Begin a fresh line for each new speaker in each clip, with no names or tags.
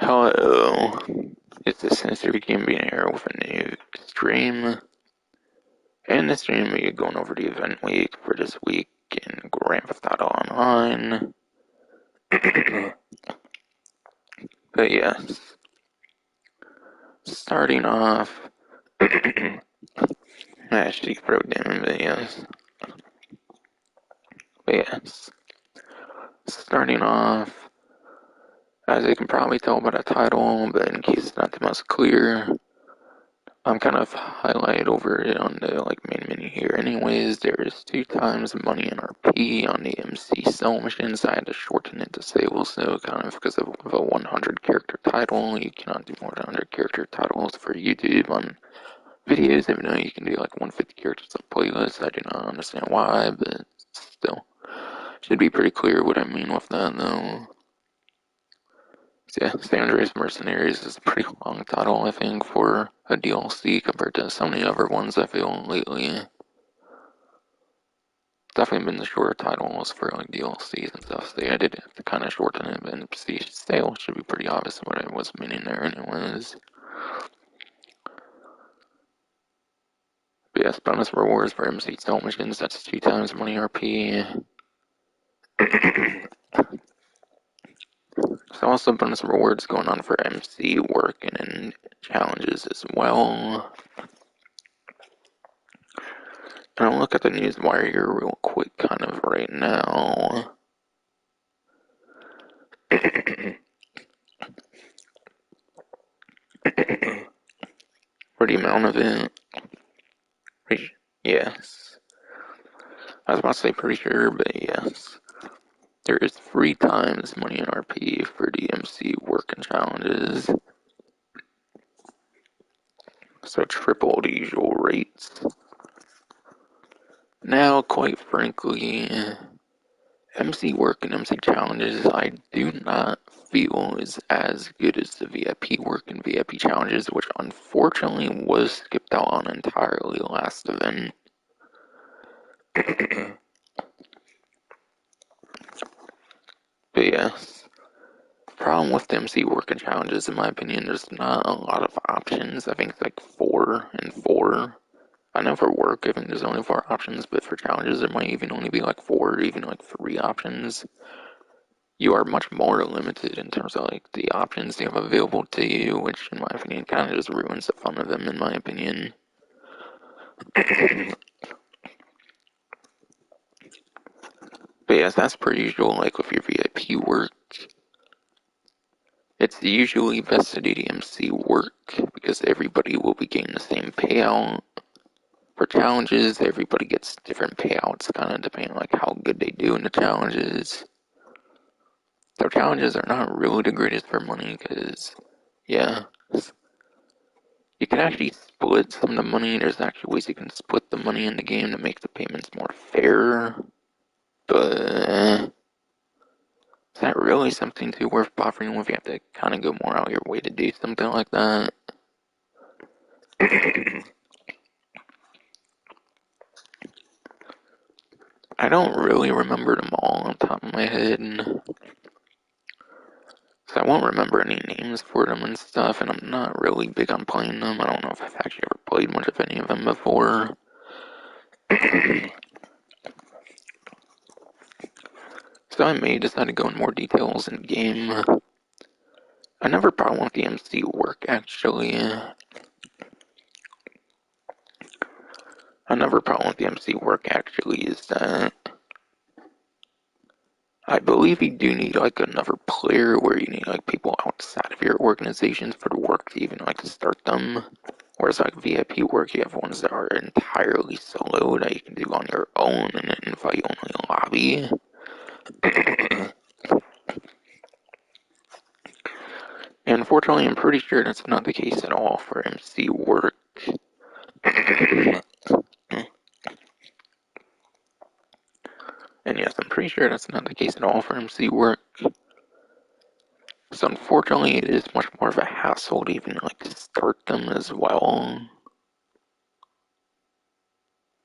Hello, it's the Sensory Game being here with a new stream. And this stream we are going over the event week for this week in Grand Theft Auto Online. But yes, starting off, actually broke down, but yes, starting off, as you can probably tell by the title, but in case it's not the most clear, I'm kind of highlighted over it on the main menu here. Anyways, there is 2 times money in RP on the MC sell missions. I had to shorten it to disable, so kind of because of a 100 character title, you cannot do more than 100 character titles for YouTube on videos, even though you can do like 150 characters on playlists. I do not understand why, but still, should be pretty clear what I mean with that though. So yeah, Andreas Mercenaries is a pretty long title, I think, for a DLC compared to so many other ones I feel lately. Definitely been the shorter titles for like DLCs and stuff, so yeah, I did have to kind of shorten it, but the sale should be pretty obvious what I was meaning there anyways. But yes, bonus rewards for MC sell missions, that's 2 times money RP. So also bonus rewards going on for MC work and challenges as well. And I'll look at the news wire here real quick kind of right now. For the amount of it. Yes. I was about to say pretty sure, but yes. There is 3 times money in RP for the MC work and challenges. So triple the usual rates. Now, quite frankly, MC work and MC challenges I do not feel is as good as the VIP work and VIP challenges, which unfortunately was skipped out on entirely last event. But yes, problem with the MC work and challenges, in my opinion, there's not a lot of options. I think it's like 4 and 4. I know for work, I think there's only 4 options, but for challenges, there might even only be like 4 or even like 3 options. You are much more limited in terms of like the options you have available to you, which in my opinion kind of just ruins the fun of them, in my opinion. But yes, that's per usual, like with your VIP work. It's usually best to do the MC work because everybody will be getting the same payout. For challenges, everybody gets different payouts, kind of depending on like how good they do in the challenges. Though challenges are not really the greatest for money, because yeah, you can actually split some of the money. There's actually ways you can split the money in the game to make the payments more fair. But is that really something too worth bothering with? You have to kind of go more out of your way to do something like that. I don't really remember them all on top of my head. So I won't remember any names for them and stuff, and I'm not really big on playing them. I don't know if I've actually ever played much of any of them before. So I may decide to go in more details in game. Another problem with the MC work, actually. Another problem with the MC work, actually, is that I believe you do need like another player where you need like people outside of your organizations for the work to even like start them. Whereas like VIP work, you have ones that are entirely solo that you can do on your own in an invite-only lobby. And unfortunately, I'm pretty sure that's not the case at all for MC work. And yes, I'm pretty sure that's not the case at all for MC work. So unfortunately, it is much more of a hassle to even like start them as well.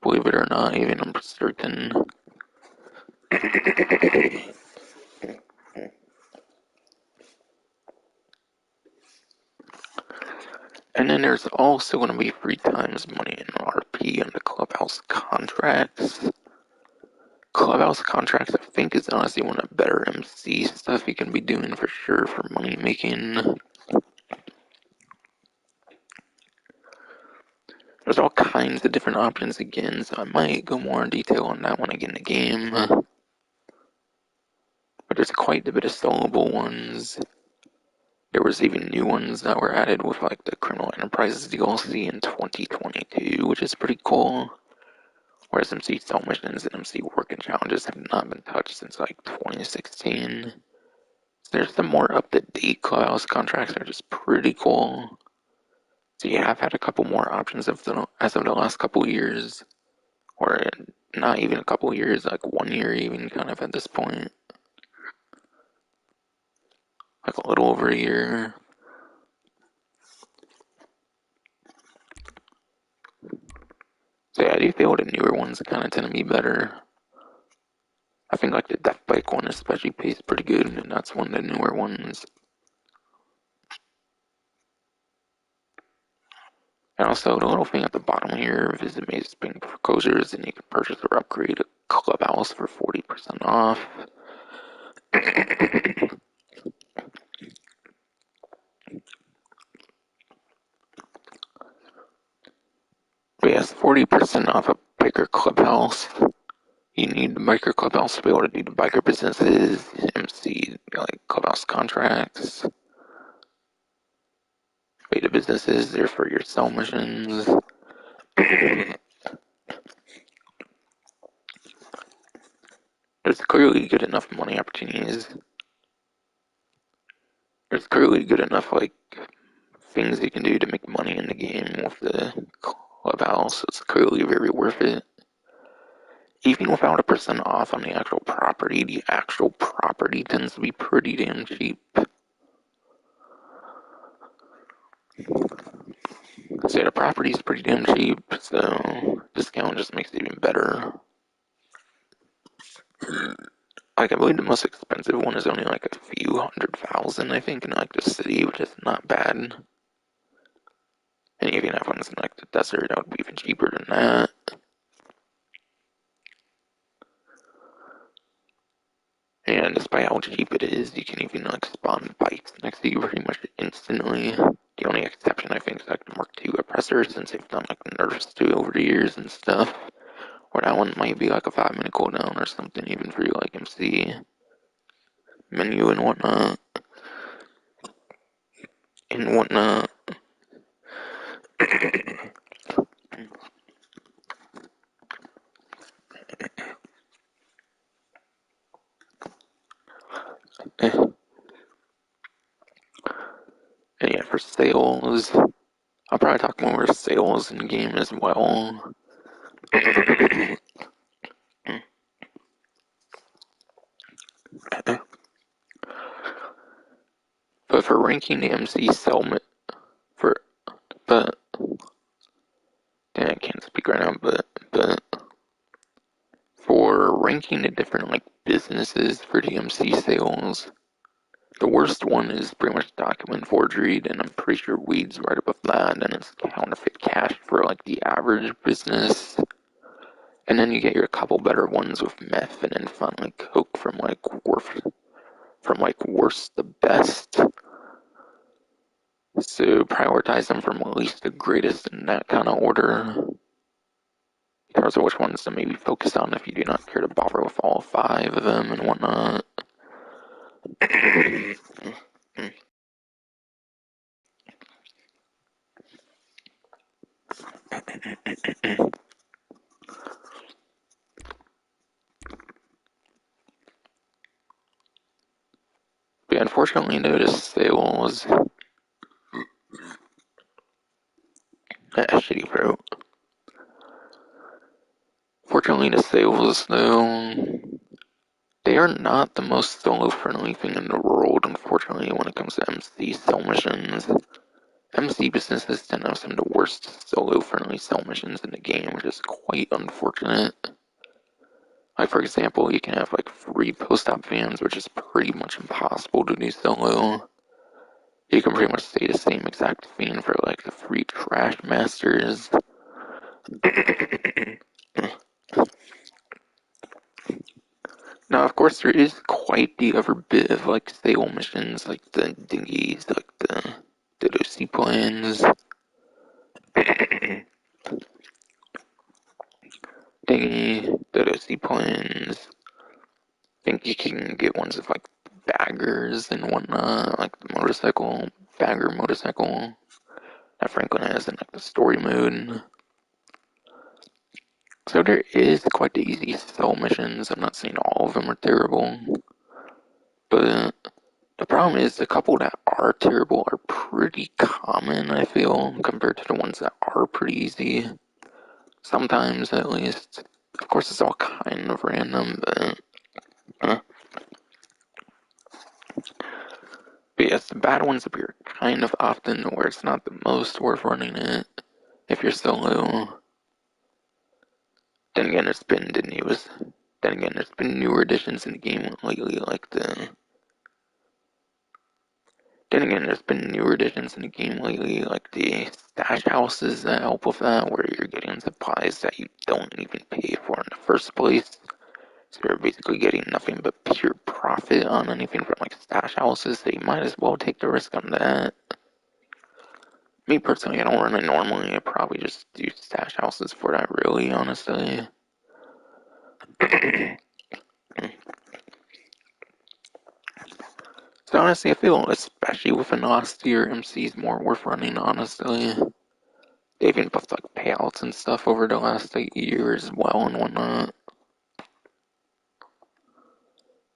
Believe it or not, even I'm certain. And then there's also going to be 3 times money in RP and the clubhouse contracts. Clubhouse contracts, I think, is honestly one of the better MC stuff you can be doing for sure for money making. There's all kinds of different options again, so I might go more in detail on that when I get in the game. But there's quite a bit of soloable ones. There was even new ones that were added with like the Criminal Enterprises DLC in 2022, which is pretty cool. Whereas MC Sell Missions and MC Working Challenges have not been touched since like 2016. So there's some more up-to-date clubhouse contracts that are just pretty cool. So you have had a couple more options as of the last couple years. Or not even a couple years, like 1 year even kind of at this point. Like a little over a year. So yeah, I do feel the newer ones kind of tend to be better. I think like the Death Bike one especially pays pretty good, and that's one of the newer ones. And also the little thing at the bottom here, visit Maze Spring Foreclosures, and you can purchase or upgrade a clubhouse for 40% off. But yes, 40% off a biker clubhouse. You need the biker clubhouse to be able to do the biker businesses, MC like clubhouse contracts, beta businesses. They're for your sell missions. There's clearly good enough money opportunities. There's clearly good enough like things you can do to make money in the game with the clubhouse. It's clearly very worth it. Even without a percent off on the actual property tends to be pretty damn cheap. So yeah, the property's pretty damn cheap, so discount just makes it even better. Like, I believe the most expensive one is only like a few 100,000, I think, in like the city, which is not bad. And even have ones in like the desert, that would be even cheaper than that. And despite how cheap it is, you can even like spawn bikes next to you pretty much instantly. The only exception I think is like the Mark II oppressor, since they've done like nerfs to it over the years and stuff. Or that one might be like a 5-minute cooldown or something, even for your like MC menu and whatnot. And whatnot. And yeah, for sales, I'll probably talk more sales in game as well. But for ranking the MC settlement, for but yeah, I can't speak right now. But for ranking the different like businesses for the MC sales, the worst one is pretty much document forgery, and I'm pretty sure weed's right above that, and it's counterfeit cash for like the average business. And then you get your couple better ones with meth and then finally coke from like worst to best. So prioritize them from least to greatest in that kind of order. In terms of which ones to maybe focus on if you do not care to bother with all 5 of them and whatnot. But unfortunately, though, the sales. Shitty bro. Fortunately, the sales, though, they are not the most solo-friendly thing in the world, unfortunately, when it comes to MC sell missions. MC businesses tend to have some of the worst solo-friendly sell missions in the game, which is quite unfortunate. Like, for example, you can have, like, free post-op fans, which is pretty much impossible to do solo. You can pretty much say the same exact thing for like the free trash masters. Now, of course, there is quite the other bit of like sale missions, like the dinghies, like the seaplanes, dinghy, the seaplanes. I think you can get ones of like baggers and whatnot, like the motorcycle, bagger motorcycle that Franklin has in like the story mode. So there is quite the easy sell missions. I'm not saying all of them are terrible, but the problem is the couple that are terrible are pretty common, I feel, compared to the ones that are pretty easy. Sometimes, at least. Of course, it's all kind of random, but. Uh. But yes, the bad ones appear kind of often where it's not the most worth running it if you're solo. Then again, there's been newer additions in the game lately, like the Then again, there's been newer additions in the game lately, like the stash houses that help with that, where you're getting supplies that you don't even pay for in the first place. So you're basically getting nothing but pure profit on anything from like stash houses, so you might as well take the risk on that. Me personally, I don't run it normally, I probably just do stash houses for that really, honestly. So honestly, I feel especially with an austere MC is more worth running, honestly. They've even buffed like payouts and stuff over the last 8 years as well and whatnot.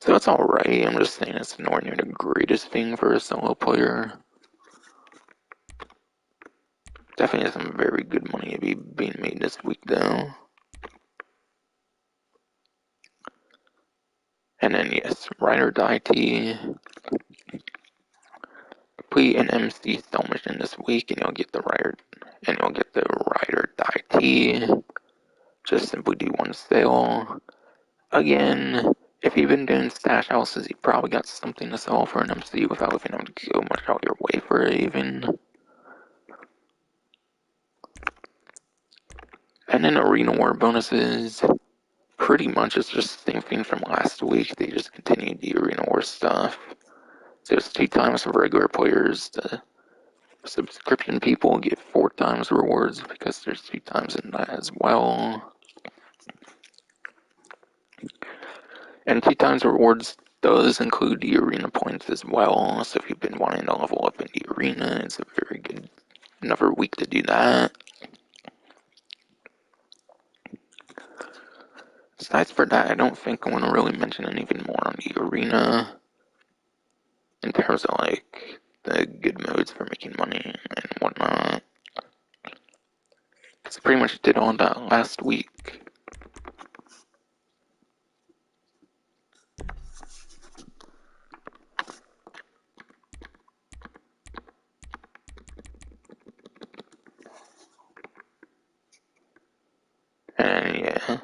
So that's alright, I'm just saying it's nowhere near the greatest thing for a solo player. Definitely some very good money to be being made this week though. And then yes, Ride or Die T. Complete an MC sell mission this week and you'll get the Ride or Die T. Just simply do one sale. Again, if you've been doing stash houses, you probably got something to sell for an MC without having to go much out your way for it even. And then Arena War bonuses, pretty much it's just the same thing from last week. They just continued the Arena War stuff. So it's 2 times for regular players. The subscription people get 4 times rewards because there's 2 times in that as well. And 2 times rewards does include the arena points as well. So if you've been wanting to level up in the arena, it's a very good another week to do that. Besides for that, I don't think I want to really mention anything more on the arena in terms of like the good modes for making money and whatnot. Because I pretty much did all that last week. And yeah.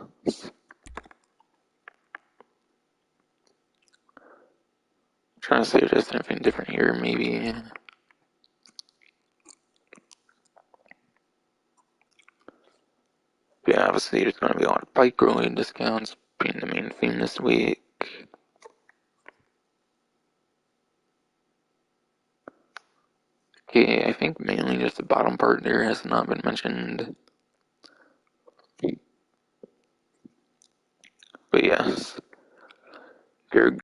Trying to see if there's anything different here, maybe. But yeah, obviously there's going to be a lot of bike rolling discounts being the main theme this week. Okay, I think mainly just the bottom part there has not been mentioned. But yes, you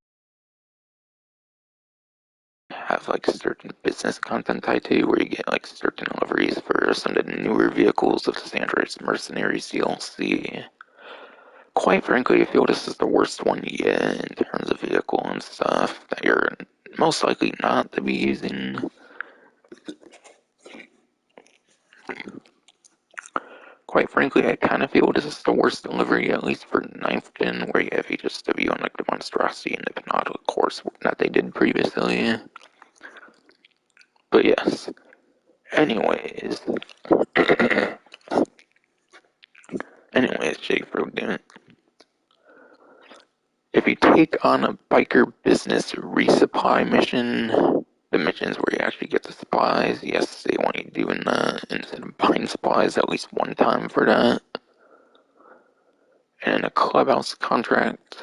have like certain business content tied to where you get like certain deliveries for some of the newer vehicles of the Andreas Mercenaries DLC. Quite frankly, I feel this is the worst one yet in terms of vehicle and stuff that you're most likely not to be using. Quite frankly, I kind of feel this is the worst delivery, at least for 9th gen, where you have HSW on like the Monstrosity and the Panada course that they did previously. But yes. Anyways. Shake Fruit doing it. If you take on a biker business resupply mission, the missions where you actually get the supplies, yes, they want you doing that instead of buying supplies at least one time for that. And a clubhouse contract.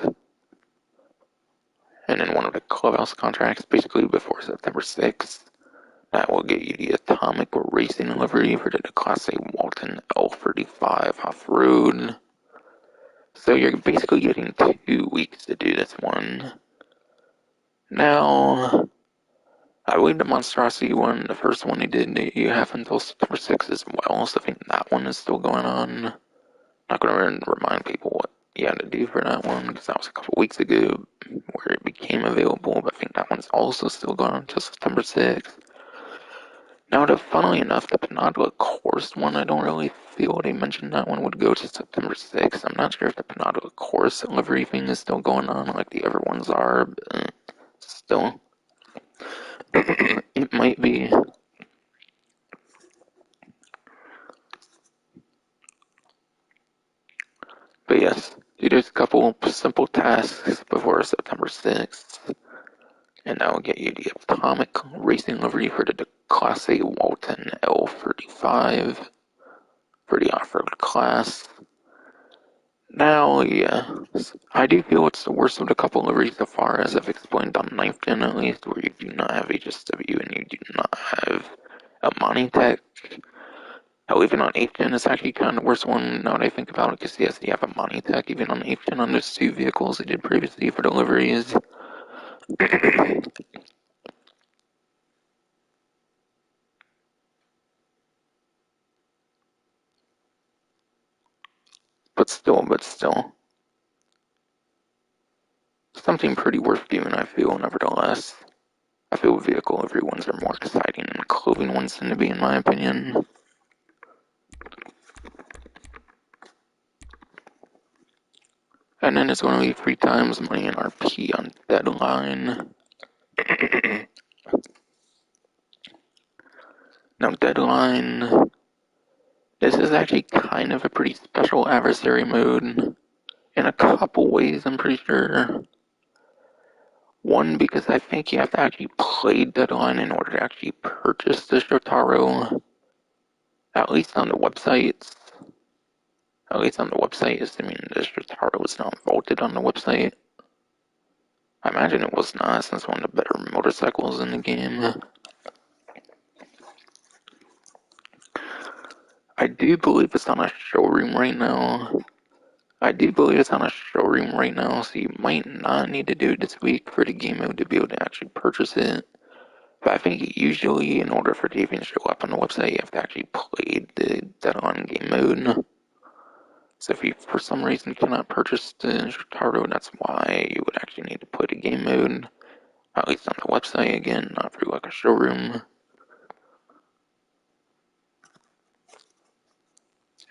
And in one of the clubhouse contracts, basically before September 6th, that will get you the atomic racing livery for the Class A Walton L35 off-road. So you're basically getting 2 weeks to do this one. Now, I believe the Monstrosity one, the first one they did, you have until September 6th as well, so I think that one is still going on. Not going to remind people what you had to do for that one, because that was a couple weeks ago where it became available, but I think that one's also still going on until September 6th. Now, funnily enough, the Penodula Course one, I don't really feel they mentioned that one would go to September 6th. I'm not sure if the Penodula Course delivery thing is still going on like the other ones are, but still. It might be. But yes, do just a couple simple tasks before September 6th, and that will get you the atomic racing livery for the Class A Walton L35 for the off-road class. Now, yes, I do feel it's the worst of the couple liveries so far, as I've explained on 9th Gen at least, where you do not have HSW and you do not have a Monitech. Hell, even on 8th Gen, it's actually kind of the worst one now that I think about it, because yes, you have a Monitech even on 8th Gen on those 2 vehicles they did previously for deliveries. but still. Something pretty worth doing, I feel, nevertheless. I feel vehicle livery ones are more exciting than clothing ones tend to be, in my opinion. And then it's going to be 3 times money in RP on Deadline. Now, Deadline, this is actually kind of a pretty special adversary mode in a couple ways, I'm pretty sure. One, because I think you have to actually play Deadline in order to actually purchase the Shotaro. At least on the websites. At least on the website, assuming the Shotaro was not vaulted on the website. I imagine it was not, since it's one of the better motorcycles in the game. I do believe it's on a showroom right now. So you might not need to do it this week for the game mode to be able to actually purchase it. But I think usually, in order for it to even show up on the website, you have to actually play the Dead-On game mode. So if you, for some reason, cannot purchase the Shotaro, that's why you would actually need to play the game mode. At least on the website again, not through like a showroom.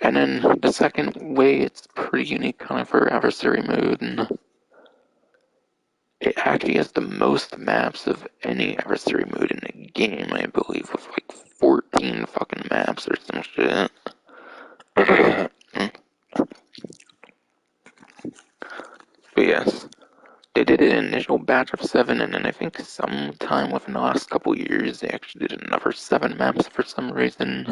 And then the second way, it's pretty unique kind of for adversary mode, and it actually has the most maps of any adversary mode in the game, I believe, with like 14 fucking maps or some shit. But yes, they did an initial batch of 7, and then I think sometime within the last couple years, they actually did another 7 maps for some reason.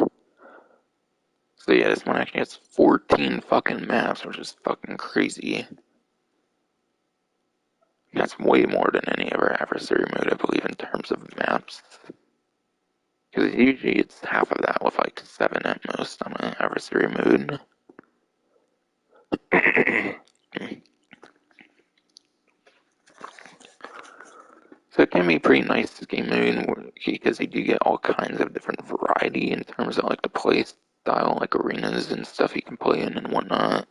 So yeah, this one actually has 14 fucking maps, which is fucking crazy. That's way more than any other adversary mode, I believe, in terms of maps. Because usually it's half of that with like 7 at most on an adversary mode. So it can be pretty nice, this game mode, because you do get all kinds of different variety in terms of like the play style, like arenas and stuff you can play in and whatnot.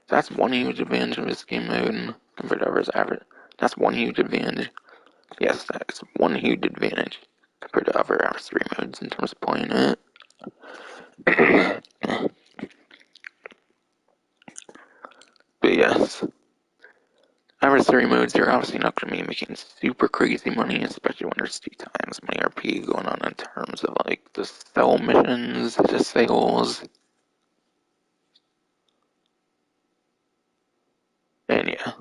That's one huge advantage of this game mode compared to others. That's one huge advantage. Yes, that's one huge advantage compared to other adversary modes in terms of playing it. But yes, adversary modes, you're obviously not going to be making super crazy money, especially when there's 2 times money RP going on in terms of like the sell missions, the sales. And yeah,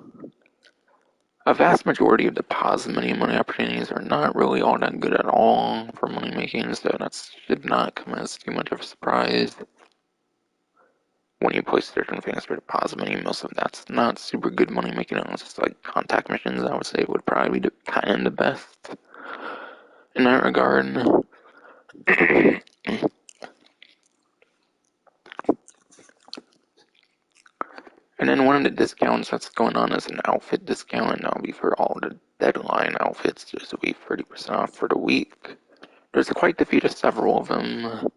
A vast majority of deposit money opportunities are not really all that good at all for money making, so that should not come as too much of a surprise. When you place certain things for deposit money, most of that's not super good money making unless it's like contact missions. I would say would probably be kind of the best in that regard. And then one of the discounts that's going on is an outfit discount, and that'll be for all the deadline outfits. This will be 30% off for the week. There's quite a few to several of them.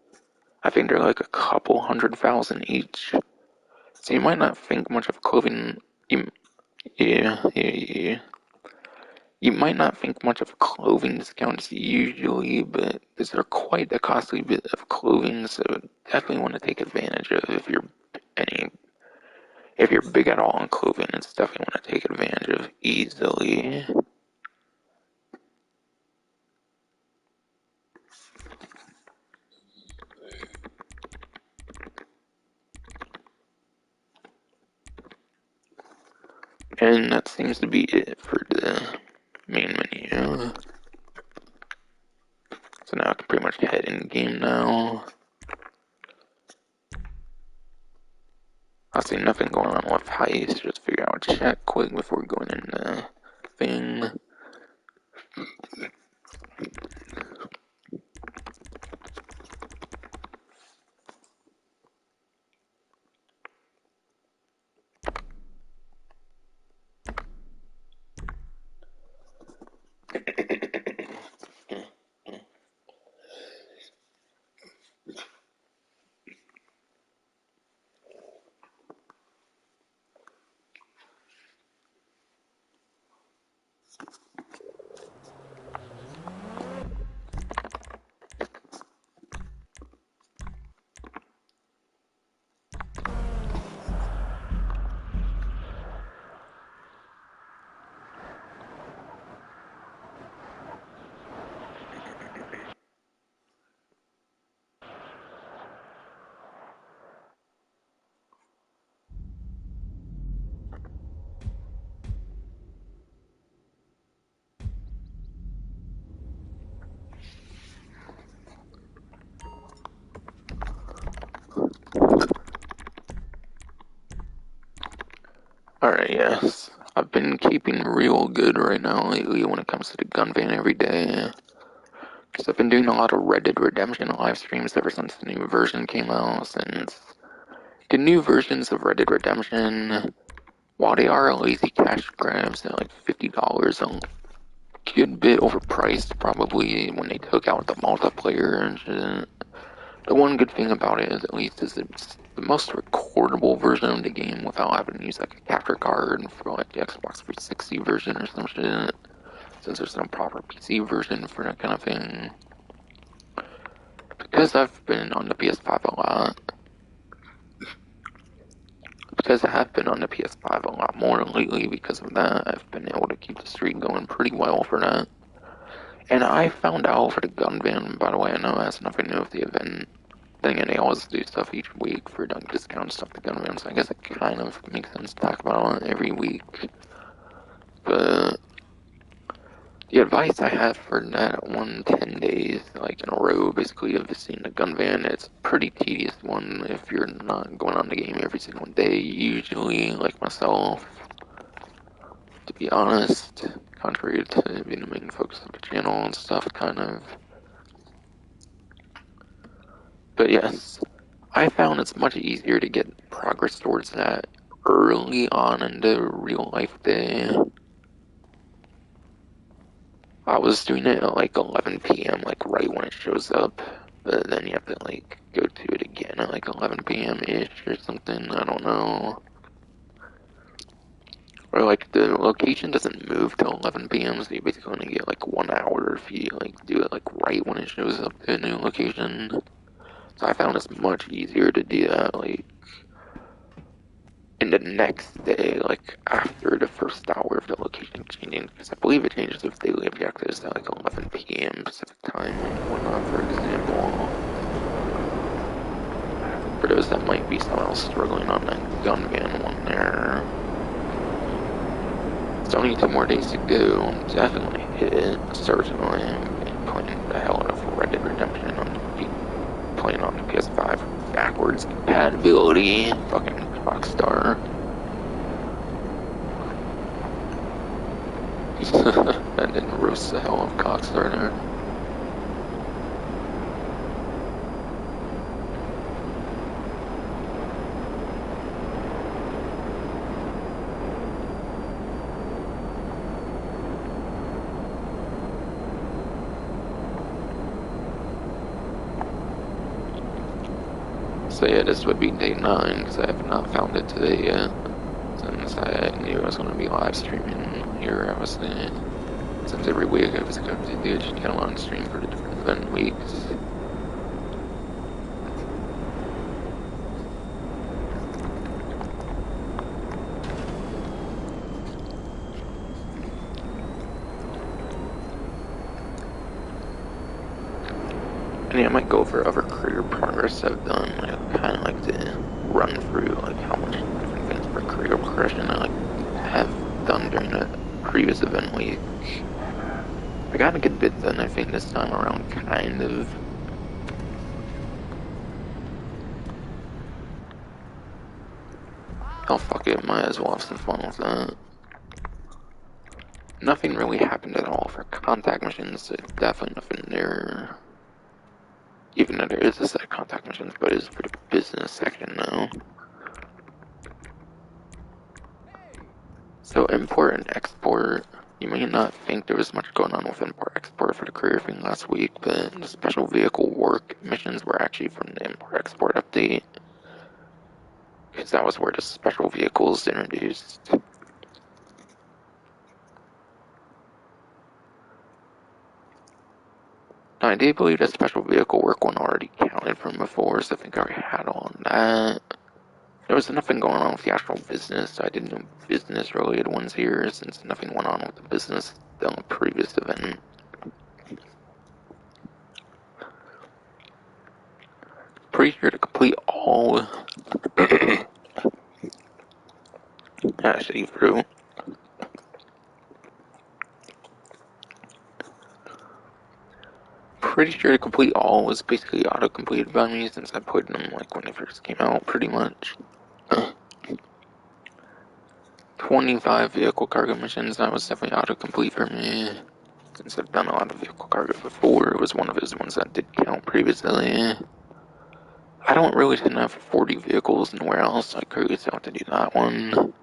I think they're like a couple 100,000 each. So you might not think much of clothing. Yeah. You might not think much of clothing discounts usually, but these are quite a costly bit of clothing, so definitely want to take advantage of any if you're big at all on clothing. It's definitely want to take advantage of easily. And that seems to be it for the main menu. So now I can pretty much head in game now. I see nothing going on with heist. Just figure out chat quick before going in the thing. Alright, yes. I've been keeping real good right now lately when it comes to the gun van every day. Because I've been doing a lot of Red Dead Redemption live streams ever since the new version came out. Since the new versions of Red Dead Redemption, while they are lazy cash grabs at like $50, a good bit overpriced probably when they took out the multiplayer and shit. The one good thing about it is at least is it's the most recordable version of the game without having to use like a capture card for like the Xbox 360 version or some shit. Since there's no proper PC version for that kind of thing. Because I've been on the PS5 a lot. Because I have been on the PS5 a lot more lately because of that, I've been able to keep the streak going pretty well for that. And I found out for the gun van, by the way, I know it has nothing to do with the event thing, and they always do stuff each week for like discount stuff to gun van, so I guess it kind of makes sense to talk about it every week. But the advice I have for that 10 days, like in a row, basically, of seeing the gun van, it's a pretty tedious one if you're not going on the game every single day, usually, like myself. To be honest, contrary to being the main focus of the channel and stuff, kind of. But yes, I found it's much easier to get progress towards that early on in the real life day. I was doing it at like 11 p.m., like right when it shows up, but then you have to like go to it again at like 11 p.m. ish or something, I don't know. Or like the location doesn't move till 11 p.m., so you basically only get like 1 hour if you like do it like right when it shows up to a new location. So I found it's much easier to do that like in the next day, like after the first hour of the location changing, because I believe it changes with daily objectives at like 11 p.m. Pacific time and whatnot, for example. For those that might be somehow struggling on that gun van one there. Still only 2 more days to go. I'm definitely hit it. Certainly. I'm playing the hell out of Red Dead Redemption. I'm playing on the PS5 backwards compatibility. Fucking Rockstar. And then roast the hell of Cockstar there. So yeah, this would be day 9, because I have not found it today yet. Since I knew I was going to be live streaming here, obviously. Since every week I was going to do a channel on stream for the different event weeks. And yeah, I might go over other career progress I've done. I kind of like to run through like how much different things for career progression I like have done during the previous event week. I got a good bit done, I think, this time around, kind of. Oh fuck it, might as well have some fun with that. Nothing really happened at all for contact missions, so definitely nothing there. Even though there is a set of contact missions, but it's for the business section now. So import and export, you may not think there was much going on with import-export for the career thing last week, but the special vehicle work missions were actually from the import-export update. Because that was where the special vehicles introduced. I do believe that special vehicle work one already counted from before, so I think I already had all on that. There was nothing going on with the actual business, so I didn't do business-related ones here, since nothing went on with the business on the previous event. Pretty sure to complete all... actually through. Pretty sure to complete all was basically auto-completed by me, since I put them like when they first came out, pretty much. 25 vehicle cargo missions, that was definitely auto-complete for me. Since I've done a lot of vehicle cargo before, it was one of those ones that did count previously. I don't really have 40 vehicles in the warehouse, so I could have to do that one.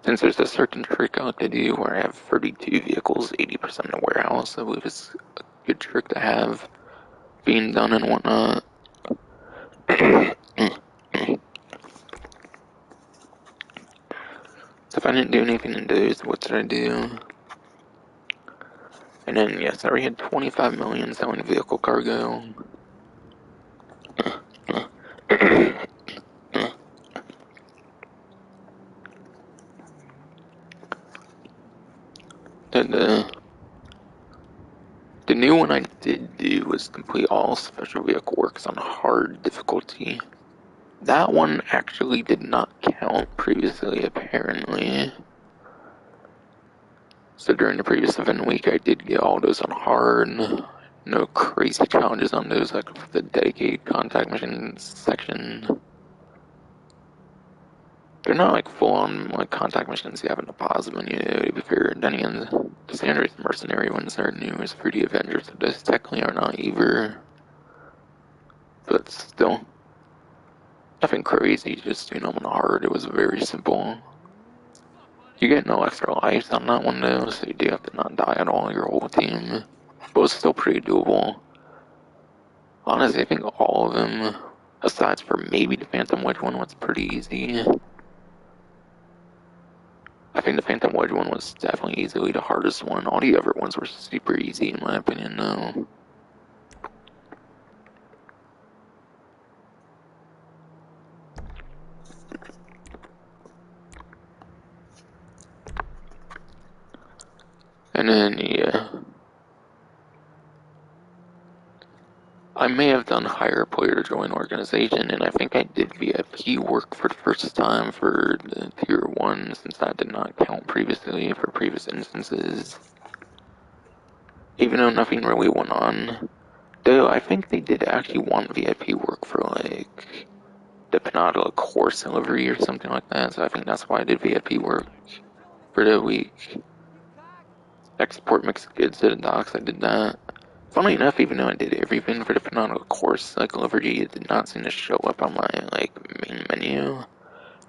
Since there's a certain trick I like to do where I have 32 vehicles, 80% in the warehouse, I believe it's a good trick to have being done and whatnot. So if I didn't do anything in those, what did I do? And then, yes, I already had 25 million selling vehicle cargo. And, the new one I did do was complete all special vehicle works on hard difficulty. That one actually did not count previously, apparently. So during the previous event week, I did get all those on hard. No crazy challenges on those, like the dedicated contact mission section. They're not like full-on like contact missions you have in the pause menu, to be fair. Then again, the Andreas Mercenary ones are new as for the Avengers, so those technically are not either. But still, nothing crazy, just doing them on hard. It was very simple. You get no extra lives on that one though, so you do have to not die at all, your whole team. But it's still pretty doable. Honestly, I think all of them, aside from maybe the Phantom Wedge one, was pretty easy. I think the Phantom Wedge one was definitely easily the hardest one. All the other ones were super easy in my opinion though. And then, yeah. I may have done hire player to join organization, and I think I did VIP work for the first time for the tier 1, since that did not count previously for previous instances. Even though nothing really went on. Though I think they did actually want VIP work for like the Panada course delivery or something like that, so I think that's why I did VIP work for the week. Export mixed goods to the docks, I did that. Funnily enough, even though I did everything for the Panada course like delivery, it did not seem to show up on my like main menu.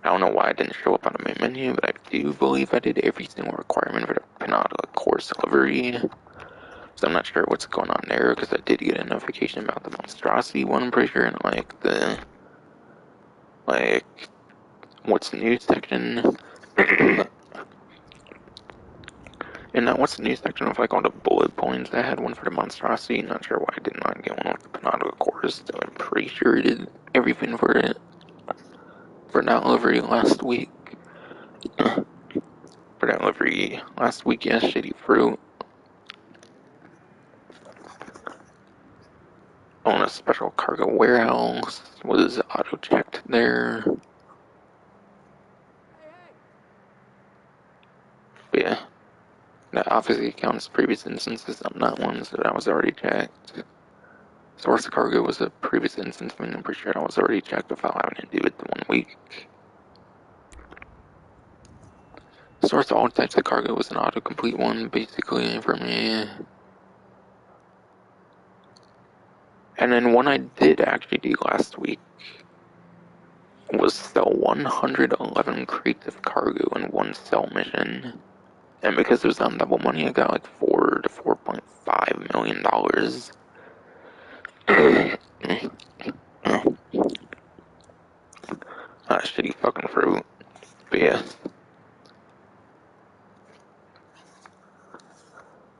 I don't know why it didn't show up on the main menu, but I do believe I did every single requirement for the Panada course delivery. So I'm not sure what's going on there, because I did get a notification about the monstrosity one, I'm pretty sure, and like, what's new section. And that what's new section of like all the bullet points. I had one for the monstrosity, not sure why I did not get one with the Panada course, so I'm pretty sure I did everything for it. For that delivery last week. For that delivery last week, yes, shitty fruit. On a special cargo warehouse was auto checked there. But yeah, that obviously counts previous instances on that one, so that was already checked. Source cargo was a previous instance, I mean, I'm pretty sure that was already checked without having to do it the 1 week. Source all types of cargo was an autocomplete one, basically, for me. And then one I did actually do last week was sell 111 crates of cargo in one sell mission. And because it was on double money, I got like $4 to $4.5 million. Shitty fucking fruit. But yeah.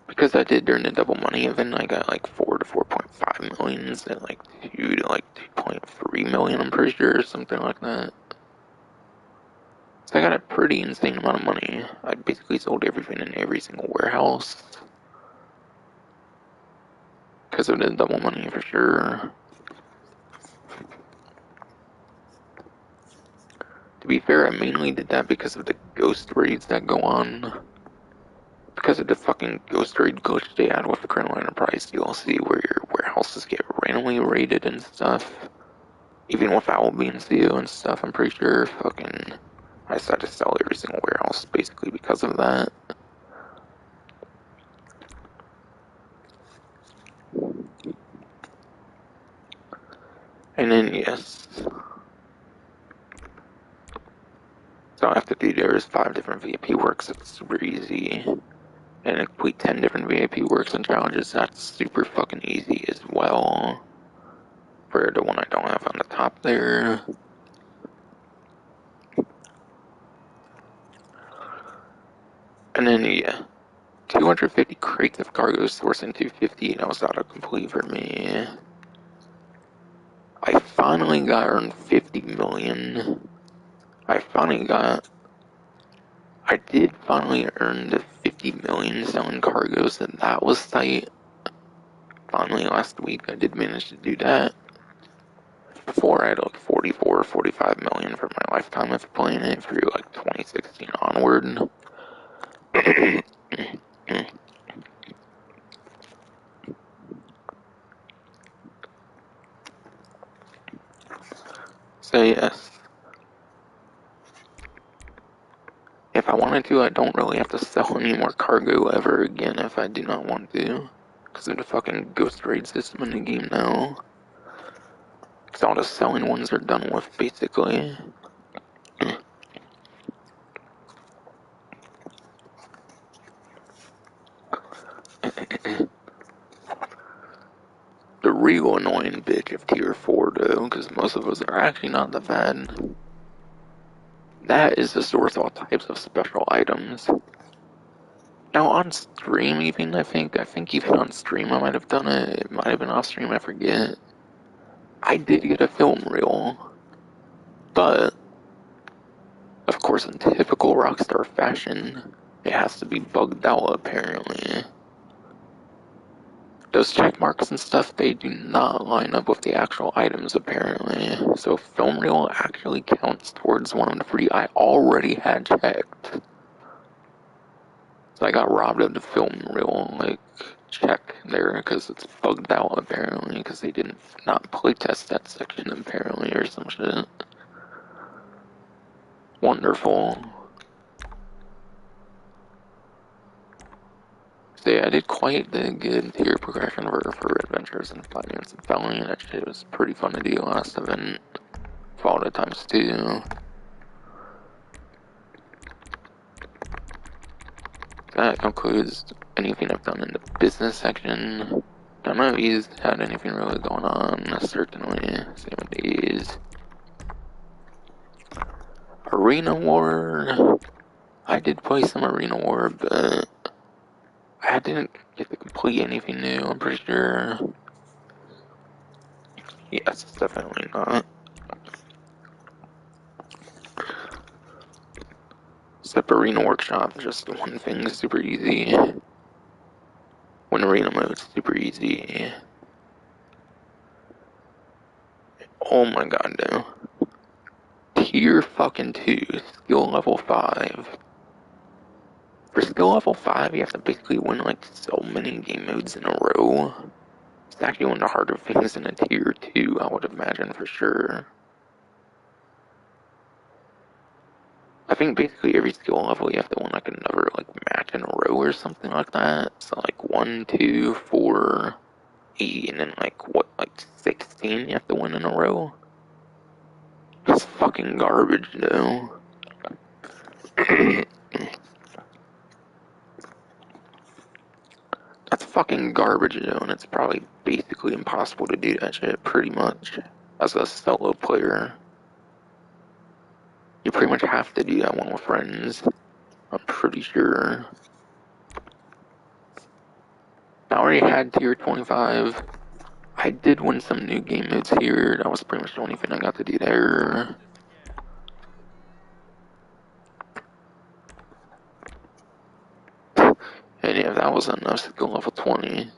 Because I did during the double money event, I got like 4 to 4.5 millions and like 2 to like 2.3 million, I'm pretty sure, or something like that. So I got a pretty insane amount of money. I basically sold everything in every single warehouse. Because of the double money for sure. To be fair, I mainly did that because of the ghost raids that go on. Because of the fucking ghost raid glitch they had with the Colonel Enterprise DLC where your warehouses get randomly raided and stuff. Even without being CO and stuff, I'm pretty sure fucking I decided to sell every single warehouse basically because of that. And then, yes. So I have to do, there's 5 different VIP works, it's super easy. And complete 10 different VIP works and challenges, that's super fucking easy as well. For the one I don't have on the top there. And then, yeah. 250 crates of cargo sourcing 250, and that was autocomplete for me. I finally got earned 50 million. I did finally earn the 50 million selling cargoes, and that was tight. Finally, last week, I did manage to do that. Before, I had like 44 or 45 million for my lifetime of playing it through like 2016 onward. So, yes. If I wanted to, I don't really have to sell any more cargo ever again if I do not want to. Because of the fucking ghost raid system in the game now. Because all the selling ones are done with, basically. The real annoying bitch of tier 4 though, because most of us are actually not that bad. That is the source of all types of special items. Now on stream even, I think even on stream I might have done it. It might have been off stream, I forget. I did get a film reel. But, of course in typical Rockstar fashion, it has to be bugged out apparently. those check marks and stuff, they do not line up with the actual items apparently. So film reel actually counts towards one of the three I already had checked. So I got robbed of the film reel like check there because it's bugged out apparently because they didn't not playtest that section apparently or some shit. Wonderful. So yeah, I did quite the good tier progression for adventures and finance and felony. That shit was pretty fun to do last event. For all the times too. That concludes anything I've done in the business section. None of these had anything really going on, certainly. Same with these. Arena War. I did play some Arena War, but I didn't get to complete anything new, I'm pretty sure. Yes, it's definitely not. Except Arena Workshop, just one thing, super easy. When Arena mode's super easy. Oh my god, no. Tier fucking 2, skill level 5. For skill level 5, you have to basically win like so many game modes in a row. It's actually one of the harder things in a tier 2, I would imagine for sure. I think basically every skill level you have to win like another like match in a row or something like that. So like 1, 2, 4, 8, and then like 16 you have to win in a row. It's fucking garbage though. That's fucking garbage though, and it's probably basically impossible to do that shit pretty much as a solo player. You pretty much have to do that one with friends. I'm pretty sure. I already had tier 25. I did win some new game modes here. That was pretty much the only thing I got to do there. And yeah, that was enough skill level 20.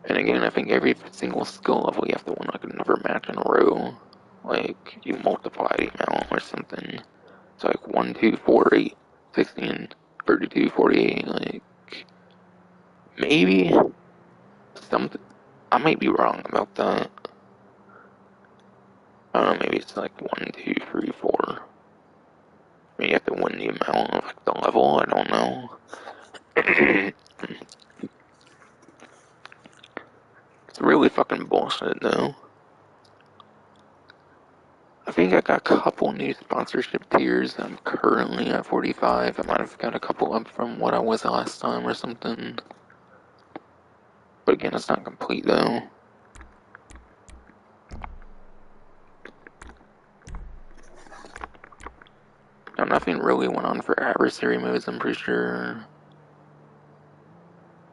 And again, I think every single skill level you have to win like another match in a row. Like, you multiply the amount or something. It's like 1, 2, 4, 8, 16, 32, 48, like... Maybe? Something... I might be wrong about that. I don't know, maybe it's like 1, 2, 3, 4. Maybe you have to win the amount of like the level, I don't know. It's really fucking bullshit though. I think I got a couple new sponsorship tiers. I'm currently at 45. I might have got a couple up from what I was last time or something. But again, it's not complete though. Now, nothing really went on for adversary modes, I'm pretty sure.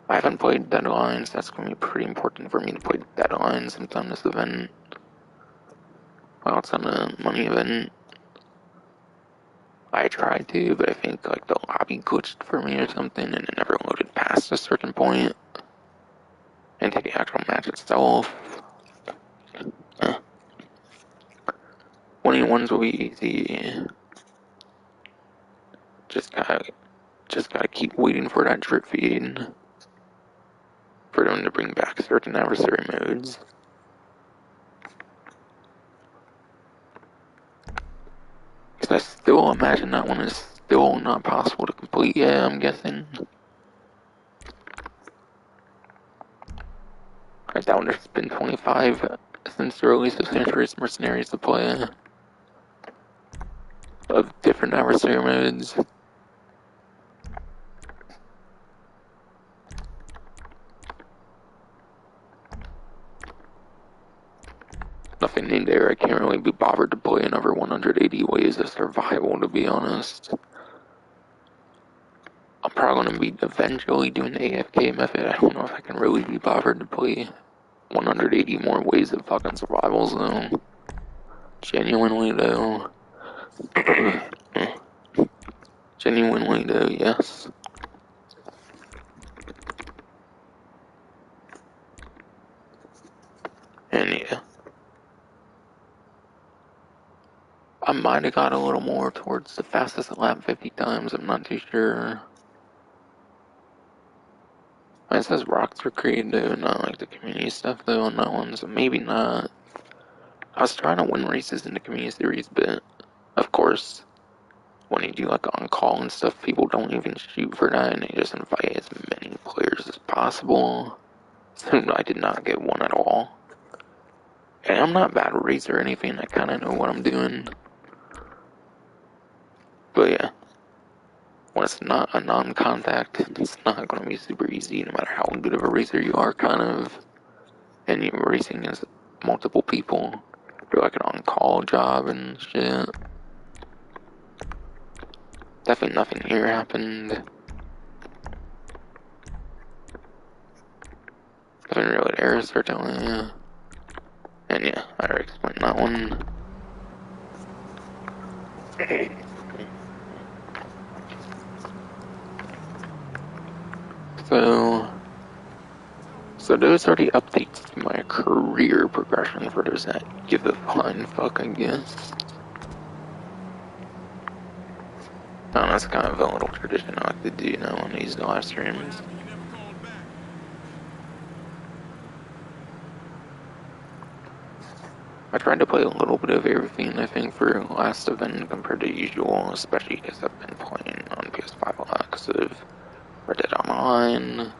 I haven't played Deadlines. That's going to be pretty important for me to play Deadlines sometime this event. Well, it's on a money event. I tried to, but I think like the lobby glitched for me or something, and it never loaded past a certain point. And to the actual match itself, 21s will be easy. Just gotta keep waiting for that drip feed for them to bring back certain adversary modes. Because I still imagine that one is still not possible to complete. Yeah, I'm guessing. I doubt there's been 25 since the release of Mercenaries to play of different adversary modes. Nothing new there. I can't really be bothered to play another 180 ways of survival, to be honest. I'm probably going to be eventually doing the AFK method. I don't know if I can really be bothered to play 180 more ways of fucking survivals, though. Genuinely, though. Genuinely, though, yes. might have got a little more towards the fastest lap 50 times, I'm not too sure. It says rocks were created, not like the community stuff though on that one, so maybe not. I was trying to win races in the community series, but of course, when you do like on call and stuff, people don't even shoot for that, and they just invite as many players as possible. So I did not get one at all. And I'm not bad at race or anything, I kinda know what I'm doing. But yeah, when it's not a non-contact, it's not gonna be super easy no matter how good of a racer you are, kind of. And you're racing against multiple people. Do like an on-call job and shit. Definitely nothing here happened. Haven't really errors for telling you. And yeah, I already explained that one. So those are the updates to my career progression for those that give a flying fuck, I guess. That's kind of a little tradition I like to do now on these live streams. I tried to play a little bit of everything, I think, for last event compared to usual, especially because I've been playing on PS5 a lot because of Red Dead Online.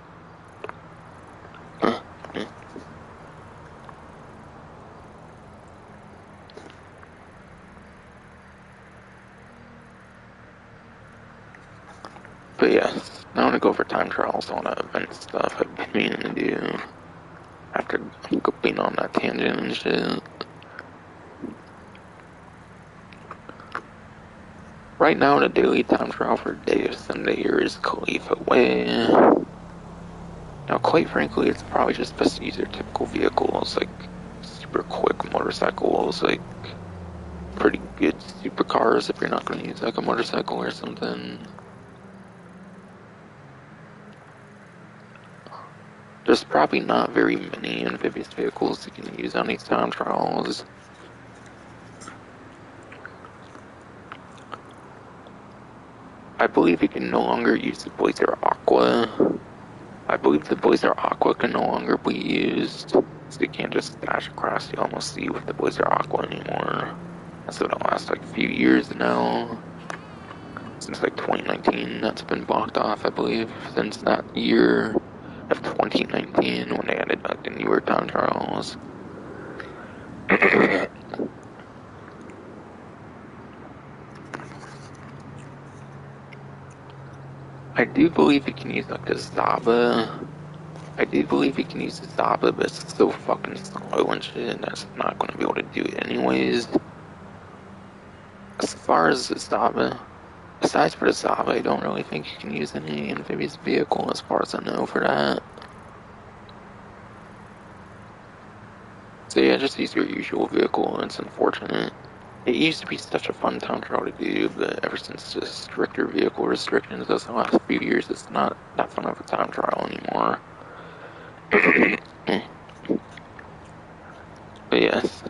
But yeah, now I'm gonna go for time trials on that event stuff I've been meaning to do after being on that tangent and shit. Right now, the daily time trial for Day of Sunday here is Khalifa Way. Now, quite frankly, it's probably just best to use your typical vehicles, like super quick motorcycles, like pretty good supercars if you're not going to use like a motorcycle or something. There's probably not very many amphibious vehicles you can use on these time trials. I believe you can no longer use the Blazer Aqua. I believe the Blazer Aqua can no longer be used, so you can't just dash across the almost sea with the Blazer Aqua anymore. That's been the last like few years now. Since like 2019, that's been blocked off, I believe, since that year of 2019 when they added like the newer time trials. I do believe you can use like the Zaba. I do believe you can use the Zaba, but it's so fucking slow and shit, that's not gonna be able to do it anyways. As far as the Zaba, besides for the Zaba, I don't really think you can use any amphibious vehicle as far as I know for that. So yeah, just use your usual vehicle, and it's unfortunate. It used to be such a fun time trial to do, but ever since the stricter vehicle restrictions those last few years, it's not that fun of a time trial anymore. But yes,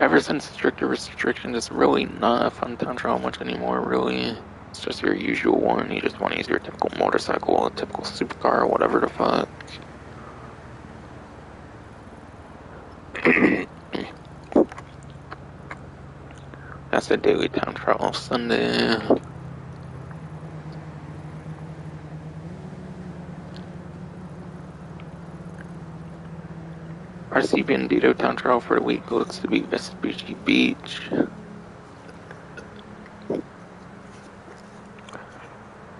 ever since stricter restrictions, it's really not a fun time trial much anymore, really. It's just your usual one, you just want to use your typical motorcycle, a typical supercar, whatever the fuck. That's the daily time trial Sunday. RC Bandito time trial for the week looks to be Vespucci Beach.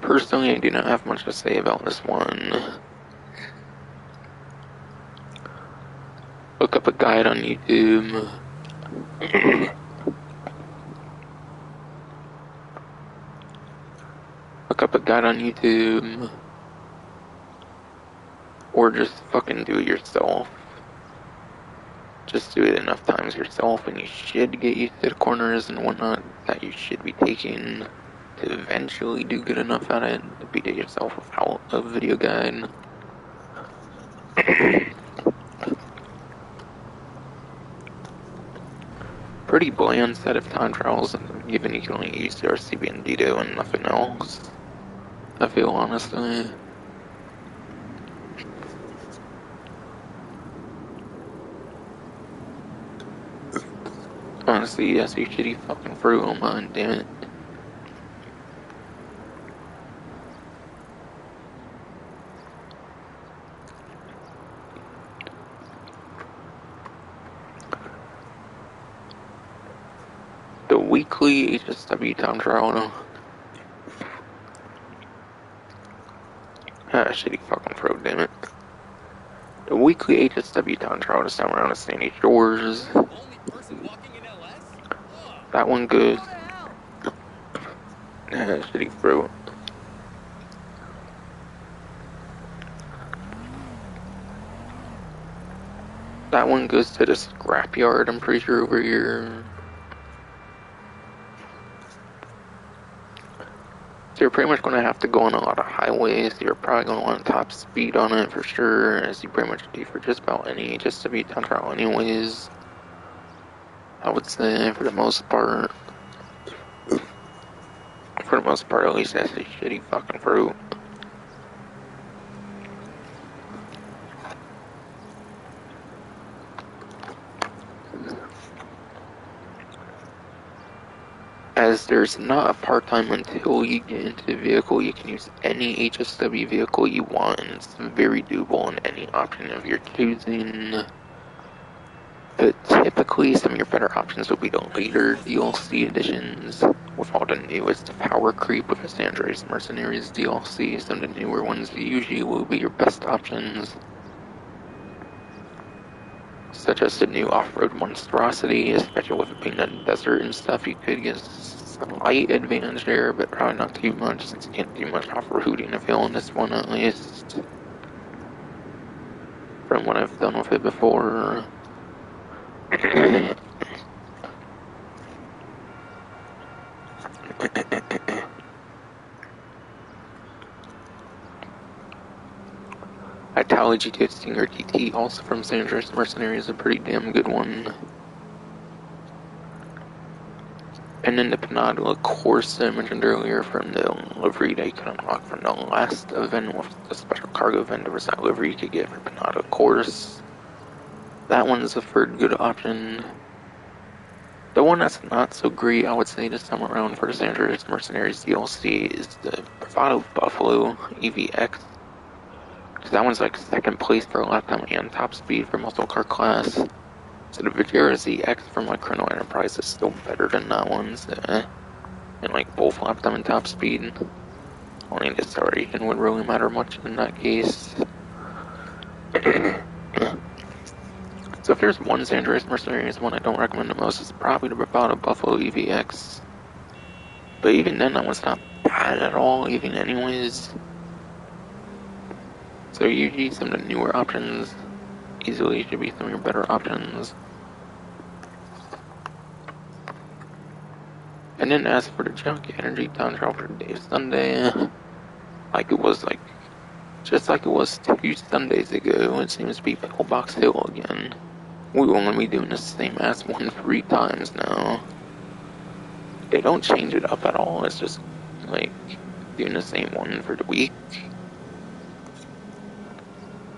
Personally, I do not have much to say about this one. Look up a guide on YouTube. Look up a guide on YouTube. Or just fucking do it yourself. Just do it enough times yourself and you should get used to the corners and whatnot that you should be taking to eventually do good enough at it to beat it yourself without a video guide. pretty bland set of time trials, given you can only use your RCB and Dito and nothing else. I feel, honestly. Honestly, yes, you shitty fucking fruit on mine, damn it. The weekly HSW time trial. Ah, shitty fucking fruit, damn it. The weekly HSW time trial is down around the Sandy Shores. That one goes. Ah, shitty fruit. That one goes to the scrapyard, I'm pretty sure, over here. So you're pretty much going to have to go on a lot of highways. You're probably going to want top speed on it for sure, as you pretty much do for just about any HSW time trial anyways. I would say, for the most part. For the most part, at least, that's a shitty fucking fruit. As there's not a part-time until you get into the vehicle, you can use any HSW vehicle you want, and it's very doable on any option of your choosing. But typically, some of your better options will be the later DLC editions, with all the newest power creep with the Andreas Mercenaries DLC. Some of the newer ones usually will be your best options, such as the new off-road monstrosity, especially with it being in the desert and stuff. You could get slight advantage there, but probably not too much, since you can't do much off-roading, I feel, on this one at least, from what I've done with it before. Italogy to Stinger TT, also from Andreas Mercenaries, is a pretty damn good one. And then the Panada course I mentioned earlier from the livery that you could unlock from the last event with the special cargo event. There was that livery you could get for Panada course. That one's a third good option. The one that's not so great, I would say, this time around for the Andreas Mercenaries DLC is the Bravado Buffalo EVX. That one's like second place for lap time and top speed for muscle car class. So the Vajera ZX from like Chrono Enterprise is still better than that one. So, and like both lap time and top speed. Only the acceleration would really matter much in that case. So if there's one Andreas Mercenaries one I don't recommend the most, it's probably the Bravado Buffalo EVX. But even then, that one's not bad at all, even anyways. So usually some of the newer options easily should be some of your better options. And then as for the Junk Energy time trial for Day Sunday, just like it was 2 Sundays ago, it seems to be Pillbox Hill again. We will only be doing the same ass one 3 times now. They don't change it up at all, it's just like doing the same one for the week.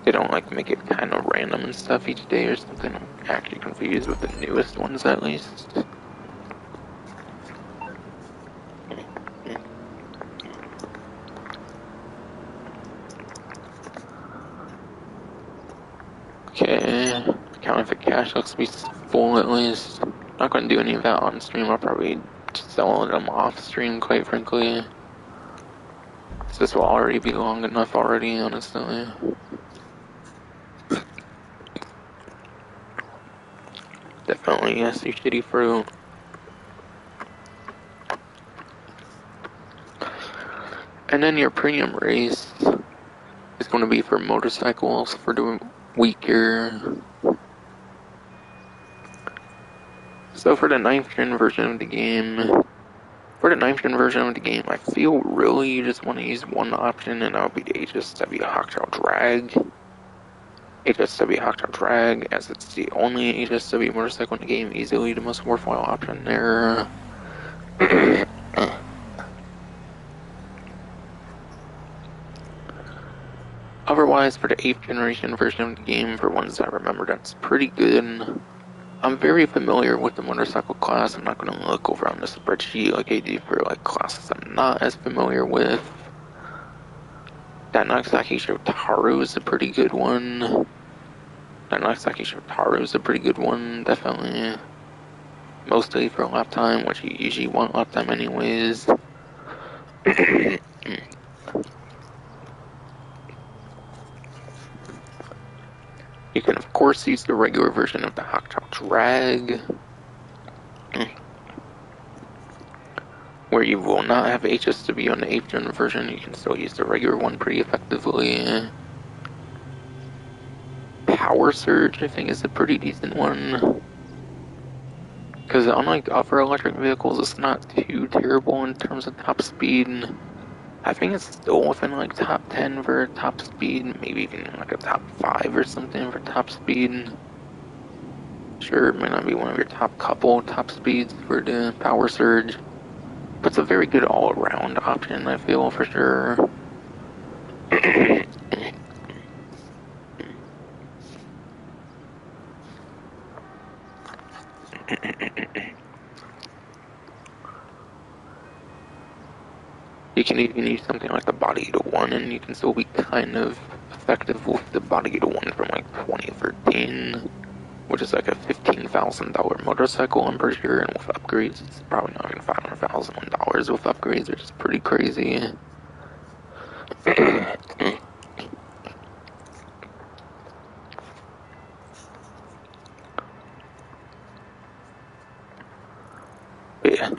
They don't like make it kind of random and stuff each day or something. I'm actually confused with the newest ones at least. Okay, accounting for cash looks to be full at least. Not gonna do any of that on stream, I'll probably sell them off stream, quite frankly. So this will already be long enough already, honestly. Definitely, yes, you shitty fruit. And then your premium race is going to be for motorcycles for the week here. So for the 9th gen version of the game, I feel really you just want to use one option, and that would be the HSW Hawktail Drag. HSW Hawktail Drag, as it's the only HSW motorcycle in the game, easily the most worthwhile option there. Otherwise, for the 8th generation version of the game, for ones I remember, that's pretty good. I'm very familiar with the motorcycle class. I'm not going to look over on the spreadsheet like I do for like classes I'm not as familiar with. That Nagasaki Shotaro is a pretty good one. Definitely. Mostly for lap time, which you usually want lap time anyways. You can of course use the regular version of the Hawktail Drag, where you will not have HSW on the 8th gen version. You can still use the regular one pretty effectively. Power Surge, I think, is a pretty decent one. Because unlike other electric vehicles, it's not too terrible in terms of top speed. I think it's still within like top 10 for top speed, maybe even like a top 5 or something for top speed. Sure, it might not be one of your top couple top speeds for the Power Surge, but it's a very good all-around option, I feel, for sure. You can even use something like the Body to 1, and you can still be kind of effective with the Body to 1 from like 2013, which is like a $15,000 motorcycle, I'm pretty sure, and with upgrades, it's probably not even $500,000 with upgrades, which is pretty crazy. But yeah,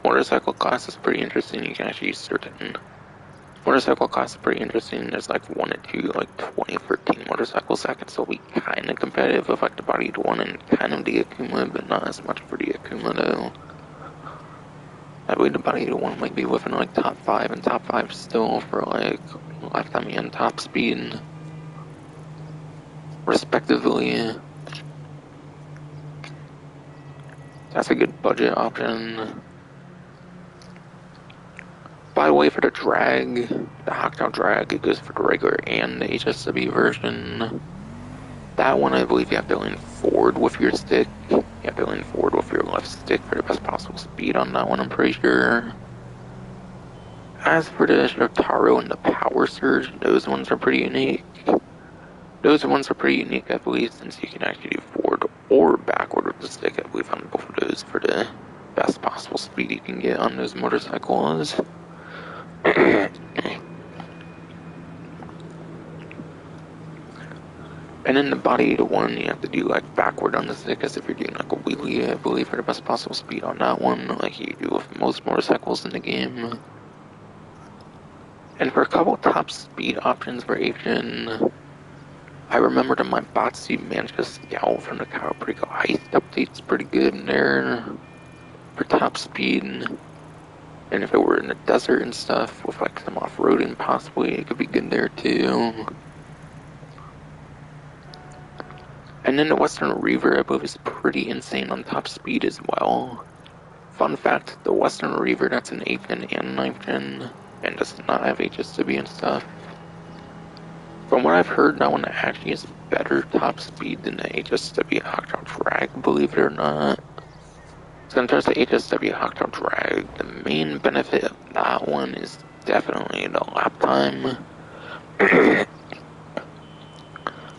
motorcycle class is pretty interesting. You can actually use certain motorcycle class is pretty interesting. There's like 1 or 2 like 2013 motorcycles that can still be kind of competitive with like the Body to 1 and kind of the Akuma, but not as much for the Akuma though. I believe the Body to 1 might be within like top 5 and top 5 still for like lifetime and top speed, respectively. That's a good budget option. By the way, for the drag, the Hawktail Drag, it goes for the regular and the HSW version. That one, I believe you have to lean forward with your stick. You have to lean forward with your left stick for the best possible speed on that one, I'm pretty sure. As for the Shotaro and the Power Surge, those ones are pretty unique. I believe, since you can actually do forward or backward with the stick, I believe, on both of those for the best possible speed you can get on those motorcycles. And in the Body to 1, you have to do like backward on the stick as if you're doing like a wheelie, I believe, for the best possible speed on that one, like you do with most motorcycles in the game. And for a couple top speed options for 8th gen, I remember that my Batsu Manchester Scout from the Cowabunga Heist update's pretty good in there for top speed. And if it were in the desert and stuff, with like some off-roading possibly, it could be good there too. And then the Western Reaver, I believe, is pretty insane on top speed as well. Fun fact, the Western Reaver, that's an 8th gen and 9th gen, and does not have HSW and stuff. From what I've heard, that one actually has better top speed than the HSW Hawktail Drag, believe it or not. So in terms of HSW Hawktail Drag, the main benefit of that one is definitely the lap time.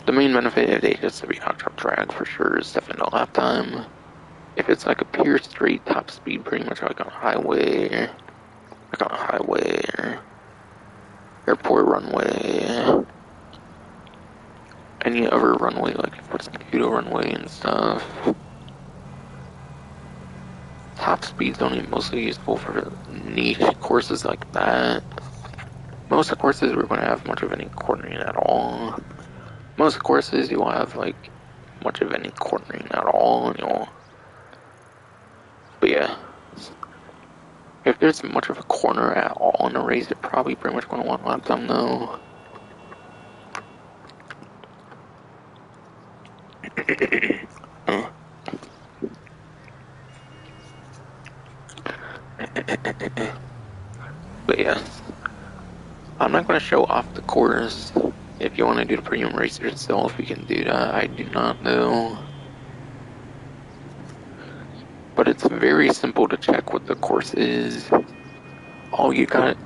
The main benefit of the HSW Hawktail Drag for sure is definitely the lap time. If it's like a pure straight top speed, pretty much like on a highway, airport runway, any other runway, like what's the Kudo runway and stuff. Top speed's only mostly useful for niche courses like that. Most of the courses we're going to have much of any cornering at all. Most courses you will have like much of any cornering at all, and you'll. But yeah, if there's much of a corner at all in a race, you're probably pretty much going to want lap time though. But yeah, I'm not going to show off the course. If you want to do the premium race yourself, you can do that. I do not know. But it's very simple to check what the course is. All you got,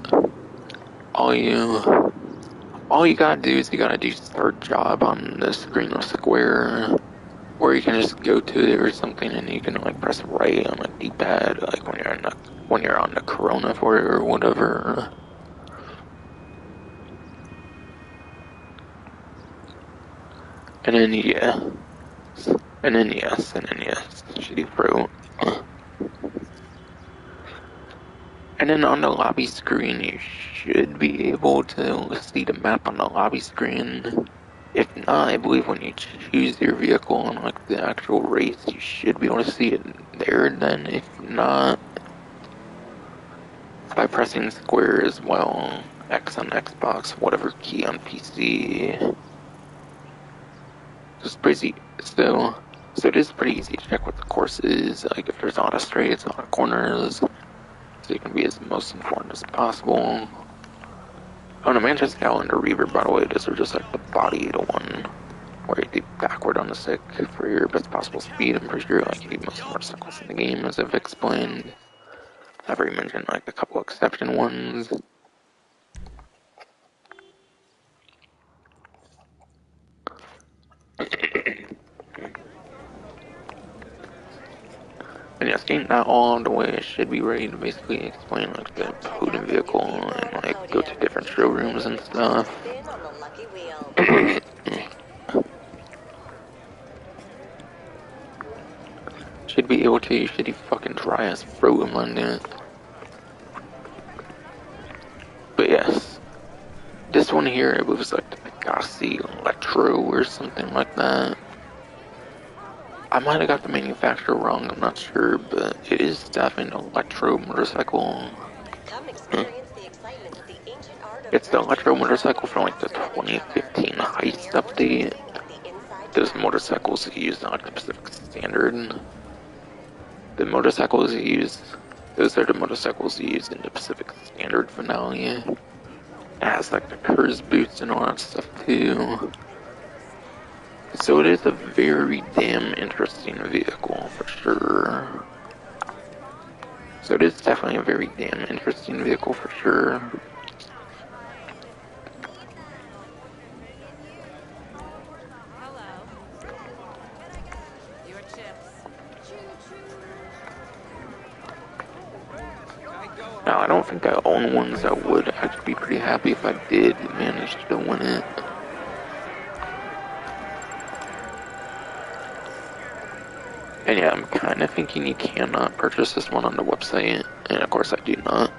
all you, all you gotta do is you gotta do start job on the screen or square, or you can just go to it or something, and you can like press right on the D-pad, like when you're on the Corona for it or whatever. And then yeah, and then yes, shitty pro. And then on the lobby screen, you should be able to see the map on the lobby screen. If not, I believe when you choose your vehicle on like the actual race, you should be able to see it there. Then, if not, by pressing square as well, X on Xbox, whatever key on PC. Just pretty so. So it is pretty easy to check what the course is. Like if there's a lot of straights, a lot of corners, so you can be as most informed as possible. Oh, the Manchester Calendar Reaver, by the way, these are just like the body, the one where you do backward on the stick for your best possible speed. I'm pretty sure like you do most motorcycles in the game, as I've explained. I've already mentioned like a couple exception ones. And yes, getting that all the way, I should be ready to basically explain like the Putin vehicle and like go to different showrooms and stuff. Should be able to, should he fucking try us, throw him on it. But yes, this one here, it was like the Pegassi Electro or something like that. I might have got the manufacturer wrong, I'm not sure, but it is definitely an Electro motorcycle. It's the Electro motorcycle from like the 2015 Heist update. Those motorcycles use like the Pacific Standard. The motorcycles used, those are the motorcycles used in the Pacific Standard finale. It has like the Kurz boots and all that stuff too. So it is a very damn interesting vehicle for sure. So it is definitely a very damn interesting vehicle for sure. Now I don't think I own one, so I would actually be pretty happy if I did manage to win it. And yeah, I'm kind of thinking you cannot purchase this one on the website, and of course I do not.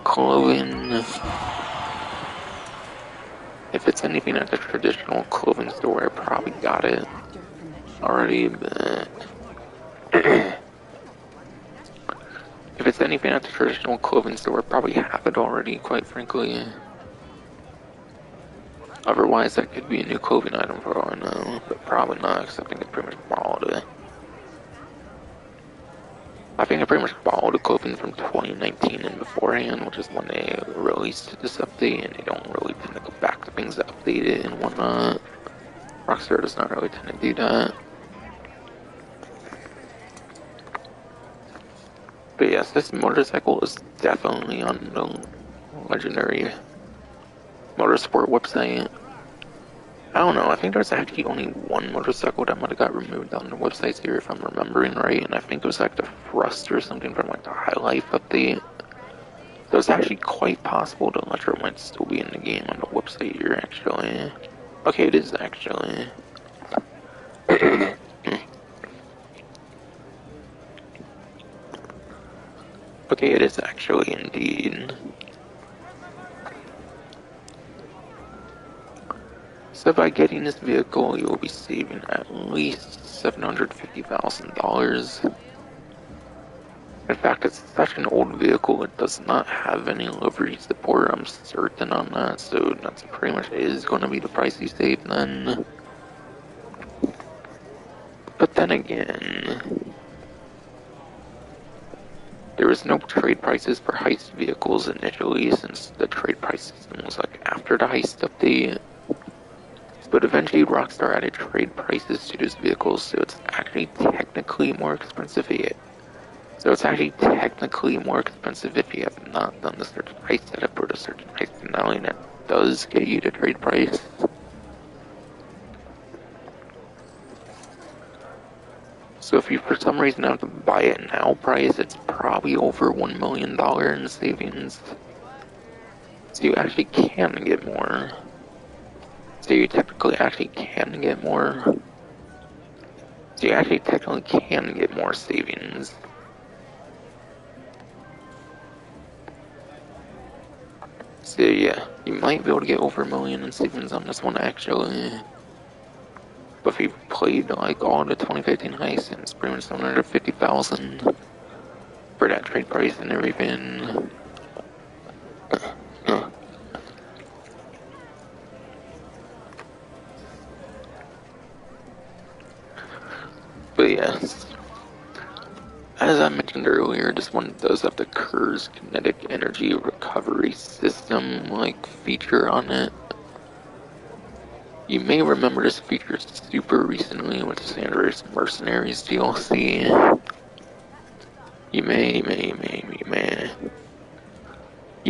Clothing. If it's anything at the traditional clothing store, I probably got it already, but if it's anything at the traditional clothing store, I probably have it already, quite frankly. Otherwise, that could be a new clothing item for all I know, but probably not, because I think I pretty much borrowed it. I think I pretty much borrowed the clothing from 2019 and beforehand, which is when they released this update, and they don't really tend to go back to things that updated and whatnot. Rockstar does not really tend to do that. But yes, this motorcycle is definitely on the legendary motorsport website. I don't know, I think there's actually only one motorcycle that might have got removed on the websites here if I'm remembering right, and I think it was like the Thrust or something from like the High Life update. So it's actually quite possible the Electro might still be in the game on the website here actually. Okay, it is actually. Okay, it is actually indeed. So by getting this vehicle, you will be saving at least $750,000. In fact, it's such an old vehicle, it does not have any livery support, I'm certain on that, so that's pretty much is going to be the price you save then. But then again, there was no trade prices for heist vehicles initially, since the trade price system was like after the heist update. But eventually Rockstar added trade prices to those vehicles, so it's actually technically more expensive if you have not done the certain heist setup or the certain heist finale that does get you the trade price. So if you for some reason have to buy it now price, it's probably over $1 million in savings. So you actually can get more. So you technically actually can get more. So you actually technically can get more savings. So yeah, you might be able to get over $1 million in savings on this one actually. But if you played like all the 2015 heists, and it's pretty much under 50,000 for that trade price and everything. But yes, as I mentioned earlier, this one does have the Kerr's kinetic energy recovery system like feature on it. You may remember this feature super recently with the Andreas Mercenaries DLC. You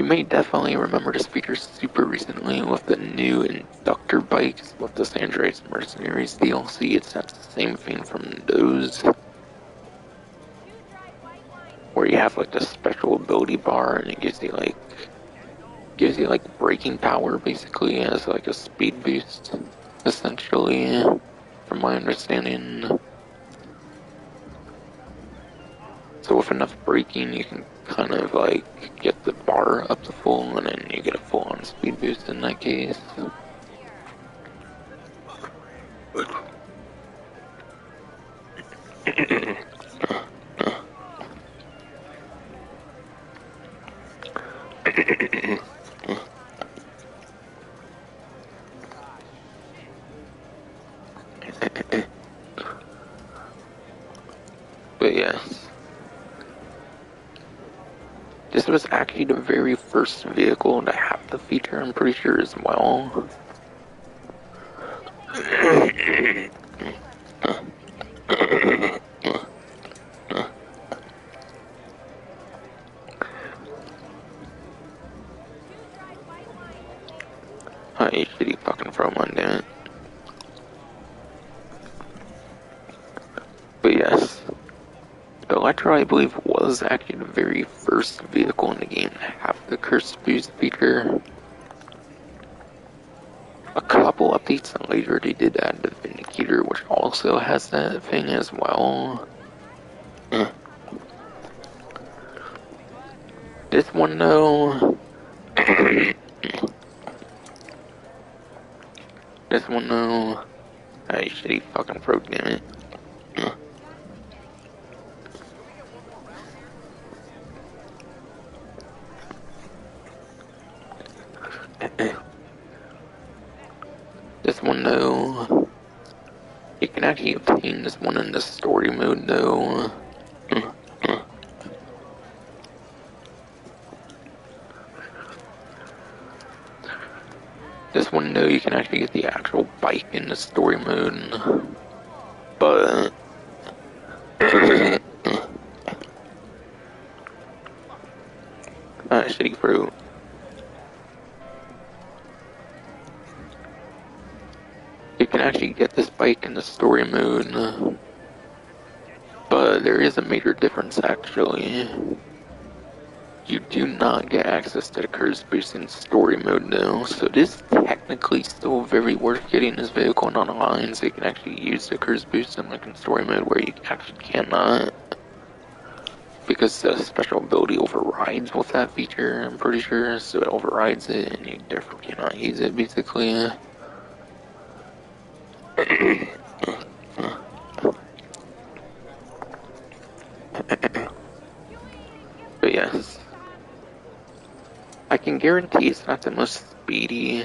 may definitely remember this feature super recently with the new inductor bikes with the Andreas Mercenaries DLC. It's that same thing from those, where you have like the special ability bar and it gives you like braking power basically as like a speed boost, essentially, from my understanding. So with enough braking, you can kind of like get the bar up to full, and then you get a full-on speed boost in that case. But yes, this was actually the very first vehicle to have the feature, I'm pretty sure, as well. You shitty fucking Froman, damn it. But yes, the Electro, I believe, was actually the very first vehicle in the game to have the Curse Boost feature. A couple updates later, they did add the Vindicator, which also has that thing as well. This one, though... This one, though... Hey, shitty fucking pro, damn it. This one, though... You can actually obtain this one in the story mode, though. This one, though, you can actually get the actual bike in the story mode. But... shitty fruit. You can actually get this bike in the story mode, but there is a major difference actually. You do not get access to the Curse Boost in story mode though, so it is technically still very worth getting this vehicle online so you can actually use the Curse Boost in like in story mode where you actually cannot. Because the special ability overrides with that feature, I'm pretty sure, so it overrides it and you therefore cannot use it basically. But yes, I can guarantee it's not the most speedy.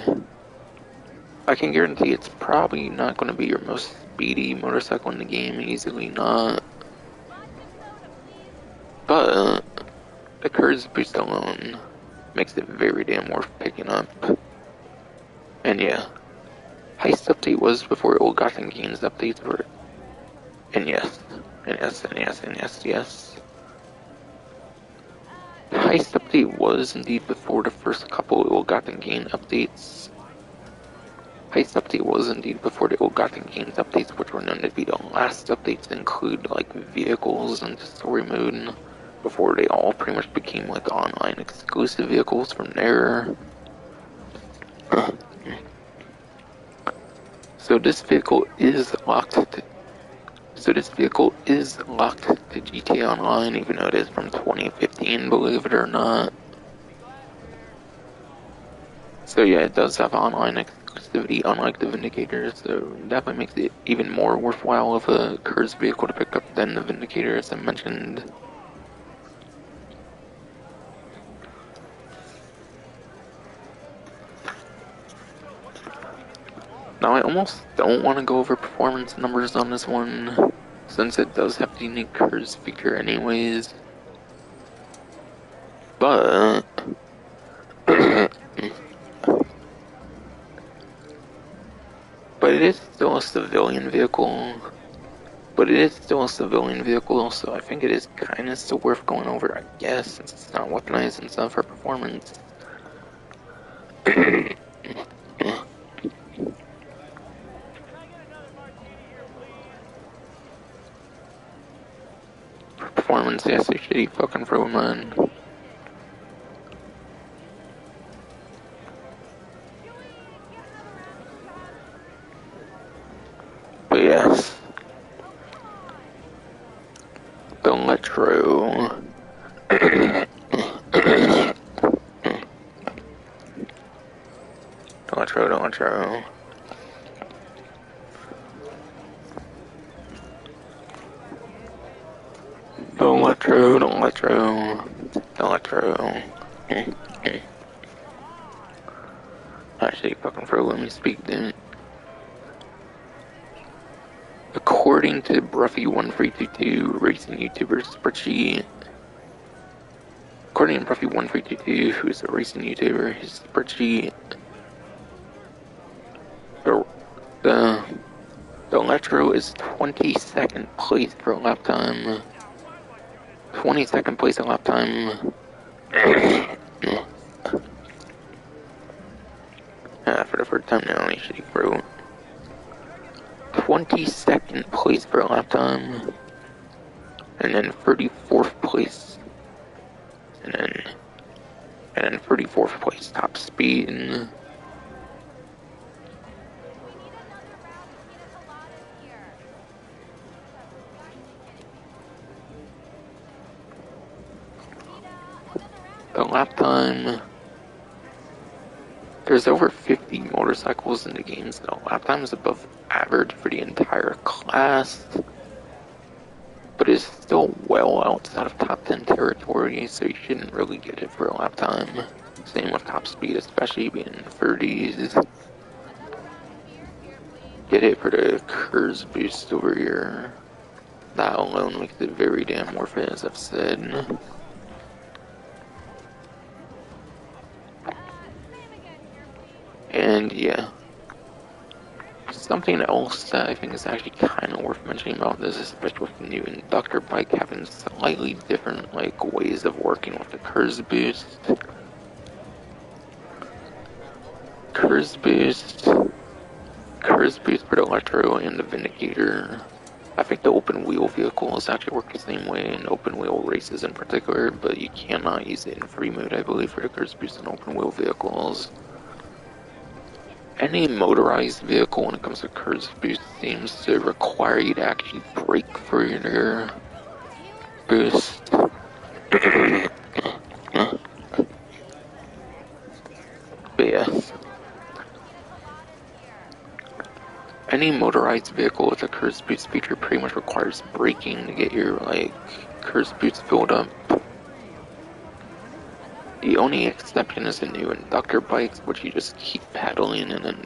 I can guarantee it's probably not going to be your most speedy motorcycle in the game, easily not. But the Curse boost alone makes it very damn worth picking up. And yeah, Heist update was before Ill-Gotten Gains updates were. And yes, and yes, and yes, and yes, yes. Heist update was indeed before the first couple Ill-Gotten Gain updates. Heist update was indeed before the Ill-Gotten Gains updates, which were known to be the last updates to include like vehicles and story mode, before they all pretty much became like online exclusive vehicles from there. So this vehicle is locked to GTA Online, even though it is from 2015, believe it or not. So yeah, it does have online exclusivity, unlike the Vindicator, so definitely makes it even more worthwhile of a Curse vehicle to pick up than the Vindicator, as I mentioned. Now I almost don't want to go over performance numbers on this one, since it does have the unique Curse feature anyways. But but it is still a civilian vehicle. So I think it is kind of still worth going over, I guess, since it's not weaponized and stuff for performance. Performance, yes, a shitty fucking pro, man. But yes, the Electro. Electro. Actually, fucking pro, let me speak, dude. According to Bruffy1322 racing YouTuber spreadsheet, according to Bruffy1322, who's a racing YouTuber, his spreadsheet, the Electro is 22nd place for lap time. 22nd place in lap time. For the first time now, shitty bro. 22nd place for lap time. And then 34th place. And then 34th place top speed. And the lap time. There's over 50 motorcycles in the game, so the lap time is above average for the entire class. But it's still well outside of top 10 territory, so you shouldn't really get it for a lap time. Same with top speed, especially being in the 30s. Get it for the Curse boost over here. That alone makes it very damn worth it, as I've said. And yeah. Something else that I think is actually kind of worth mentioning about this, especially with the new inductor bike having slightly different like ways of working with the Curse boost. Curse boost for the Electro and the Vindicator. I think the open wheel vehicles actually work the same way in open wheel races in particular, but you cannot use it in free mode, I believe, for the Curse boost in open wheel vehicles. Any motorized vehicle when it comes to Curse boost seems to require you to actually brake for your boost. But yes. Any motorized vehicle with a Curse boost feature pretty much requires braking to get your like Curse boost filled up. The only exception is the new inductor bikes, which you just keep pedaling and then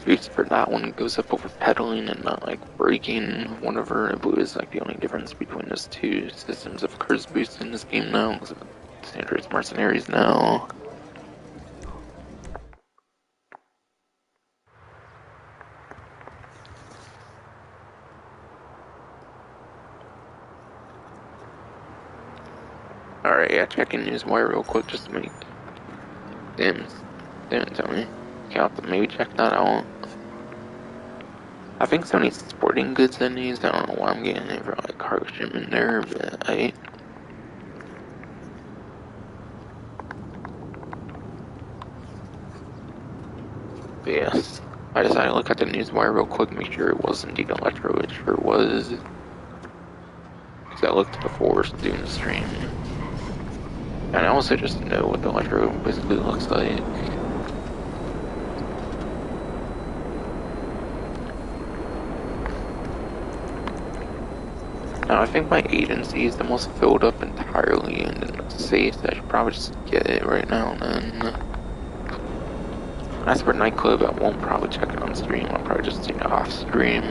boost for that one goes up over pedaling and not like braking, whatever. I believe is like the only difference between those two systems of cruise boost in this game now, because it's Andreas Mercenaries now. Alright, yeah, checking newswire real quick just to make. Damn, didn't tell me. Okay, I'll have to maybe check that out. I think Sony's sporting goods in these. I don't know why I'm getting it for like cargo shipment there, but But yes, I decided to look at the newswire real quick, make sure it was indeed electro, which sure was. Because I looked before doing the stream. And I also just know what the electro basically looks like. Now I think my agency is the most filled up entirely and it's safe, so I should probably just get it right now and then. As for nightclub, I won't probably check it on stream, I'll probably just take it off stream.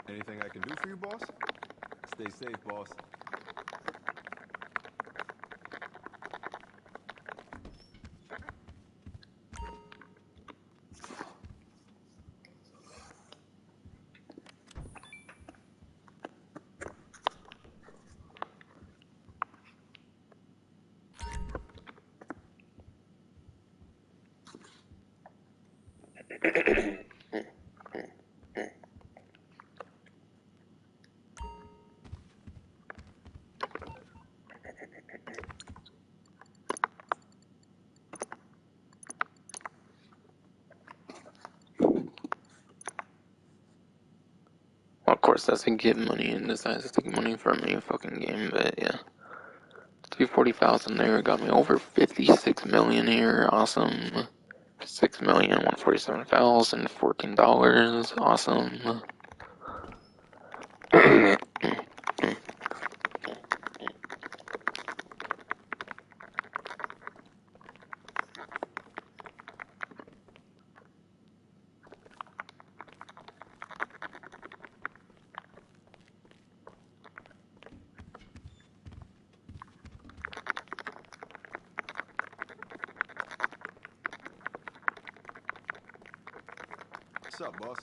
Anything I can do for you, boss? Stay safe, boss.
Well, of course, doesn't get money and decides to take money from me, fucking game, but yeah. 240,000 there got me over 56 million here, awesome. 6,147,000, $14, awesome.
What's up, boss?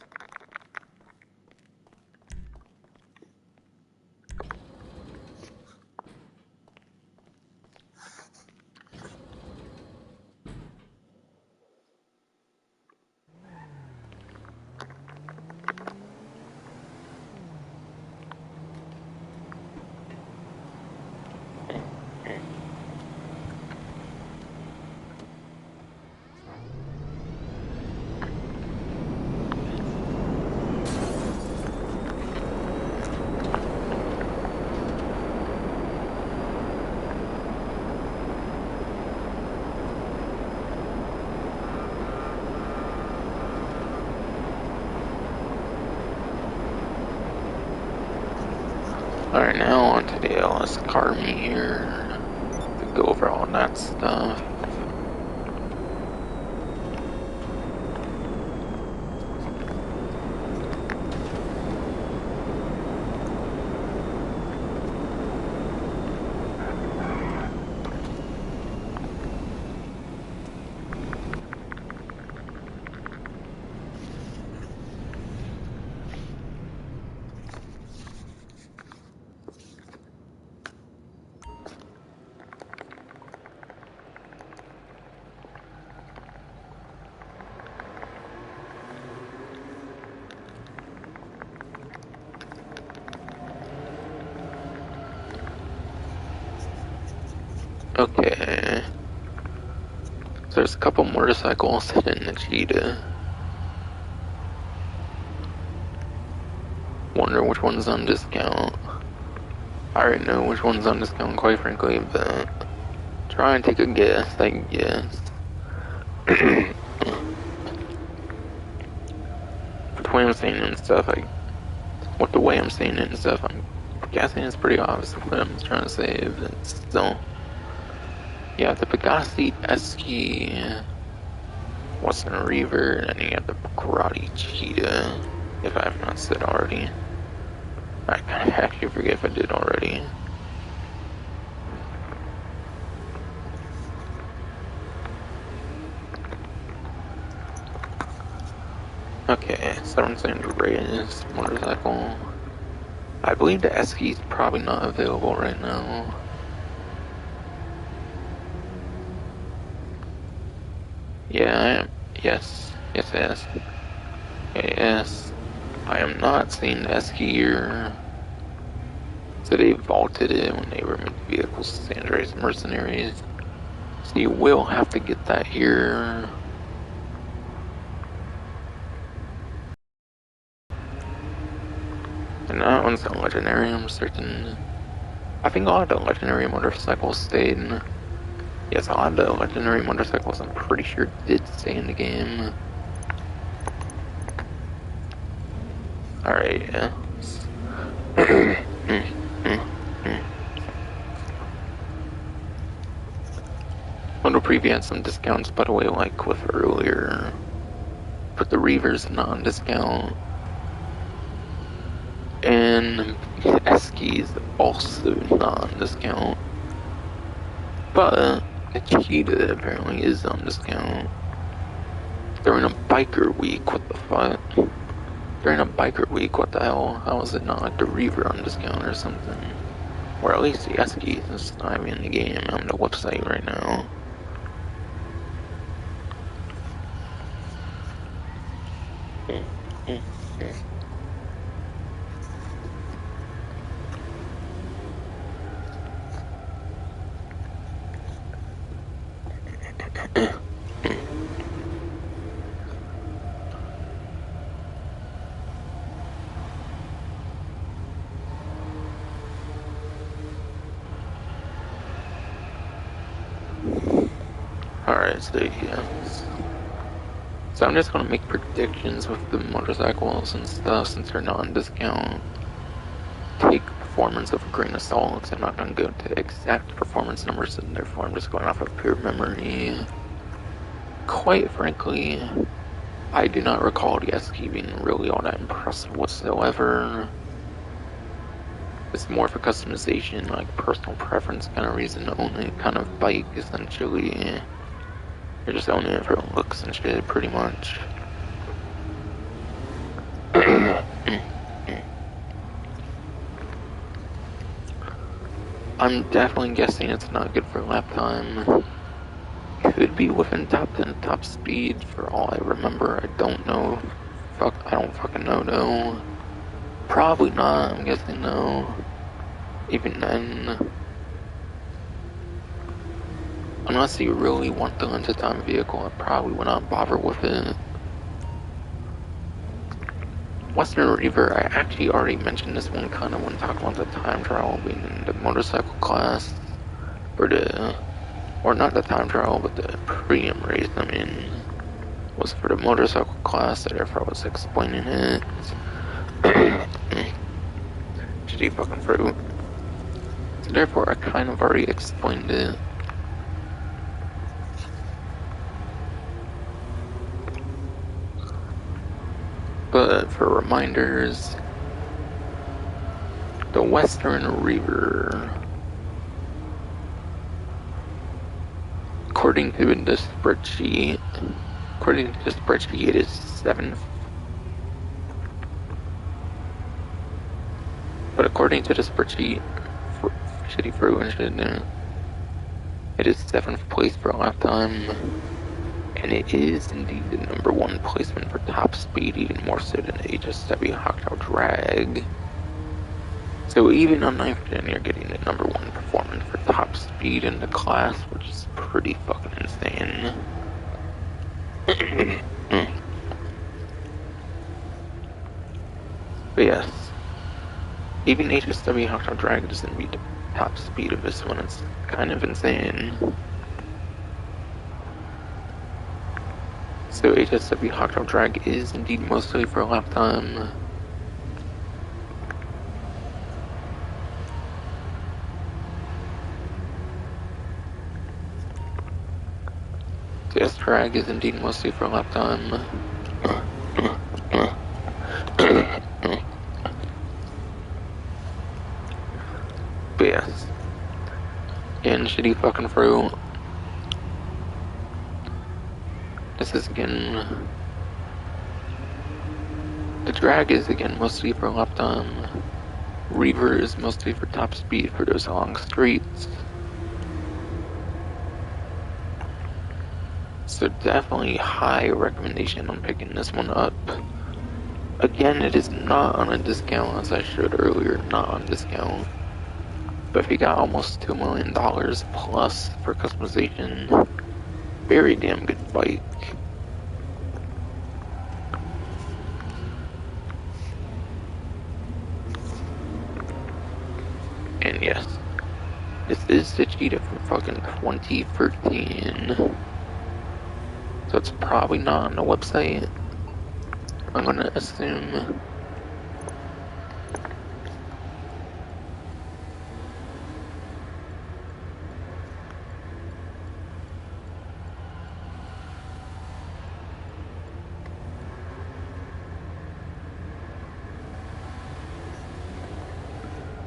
Alright, now on to the LS Carmi here. To go over all that stuff. Okay. So there's a couple motorcycles hidden in the cheetah. Wonder which one's on discount. I already know which one's on discount, quite frankly, but try and take a guess, I guess. With the way I'm saying it and stuff, with the way I'm saying it and stuff, I'm guessing it's pretty obvious what I'm trying to say, but still. Yeah, the Pegassi Esky, Western Reaver, and then you have the Karate Cheetah, if I have not said already. I kind of actually forget if I did already. Okay, 7 Andreas motorcycle. I believe the Esky is probably not available right now. Yeah, I am. Yes. Yes, yes. Yes. I am not seeing the Esky here. So they vaulted it when they removed vehicles to Andreas Mercenaries. So you will have to get that here. And that one's a legendary, I'm certain. I think all of the legendary motorcycles stayed. Yes, all of the legendary motorcycles I'm pretty sure did stay in the game. Alright, yeah. Moto Preview had some discounts, by the way, like with earlier. Put the Reavers non discount. And Eskies also non discount. But the Cheetah apparently is on discount. During a biker week, what the fuck? During a biker week, what the hell? How is it not like the Reaver on discount or something? Or at least the Eskies is not even in the game on the website right now. Alright, so yes. So I'm just gonna make predictions with the motorcycles and stuff since they're not on discount. Take performance of a grain of salt. I'm not gonna go to exact performance numbers and therefore I'm just going off of pure memory. Quite frankly, I do not recall the Esky being really all that impressive whatsoever. It's more of a customization, like personal preference kind of reason to own it kind of bike, essentially. You're just owning it for looks and shit, pretty much. I'm definitely guessing it's not good for lap time. Could be within top 10 top speed for all I remember. I don't know. I don't fucking know though. Probably not, I'm guessing no. Even then, unless you really want the limited time vehicle, I probably would not bother with it. Western Reaver, I actually already mentioned this one kind of when talking about the time trial being in the motorcycle class. Or not the time trial, but the premium race, I mean, was for the motorcycle class, so therefore I was explaining it. Shitty fucking fruit. So therefore I kind of already explained it. But for reminders, the Western Reaver, according to the spreadsheet, it is 7th. But according to the spreadsheet, shitty fruit and shit, it is 7th place for lap time. And it is indeed the #1 placement for top speed, even more so than the HSW Hocktail Drag. So even on 9th gen, you're getting the #1 performance for top speed. speed in the class, which is pretty fucking insane. But yes, even HSW Hawk Dragon doesn't beat the top speed of this one. It's kind of insane. So HSW Hawk Drag is indeed mostly for lap time. TS drag is indeed mostly for lap time. But yes. And shitty fucking fruit. This is again. The drag is again mostly for lap time. Reaver is mostly for top speed for those long streets. So definitely high recommendation on picking this one up. Again, it is not on a discount, as I showed earlier, not on discount. But if you got almost $2 million plus for customization, very damn good bike. And yes, this is the Cheetah from fucking 2013. So it's probably not on the website, I'm gonna assume.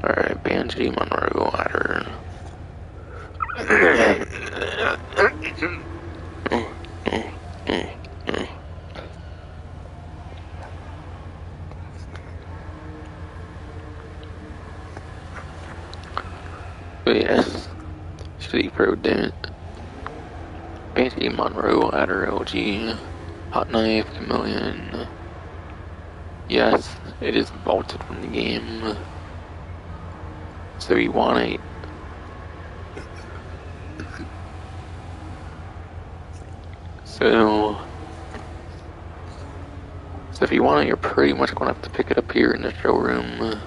Alright, Banshee Monroe ladder. But yes, City Pro Dent, Banshee Monroe ladder LG, Hot Knife, Chameleon. Yes, it is vaulted from the game. So you want it. So if you want it, you're pretty much gonna have to pick it up here in the showroom.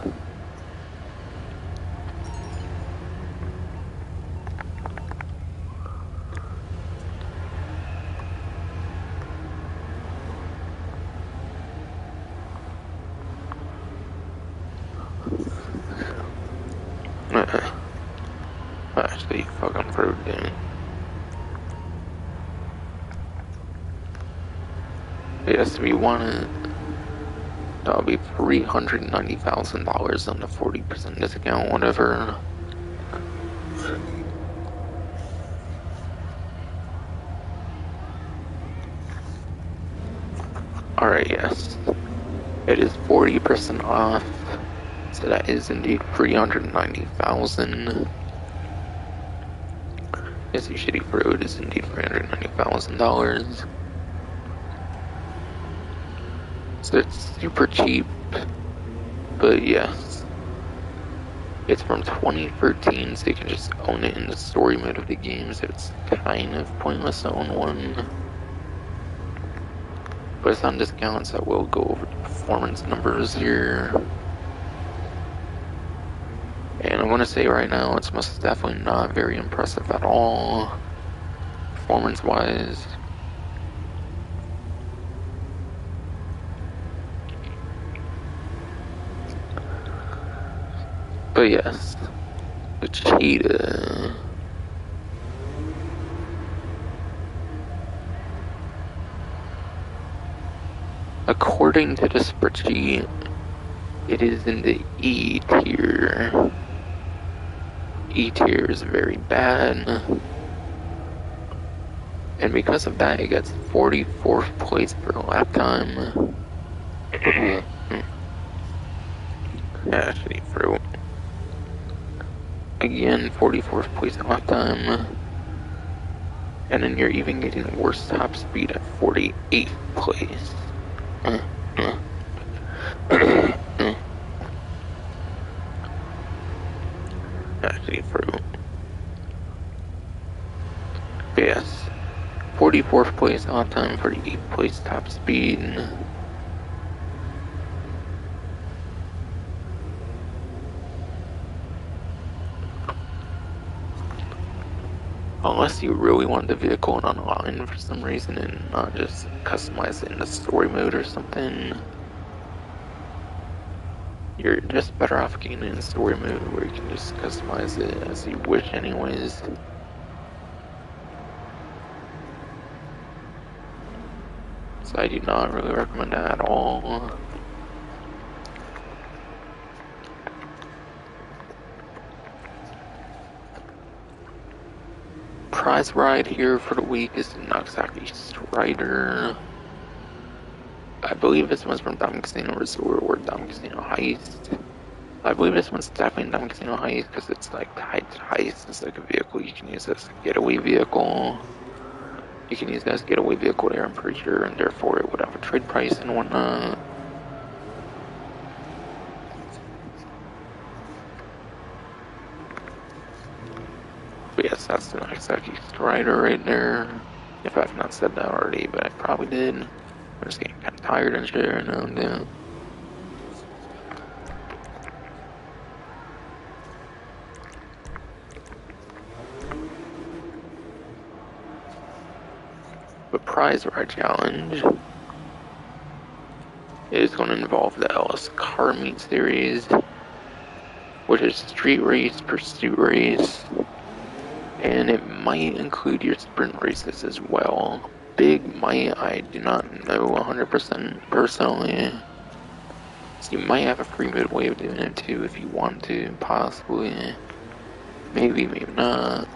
Actually, fucking proved it. Yes, if you want it, that'll be $390,000 on the 40% discount, whatever. Alright, yes. It is 40% off, so that is indeed $390,000. Yes, you shitty fruit is indeed $390,000. So it's super cheap, but yes. It's from 2013, so you can just own it in the story mode of the game, so it's kind of pointless to own one. But it's on discount, so I will go over the performance numbers here. And I'm gonna say right now, it's most definitely not very impressive at all, performance-wise. But yes, the Cheetah. According to the spreadsheet, it is in the E tier. E tier is very bad. And because of that, it gets 44th place per lap time. Actually, for again, 44th place at lap time. And then you're even getting worse top speed at 48th place. Actually, for But yes, 44th place off time, 48th place top speed. Unless you really want the vehicle online for some reason and not just customize it in the story mode or something, you're just better off getting it in story mode where you can just customize it as you wish anyways. So I do not really recommend that at all. Prize ride here for the week is the Nagasaki Strider. I believe this one's from Diamond Casino Resort or Diamond Casino Heist. I believe this one's definitely Diamond Casino Heist because it's like tied to Heist. It's like a vehicle you can use as a getaway vehicle. You can use it as a getaway vehicle there, I'm pretty sure, and therefore it would have a trade price and whatnot. But yes, that's the Nagasaki Strider right there. If I've not said that already, but I probably did. I'm just getting kind of tired and shit right now, damn. The prize ride challenge is going to involve the LS Car Meet series, which is street race, pursuit race, and it might include your sprint races as well. Big might, I do not know 100% personally. So you might have a free mode way of doing it too if you want to, possibly. Maybe, maybe not.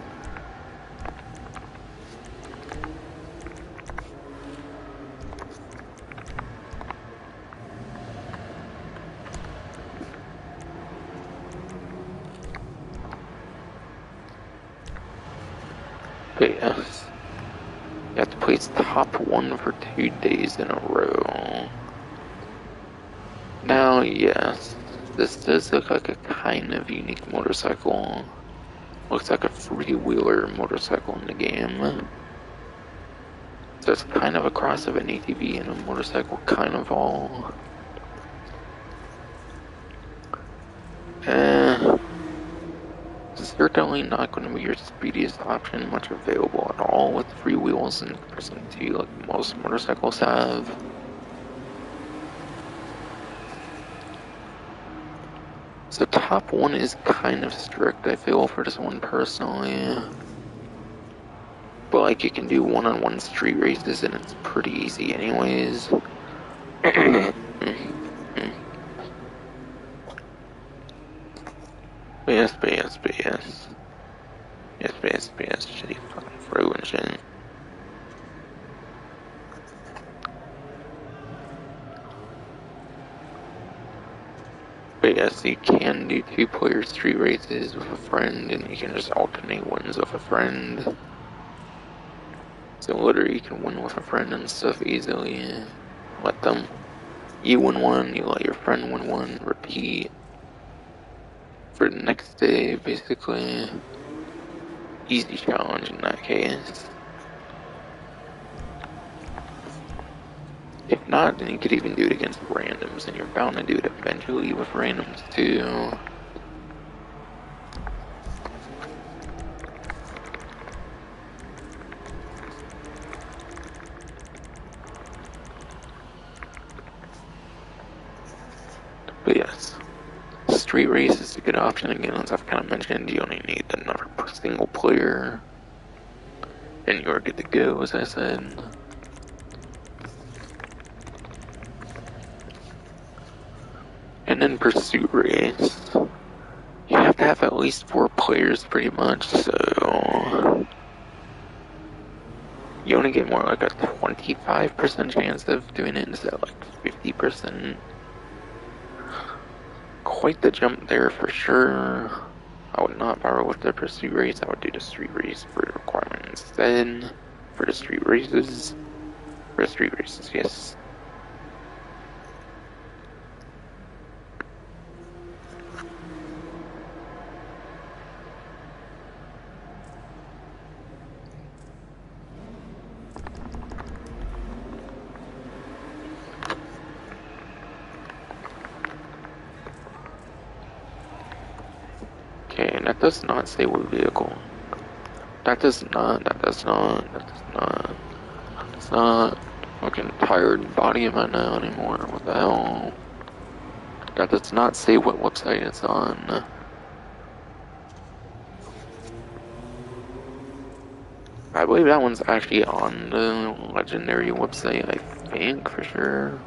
But yes, you have to place top 1 for 2 days in a row. Now, yes, this does look like a kind of unique motorcycle. Looks like a freewheeler motorcycle in the game. So it's kind of a cross of an ATV and a motorcycle, kind of all. Certainly not going to be your speediest option, much available at all with free wheels in comparison to like most motorcycles have. So top 1 is kind of strict, I feel, for this one personally. But like you can do one-on-one street races and it's pretty easy anyways. But yes, but yes, but yes. Yes, but yes, but yes, shitty fucking throw and shit. But yes, you can do 2-player street races with a friend, and you can just alternate wins with a friend. So literally you can win with a friend and stuff easily. Let them, you win one, you let your friend win one, repeat for the next day, basically. Easy challenge in that case. If not, then you could even do it against randoms, and you're bound to do it eventually with randoms too. But yes, street race is a good option again, as I've kind of mentioned. You only need another single player, and you're good to go, as I said. And then pursuit race, you have to have at least 4 players pretty much, so you only get more like a 25% chance of doing it instead of like 50%. Quite the jump there for sure. I would not bother with the pursuit race, I would do the street race for the requirement instead. For the street races. For the street races, yes. That does not say what vehicle. That does not. It's not. Fucking tired body am I now anymore? What the hell? That does not say what website it's on. I believe that one's actually on the Legendary website, I think, for sure.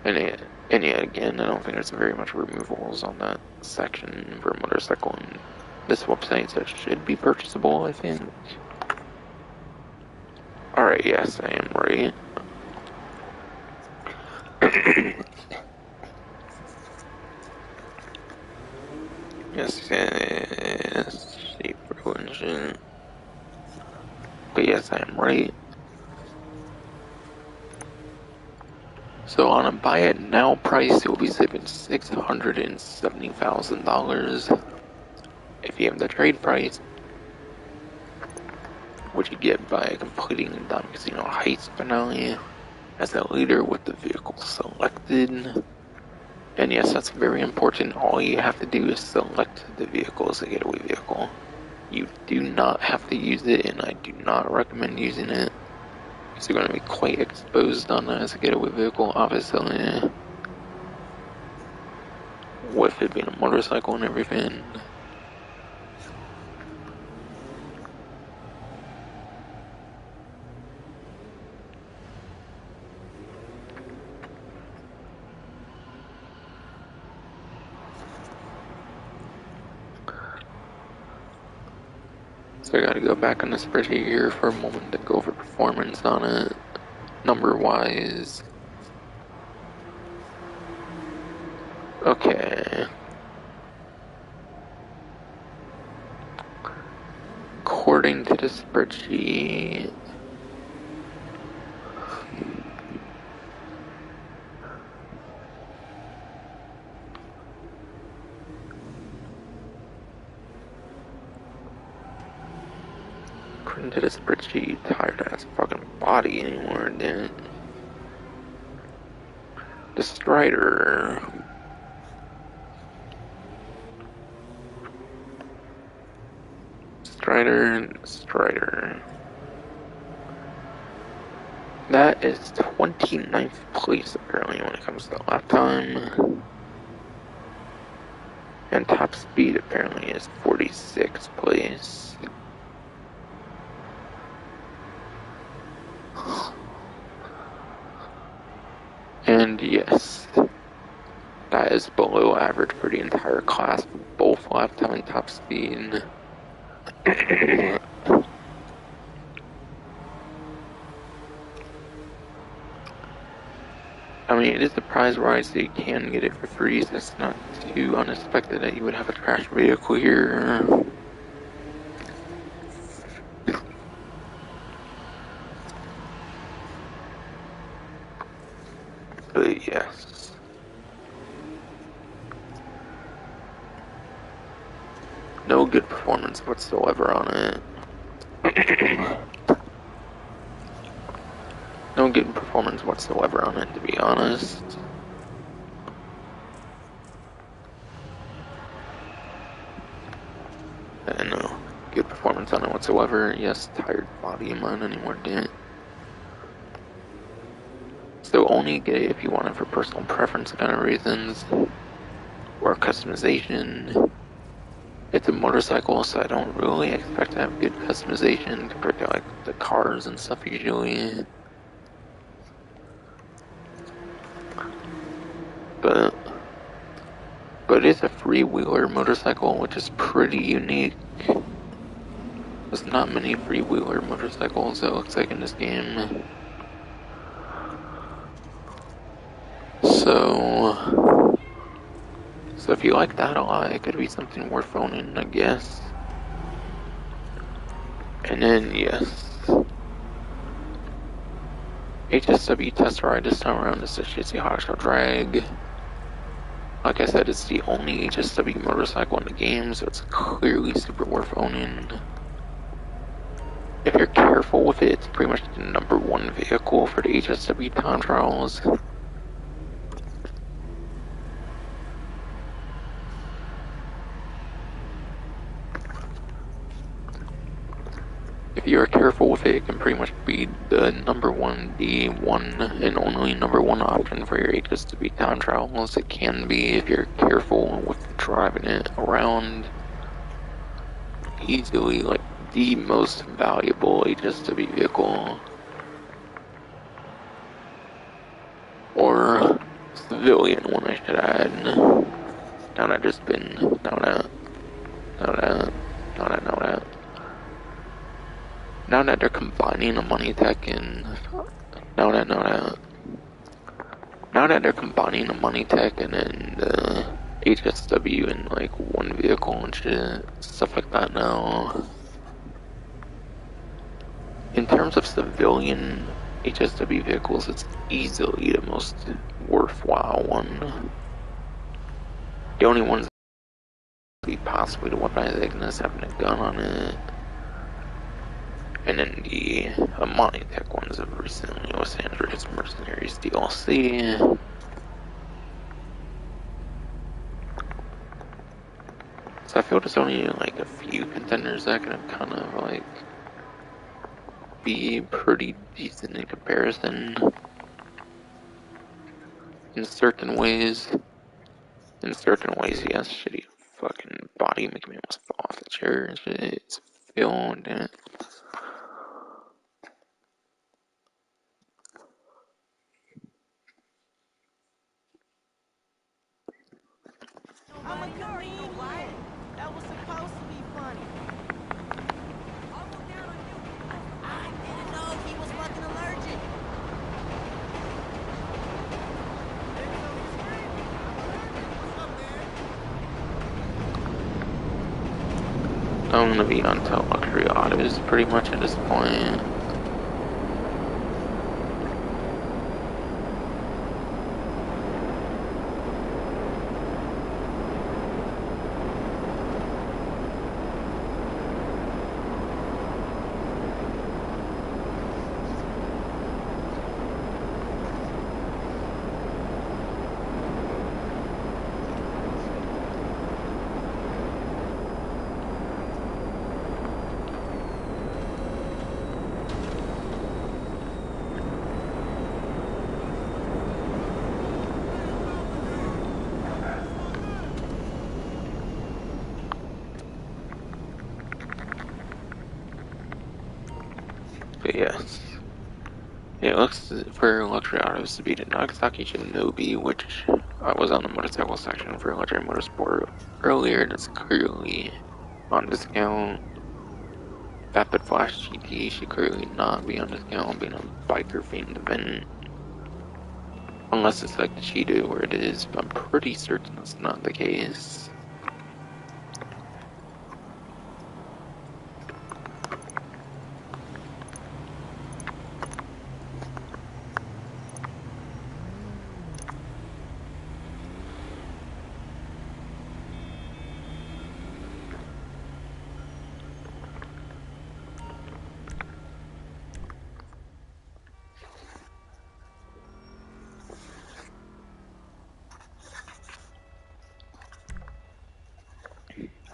And yet again, I don't think there's very much removals on that section for a motorcycle on this website, so it should be purchasable, I think. Alright, yes, I am right. yes, shape engine. But yes, I am right. So on a buy it now price, you'll be saving $670,000 if you have the trade price, which you get by completing the Dime Casino Heist finale as a leader with the vehicle selected. And yes, that's very important. All you have to do is select the vehicle as a getaway vehicle. You do not have to use it, and I do not recommend using it, because you're going to be quite exposed on that as a getaway vehicle, obviously, with it being a motorcycle and everything. So I gotta go back on the spreadsheet here for a moment to go over performance on it, number-wise. Okay. According to the spreadsheet, according to the spreadsheet, tired ass fucking body anymore, dude. The Strider. Strider. That is 29th place, apparently, when it comes to lap time. And top speed, apparently, is 46th place. And yes, that is below average for the entire class, both lap time and top speed. I mean, it is a prize ride, so you can get it for free, so it's not too unexpected that you would have a trash vehicle here. But yes. No good performance whatsoever on it. No good performance whatsoever on it, to be honest. And no good performance on it whatsoever. Yes, tired body of mine anymore, damn it. So only get it if you want it for personal preference kind of reasons, or customization. It's a motorcycle, so I don't really expect to have good customization compared to like the cars and stuff usually. But it's a freewheeler motorcycle, which is pretty unique. There's not many freewheeler motorcycles, it looks like, in this game. So if you like that a lot, it could be something worth owning, I guess. And then, yes. HSW test ride this time around is the Shitty Hot Shot Drag. Like I said, it's the only HSW motorcycle in the game, so it's clearly super worth owning. If you're careful with it, it's pretty much the #1 vehicle for the HSW time trials. if you are careful with it, it can pretty much be the the one and only number one option for your HSW time travels. It can be if you're careful with driving it around. Easily, like, the most valuable HSW vehicle. Or civilian one, I should add. Now that just been, now that, now that, now that, now that. Now that they're combining the money tech and, now that, now that. Now that they're combining the money tech and then the HSW in like one vehicle and shit, stuff like that now. In terms of civilian HSW vehicles, it's easily the most worthwhile one. The only ones be possibly the weaponized Ignis having a gun on it. And then the Amani Tech ones of recently was Andreas Mercenaries DLC. So I feel there's only like a few contenders that can kind of like be pretty decent in comparison in certain ways. In certain ways, yes, shitty fucking body making me almost fall off the chair and shit. It's filmed and
I'm a comedian. That was supposed to be funny. I didn't know he was fucking allergic.
I'm gonna be on top luxury autos pretty much at this point. But yes. It looks for luxury autos to be the Nagasaki Shinobi, which I was on the motorcycle section for Luxury Motorsport earlier. That's clearly on discount. Vapid Flash GT should clearly not be on discount, being a biker themed event. Unless it's like the Cheetah where it is, but I'm pretty certain that's not the case.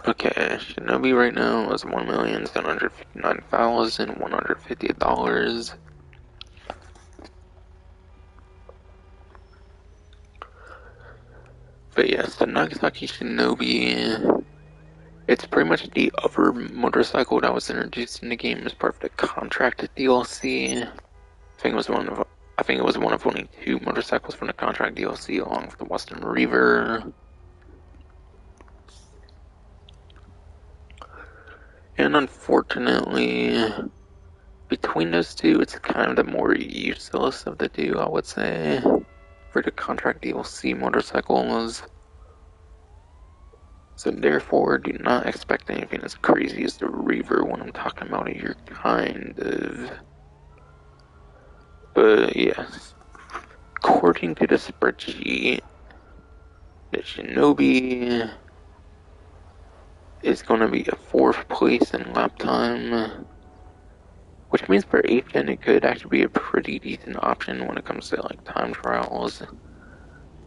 Okay, Shinobi right now is $1,759,150. But yes, the Nagasaki Shinobi, it's pretty much the other motorcycle that was introduced in the game as part of the contracted DLC. I think it was one of only two motorcycles from the contract DLC, along with the Western Reaver. And unfortunately, between those two, it's kind of the more useless of the two, I would say, for the contract DLC motorcycles. So therefore, do not expect anything as crazy as the Reaver when I'm talking about it. You're kind of... But yes, according to the spreadsheet, the Shinobi is going to be a 4th place in lap time, which means for 8th gen it could actually be a pretty decent option when it comes to like time trials.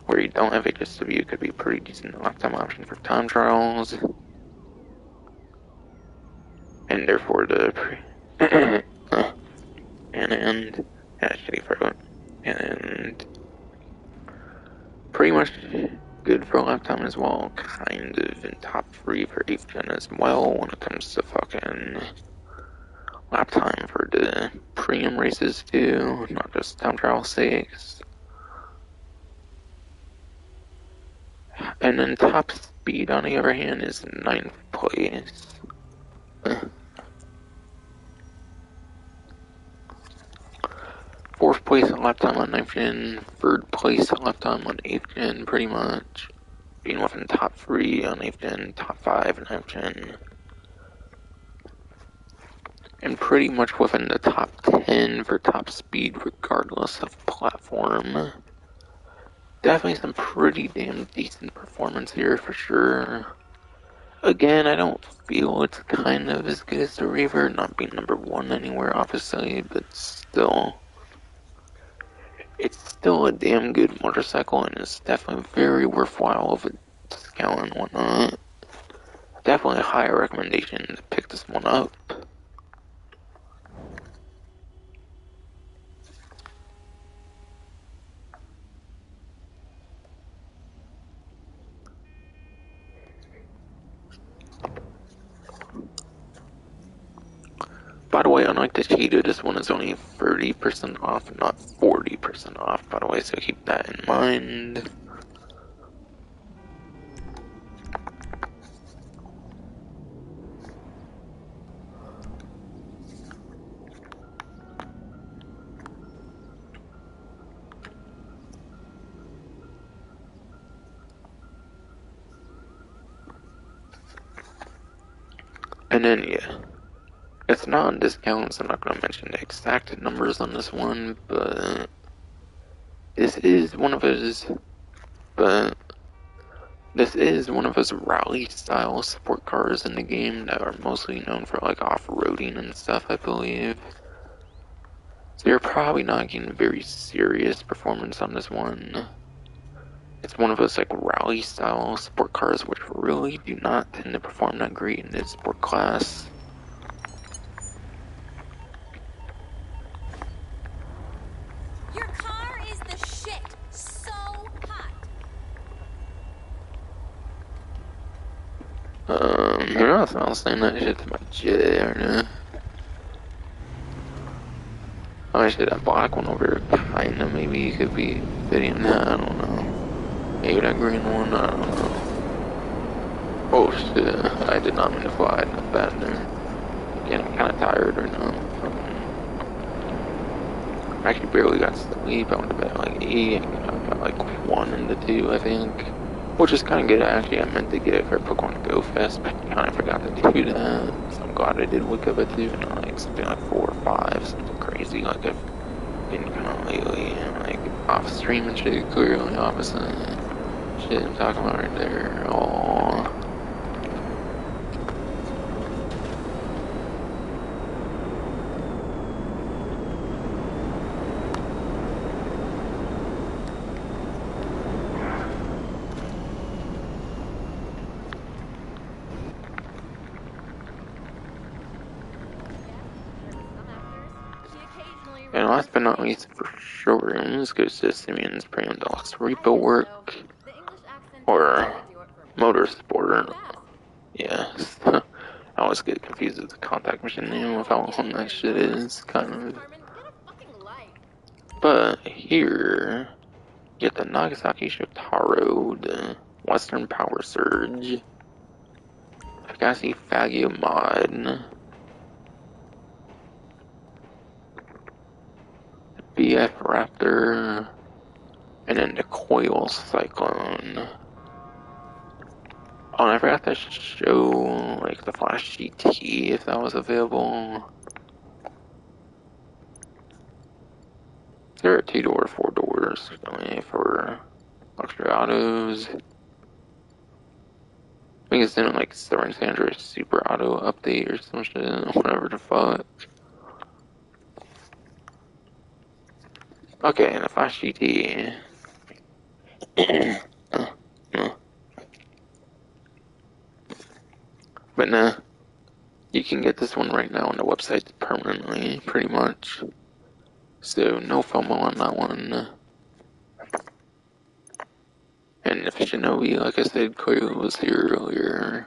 Where you don't have HSW, it could be a pretty decent lap time option for time trials. And therefore and had a shitty throat. And pretty much good for lifetime as well, kind of in top 3 for 8th gen as well when it comes to fucking lap time for the premium races too, not just time trial sakes. And then top speed on the other hand is 9th place. Fourth place at lap time on 9th gen, third place at lap time on 8th gen pretty much. Being within top 3 on 8th gen, top 5 on 9th gen. And pretty much within the top 10 for top speed regardless of platform. Definitely some pretty damn decent performance here for sure. Again, I don't feel it's kind of as good as the Reaver, not being number 1 anywhere obviously, but still. It's still a damn good motorcycle and it's definitely very worthwhile of a discount and whatnot. Definitely a higher recommendation to pick this one up. By the way, unlike the Cheetah, this one is only 30% off, not 40% off, by the way, so keep that in mind. And then, yeah, it's not on discount, so I'm not going to mention the exact numbers on this one, but this is one of his, but this is one of his rally-style sport cars in the game that are mostly known for, like, off-roading and stuff, I believe. So you're probably not getting very serious performance on this one. It's one of those like rally style sport cars which really do not tend to perform that great in this sport class.
Your car is the shit. So hot.
Who knows? I was saying that shit to my jet or no. Oh shit, that black one over there kinda maybe could be fitting that, I don't know. Maybe that green one, I don't know. Oh shit, I did not mean to fly, not bad there. Again, I'm kinda tired right now. I actually barely got sleep. I went to bed at like 8, and I got like 1 into 2, I think. Which is kind of good, actually. I meant to get it for Pokemon Go Fest, but I kind of forgot to do that. So I'm glad I did wake up at 2, and like something like 4 or 5, something crazy like I've been kind of lately. And like off stream and shit, clearly opposite. Shit I'm talking about right there. Oh. And last but not least, for showrooms, goes to Simeon's Premium Deluxe Repo Work, or Motorsport. Yes. I always get confused with the contact machine name of how long that shit is, kind of. But here, get the Nagasaki Shotaro, the Western Power Surge, Pegasi Fagio Mod, BF Raptor, and then the Coil Cyclone. Oh, and I forgot to show, like, the Flash GT, if that was available. There are 2-door, 4 doors, only for luxury autos. I think it's in, like, Soaring Sandra Super Auto Update or some shit, whatever the fuck. Okay, and the Flash GT. But nah, You can get this one right now on the website permanently, pretty much. So no FOMO on that one. And if Shinobi, like I said, clearly was here earlier.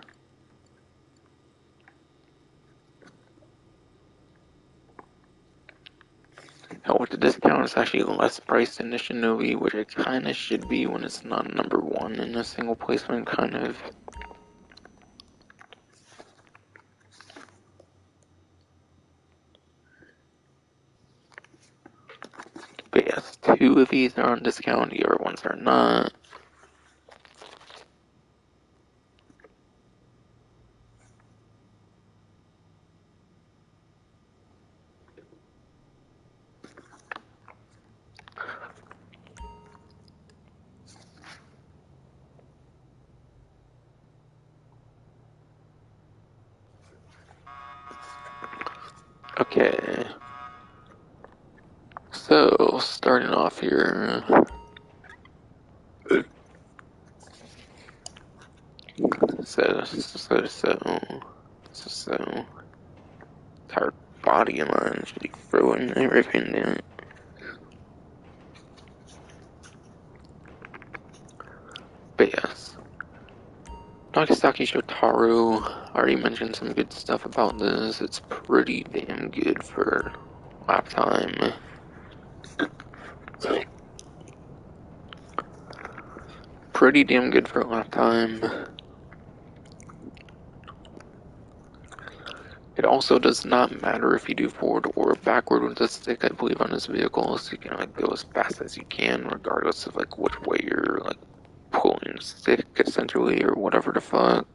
Hell, with the discount, it's actually less priced than the Shinobi, which it kind of should be when it's not number one in a single placement, kind of. But yes, two of these are on discount, the other ones are not. Okay. So, starting off here. So, entire body line should be throwing everything in. But yes. Nagasaki Shotaro, I already mentioned some good stuff about this. It's pretty damn good for lap time. Pretty damn good for lap time. It also does not matter if you do forward or backward with the stick, I believe, on this vehicle, so you can like go as fast as you can, regardless of like which way you're like pulling stick, essentially, or whatever the fuck.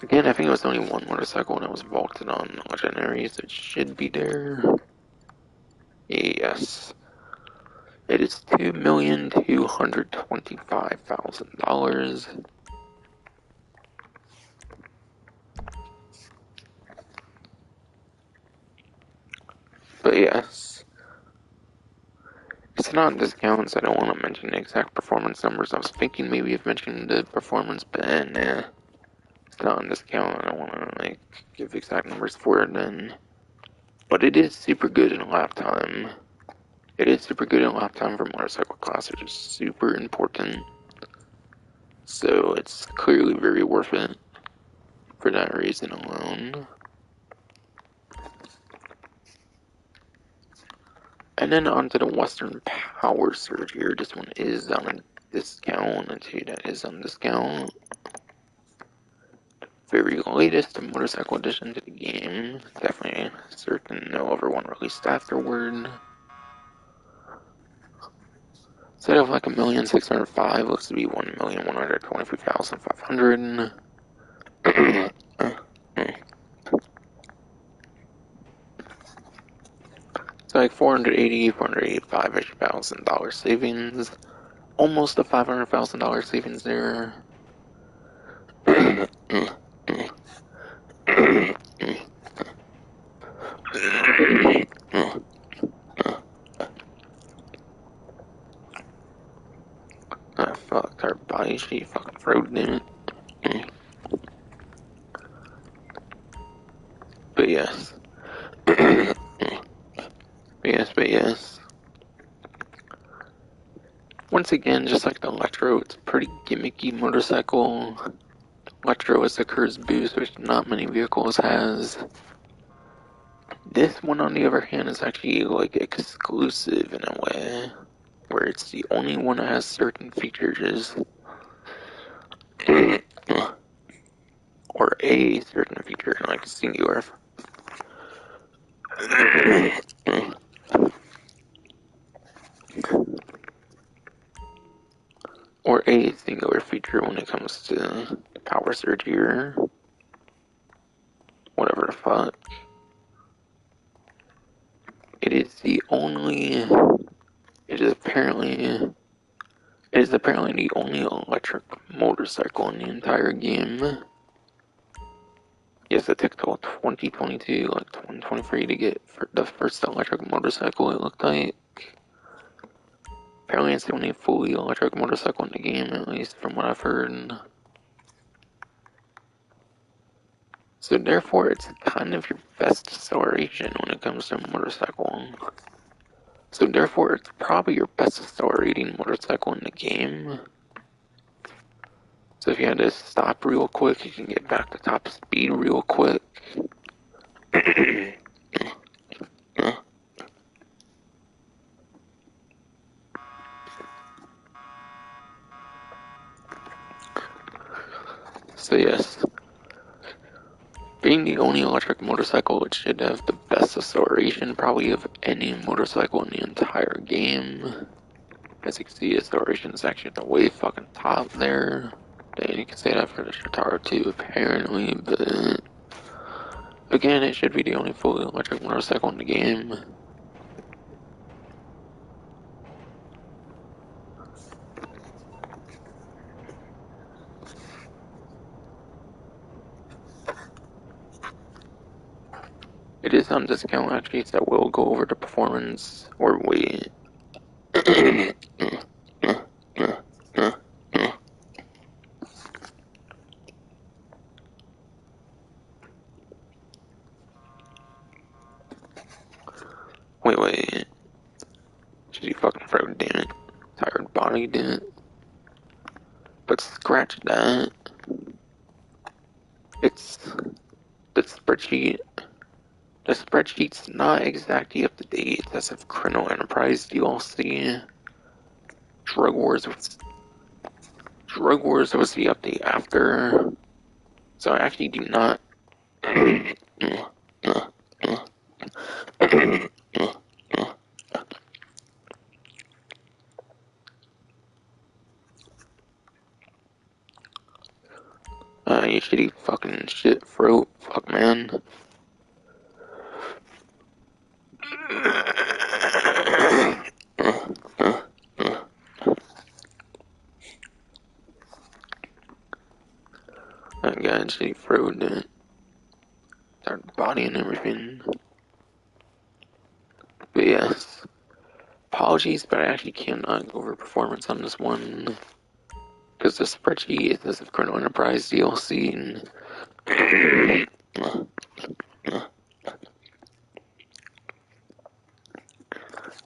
Again, I think it was only one motorcycle and it was vaulted on Legendaries. It should be there. Yes. It is $2,225,000. But yes. It's not discounts. I don't want to mention the exact performance numbers. I was thinking maybe I've mentioned the performance, but nah. It's not on discount. I don't want to like give exact numbers for it then. But it is super good in lap time. It is super good in lap time for motorcycle class, which is super important. So it's clearly very worth it for that reason alone. And then onto the Western Power Surge here. This one is on a discount. I'd say that is on discount. Very latest motorcycle addition to the game. Definitely certain no other one released afterward. Instead of like 1,605,000, looks to be 1,123,500. It's like 485 thousand dollar savings. Almost a $500,000 savings there. Ah, fuck, our body she fucking frozen in it. But yes. But yes. Once again, just like the Electro, it's a pretty gimmicky motorcycle. Electro is the Curse boost, which not many vehicles has. This one, on the other hand, is actually like exclusive in a way, where it's the only one that has certain features, or a certain feature, like singular. Or a singular feature when it comes to the power surge here. Whatever the fuck. It is the only. It is apparently. It is apparently the only electric motorcycle in the entire game. Yes, it took till 2022, like 2023 to get for the first electric motorcycle, it looked like. Apparently it's the only fully electric motorcycle in the game, at least from what I've heard. So therefore, it's kind of your best acceleration when it comes to a motorcycle. So therefore, it's probably your best accelerating motorcycle in the game. So if you had to stop real quick, you can get back to top speed real quick. So yes, being the only electric motorcycle, it should have the best acceleration probably of any motorcycle in the entire game. As you can see, acceleration is actually at the way fucking top there. And you can say that for the Shitara too, apparently, but again, it should be the only fully electric motorcycle in the game. It is on discount actually, so I will go over the performance, or wait. Wait. Should you fucking throw, damn it. Tired body, damn it. But scratch that. It's the spreadsheet. The spreadsheet's not exactly up to date. That's a Criminal Enterprise DLC. Drug Wars was the update after. So I actually do not. You shitty fucking shit throat. Fuck, man. That guy shitty throat, didn't. Our body and everything. But yes. Apologies, but I actually cannot go over performance on this one. Because the spreadsheet is a Chrono Enterprise DLC and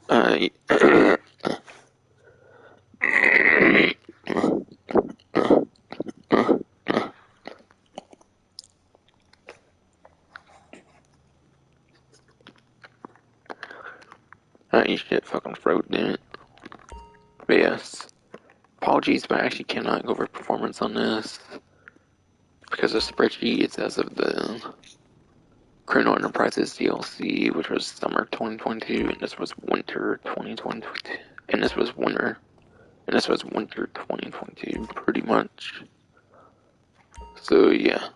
uh, you shit fucking throat, damn it. But yes. Apologies, but I actually cannot go over performance on this. Because the spreadsheet is as of the Chrono Enterprises DLC, which was summer 2022, and this was winter 2022. And this was winter. And this was winter 2022, pretty much. So, yeah.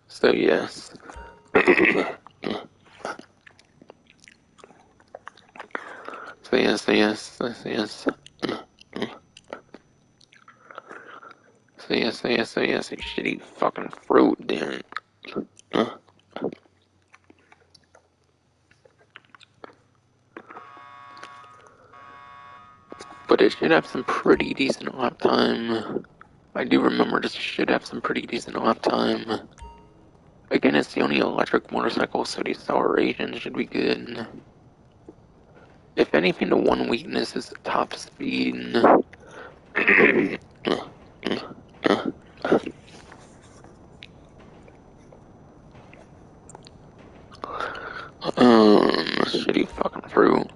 So, yes. So, yes. So, yes, you shitty fucking throat, damn it. But it should have some pretty decent lap time. I do remember this should have some pretty decent lap time. Again, it's the only electric motorcycle, so the acceleration should be good. If anything, the one weakness is the top speed. Shitty fucking fruit.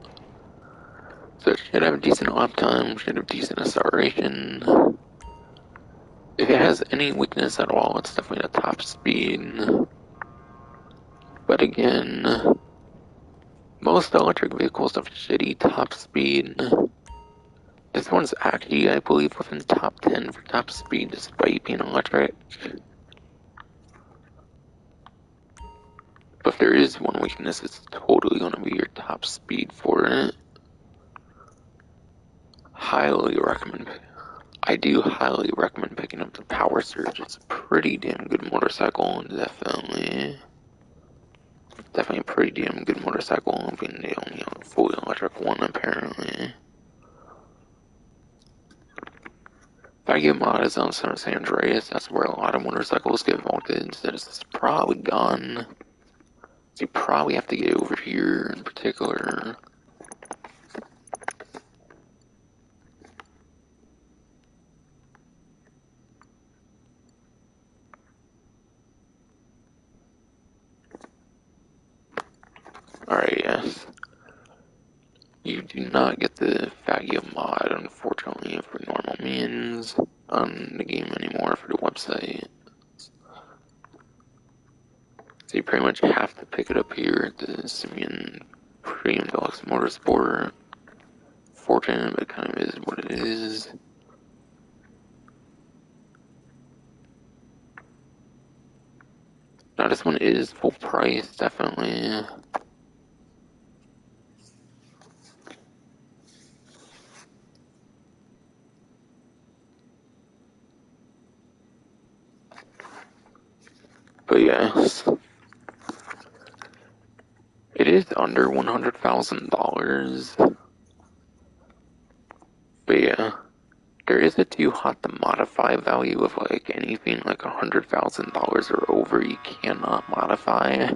So it should have decent lap time, should have decent acceleration. If it has any weakness at all, it's definitely the top speed. But again, most electric vehicles have shitty top speed. This one's actually, I believe, within the top 10 for top speed despite being electric. But if there is one weakness, it's totally going to be your top speed for it. I do highly recommend picking up the Power Surge. It's a pretty damn good motorcycle, definitely. Definitely a pretty damn good motorcycle, being the only fully electric one, apparently. Faggot mod is on San Andreas. That's where a lot of motorcycles get vaulted. So it's probably gone. So you probably have to get over here in particular. Alright, yes. You do not get the Faggot mod, unfortunately, for normal means on the game anymore for the website. So you pretty much have to pick it up here at the Simeon Premium Deluxe Motorsport. Fortunate, but it kind of is what it is. Now this one is full price, definitely. But yes, it is under $100,000. But yeah, there is a too hot to modify value of like anything like $100,000 or over. You cannot modify.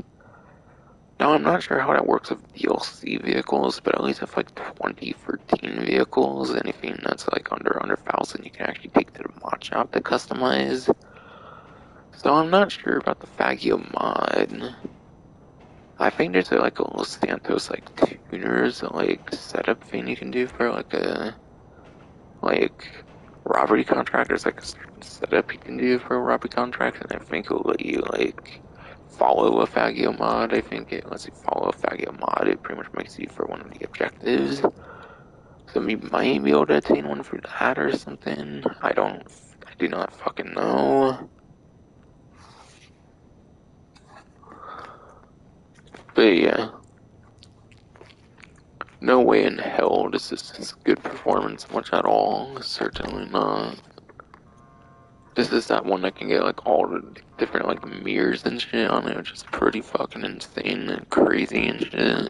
Now I'm not sure how that works with DLC vehicles, but at least if like 2013 vehicles, anything that's like under 100,000, you can actually take to the mod shop to customize. So I'm not sure about the Fagio mod. I think there's like a little Santos like tuners like setup thing you can do for like a like robbery contract. There's like a setup you can do for a robbery contract, and I think it'll let you like follow a Fagio mod. I think it lets you follow a Fagio mod. It pretty much makes you for one of the objectives. So we might be able to attain one for that or something. I do not fucking know. But yeah, no way in hell this is good performance much at all. Certainly not. This is that one that can get like all the different like mirrors and shit on it, which is pretty fucking insane and crazy and shit.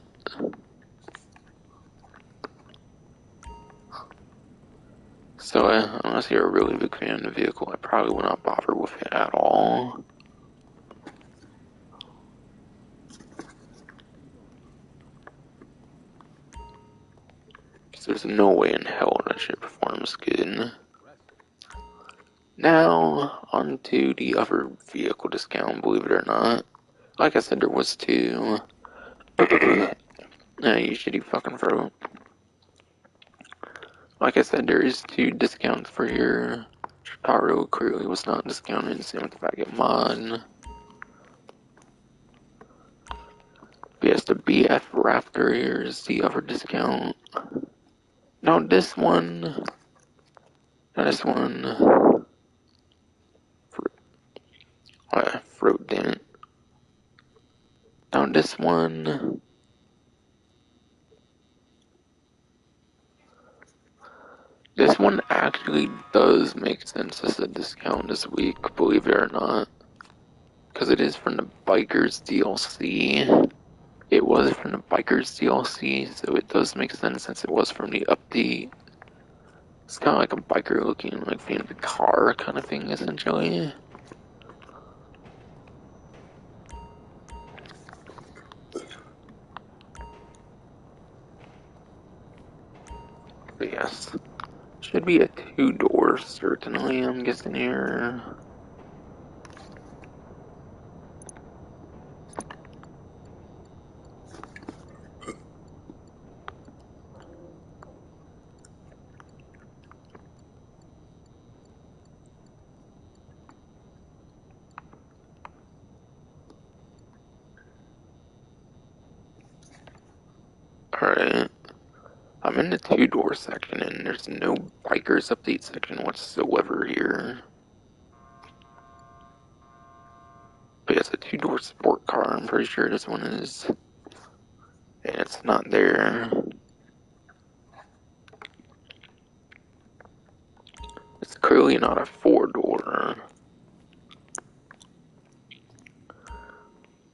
So unless you're a really big fan of the vehicle, I probably would not bother with it at all. Because there's no way in hell that shit performs good. Now, on to the other vehicle discount, believe it or not. Like I said, there was two. You shitty fucking throat. Like I said, there is two discounts for your Shitaro clearly was not discounted, same with the Baguette Mod. But yes, the BF Raptor here is the other discount. Now this one, throat dent. Now this one actually does make sense as a discount this week, believe it or not. Because it is from the Bikers DLC. It was from the Bikers DLC, so it does make sense since it was from the update. It's kind of like a biker looking like the car kind of thing, essentially. But yes, should be a two-door, certainly, I'm guessing here. Alright, I'm in the two-door section, and there's no bikers update section whatsoever here. But it's a two-door sport car, I'm pretty sure this one is. And it's not there. clearly not a four-door.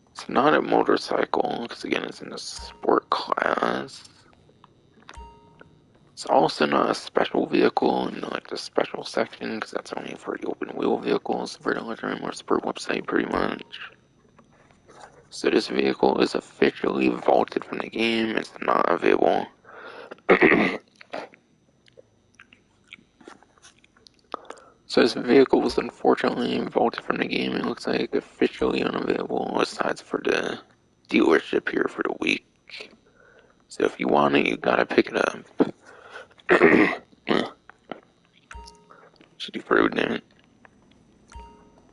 It's not a motorcycle, because again, it's in the sport class. It's also not a special vehicle in like the special section, because that's only for the open wheel vehicles for the Legend Motorsport website, pretty much. So this vehicle is officially vaulted from the game. It's not available. So this vehicle was unfortunately vaulted from the game. It looks like officially unavailable, aside for the dealership here for the week. So if you want it, you gotta pick it up. Shitty fruit in it.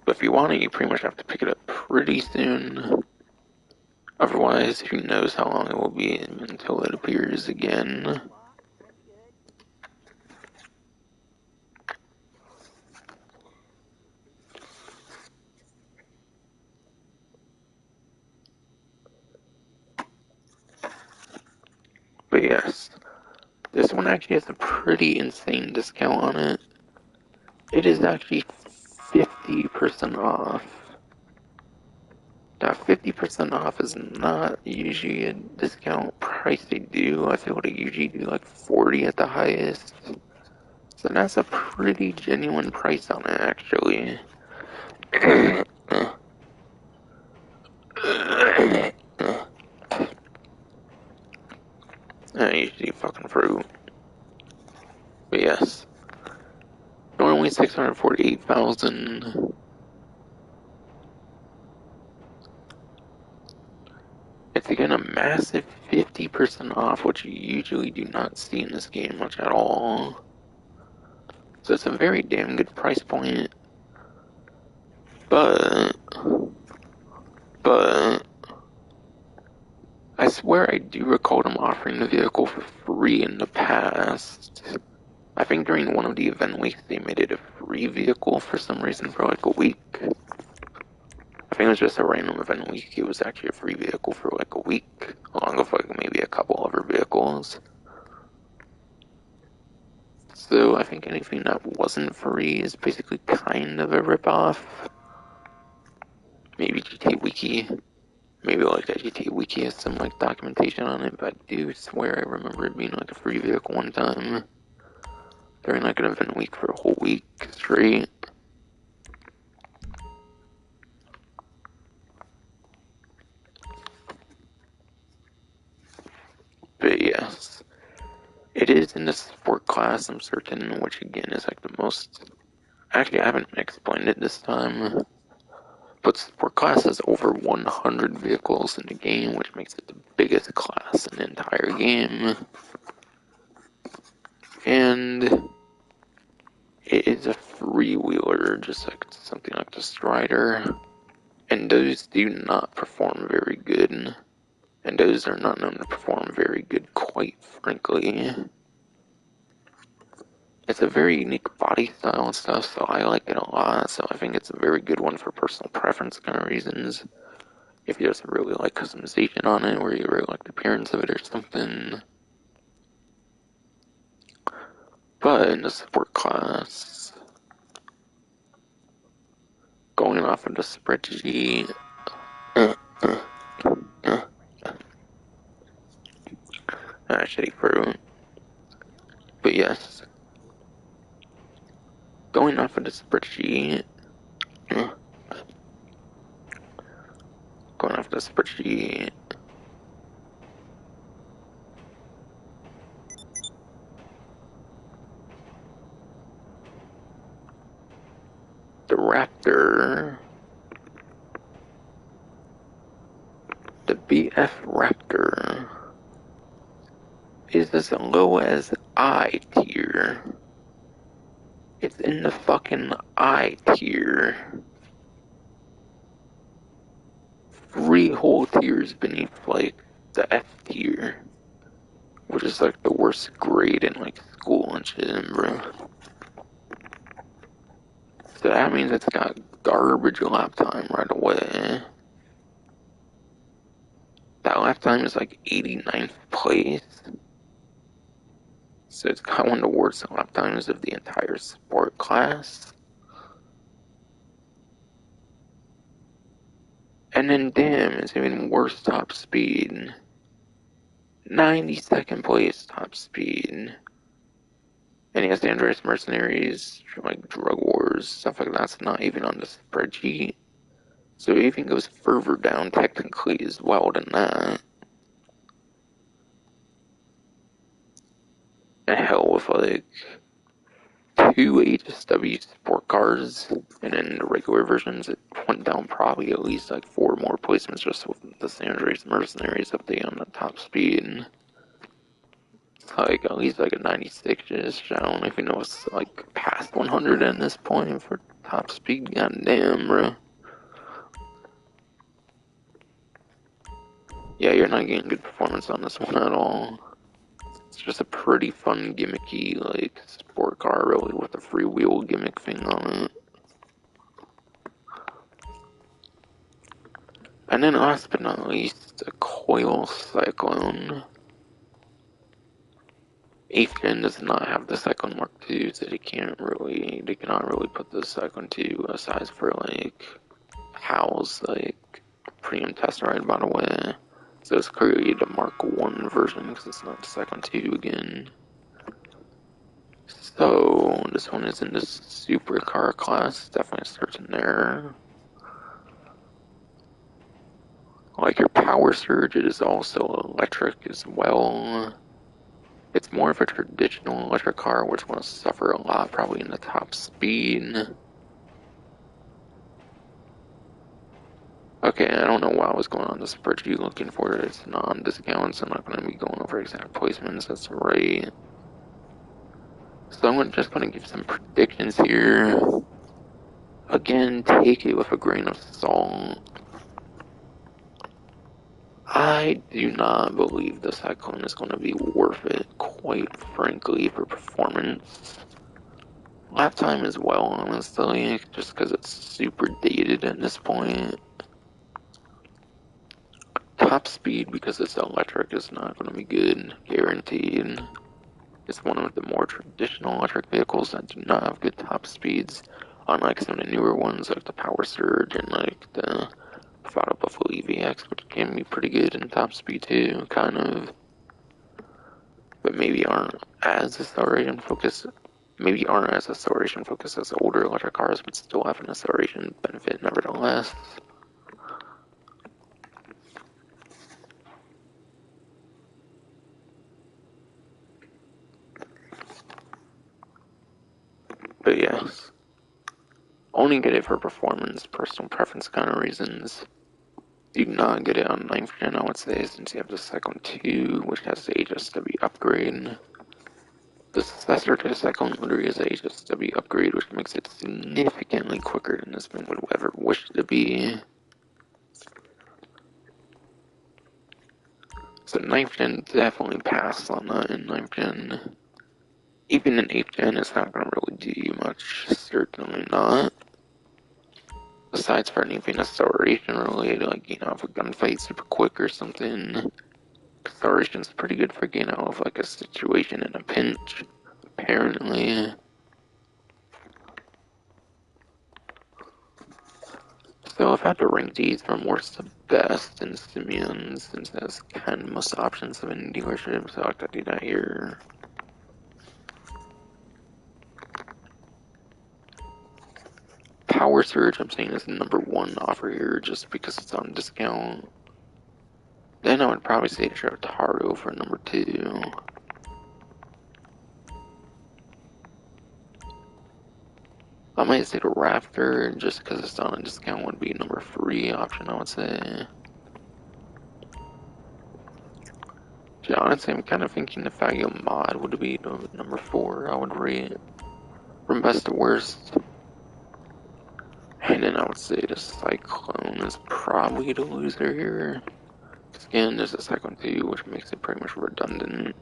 But if you want it, you pretty much have to pick it up pretty soon. Otherwise, who knows how long it will be until it appears again. But yes, this one actually has a pretty insane discount on it. It is actually 50% off. Now, 50% off is not usually a discount price they do. I feel they usually do like 40 at the highest. So that's a pretty genuine price on it, actually. I usually fucking fruit. But yes. Normally 648,000. It's again a massive 50% off, which you usually do not see in this game much at all. So it's a very damn good price point. But I swear I do recall them offering the vehicle for free in the past. I think during one of the event weeks they made it a free vehicle for some reason for like a week. I think it was just a random event week. It was actually a free vehicle for like a week, along with like maybe a couple other vehicles. So I think anything that wasn't free is basically kind of a ripoff. Maybe GTA Wiki. Maybe like that GTA Wiki has some like documentation on it, but I do swear I remember it being like a free vehicle one time during like an event week for a whole week straight. But yes, it is in the sport class, I'm certain, which again is like the most. Actually, I haven't explained it this time, but sport class has over 100 vehicles in the game, which makes it the biggest class in the entire game. And it is a freewheeler, just like something like the Strider. And those do not perform very good. And those are not known to perform very good, quite frankly. It's a very unique body style and stuff, so I like it a lot. So I think it's a very good one for personal preference kind of reasons. If you just really like customization on it, or you really like the appearance of it or something. But in the sport class, going off of the spreadsheet, shitty fruit. But yes, going off of the spreadsheet, going off the spreadsheet, the Raptor, the BF Raptor is as low as I tier. It's in the fucking I tier. 3 whole tiers beneath like the F tier, which is like the worst grade in like school and shit, bro. So that means it's got garbage lap time right away. That lap time is like 89th place. So it's got one of the worst lap times of the entire sport. sport class. And then damn, it's even worse top speed. 92nd place top speed. And he has the Andreas Mercenaries, like drug wars, stuff like that's not even on the spreadsheet. So it even goes further down technically as well than that. And hell with like 2 HSW sport cars, and in the regular versions it went down probably at least like 4 more placements just with the Andreas Mercenaries update on the top speed. It's like at least like a 96-ish. I don't even know if it's like past 100 at this point for top speed. Goddamn, bro. Yeah, you're not getting good performance on this one at all. It's just a pretty fun, gimmicky, like, sport car, really, with a freewheel gimmick thing on it. And then last but not least, a coil cyclone. 8th gen does not have the Cyclone Mark II, so they cannot really put the Cyclone II aside for, like, HAL's, like, premium test ride, by the way. So it's clearly the Mark I version, because it's not the Cyclone II again. So, this one is in the supercar class, definitely starts in there. Like your power surge, it is also electric as well. It's more of a traditional electric car, which will suffer a lot, probably in the top speed. Okay, I don't know why I was going on the spreadsheet looking for it. It's non-discounts. I'm not going to be going over exact placements. That's right. So I'm just going to give some predictions here. Again, take it with a grain of salt. I do not believe the Cyclone is going to be worth it, quite frankly, for performance. Lap time as well, honestly, just because it's super dated at this point. Top speed, because it's electric, is not going to be good, guaranteed. It's one of the more traditional electric vehicles that do not have good top speeds, unlike some of the newer ones like the Power Surge and like the Fata Buffalo EVX, which can be pretty good in top speed too, kind of. But maybe aren't as acceleration focused. Maybe aren't as acceleration focused as older electric cars, but still have an acceleration benefit nevertheless. But yes, only get it for performance, personal preference kind of reasons. Do not get it on 9th gen, I would say, since you have the Cyclone 2, which has the HSW upgrade. The successor to the Cyclone literally is the HSW upgrade, which makes it significantly quicker than this thing would ever wish to be. So 9th gen definitely passed on that in 9th gen. Even in 8th gen, it's not going to really do you much, certainly not. Besides for anything acceleration related, like, if a gunfight's super quick or something, acceleration's pretty good for getting out of, like, a situation in a pinch, apparently. So if I had to rank these from worst to best in Simeons, since it has kind of most options of any dealership, so I like to do that here. Power Surge, I'm saying, is the #1 offer here just because it's on discount. Then I would probably say Tardo for #2. I might say the Raptor just because it's on a discount would be #3 option, I would say. Yeah, honestly, I'm kind of thinking the Fagio mod would be the #4 I would rate from best to worst. And then I would say the Cyclone is probably the loser here. Because again, there's a Cyclone 2, which makes it pretty much redundant.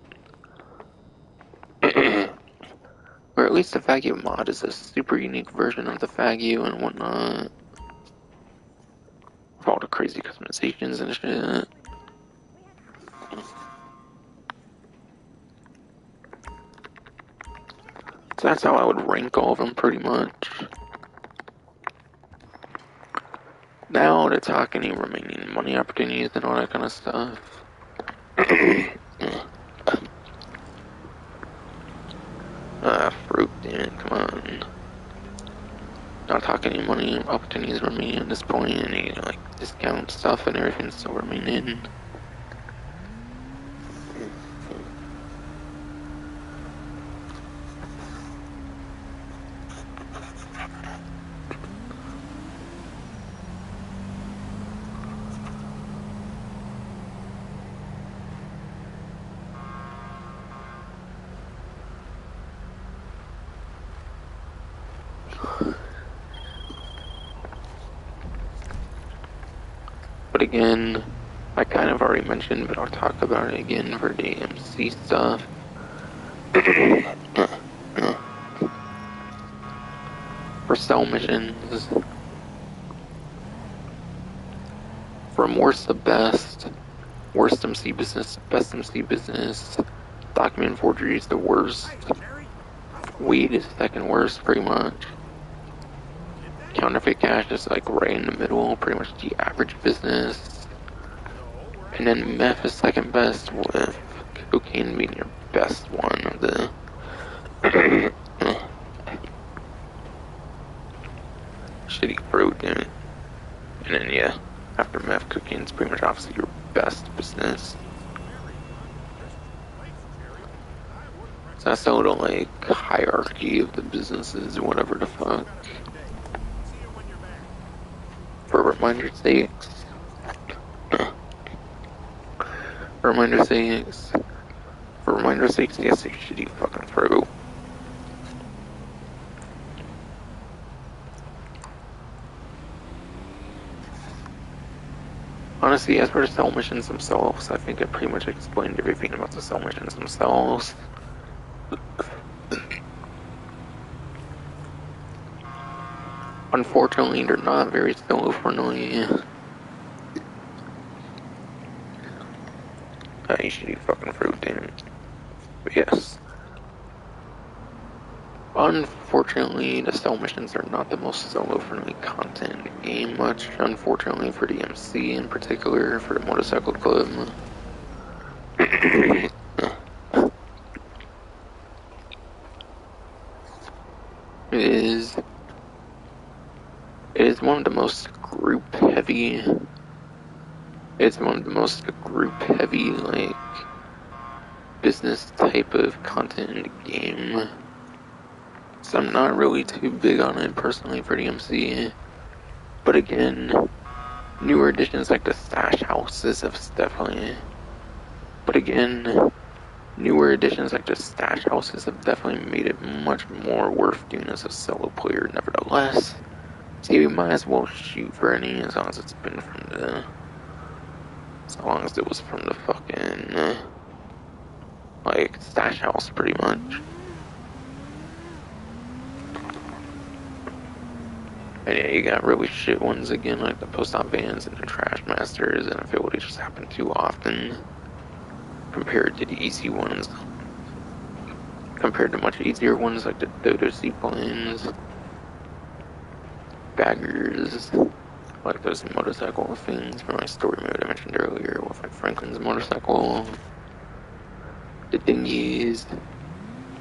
Or at least the Fagio mod is a super unique version of the Fagio and whatnot. With all the crazy customizations and shit. So that's how I would rank all of them pretty much. Now to talk any remaining money opportunities and all that kind of stuff. Fruit, damn it, come on. Not talking any money opportunities remaining at this point, any like discount stuff and everything still remaining. But again, I kind of already mentioned, but I'll talk about it again for the MC stuff. For cell missions, from worst to best, worst MC business, best MC business, document forgery is the worst. Weed is second worst, pretty much. Counterfeit cash is like right in the middle, pretty much the average business. And then meth is second best, with cocaine being your best one of the. Shitty fruit, and then yeah, after meth, cocaine's pretty much obviously your best business. So that's the little like hierarchy of the businesses or whatever the fuck. For reminder sakes. For reminder sakes. For reminder sakes, yes, you should eat fucking fruit. Honestly, as for the cell missions themselves, I think I pretty much explained everything about the cell missions themselves. Unfortunately, they're not very solo friendly. You should eat fucking fruit, damn it. But yes. Unfortunately, the cell missions are not the most solo-friendly content in the game much, unfortunately for the MC in particular, for the motorcycle club. It is one of the most group-heavy, like, business type of content in the game. So I'm not really too big on it personally for the MC. But again, newer editions like the Stash Houses have definitely. But again, newer editions like the Stash Houses have definitely made it much more worth doing as a solo player, nevertheless. So you might as well shoot for any as long as it's been from the. As long as it was from the fucking. Like, Stash House, pretty much. And yeah, you got really shit ones again, like the post-op vans and the trash masters, and I feel they just happen too often compared to the easy ones. Compared to much easier ones like the Dodo seaplanes, baggers, like those motorcycle things from my story mode I mentioned earlier with like Franklin's motorcycle, the dinghies,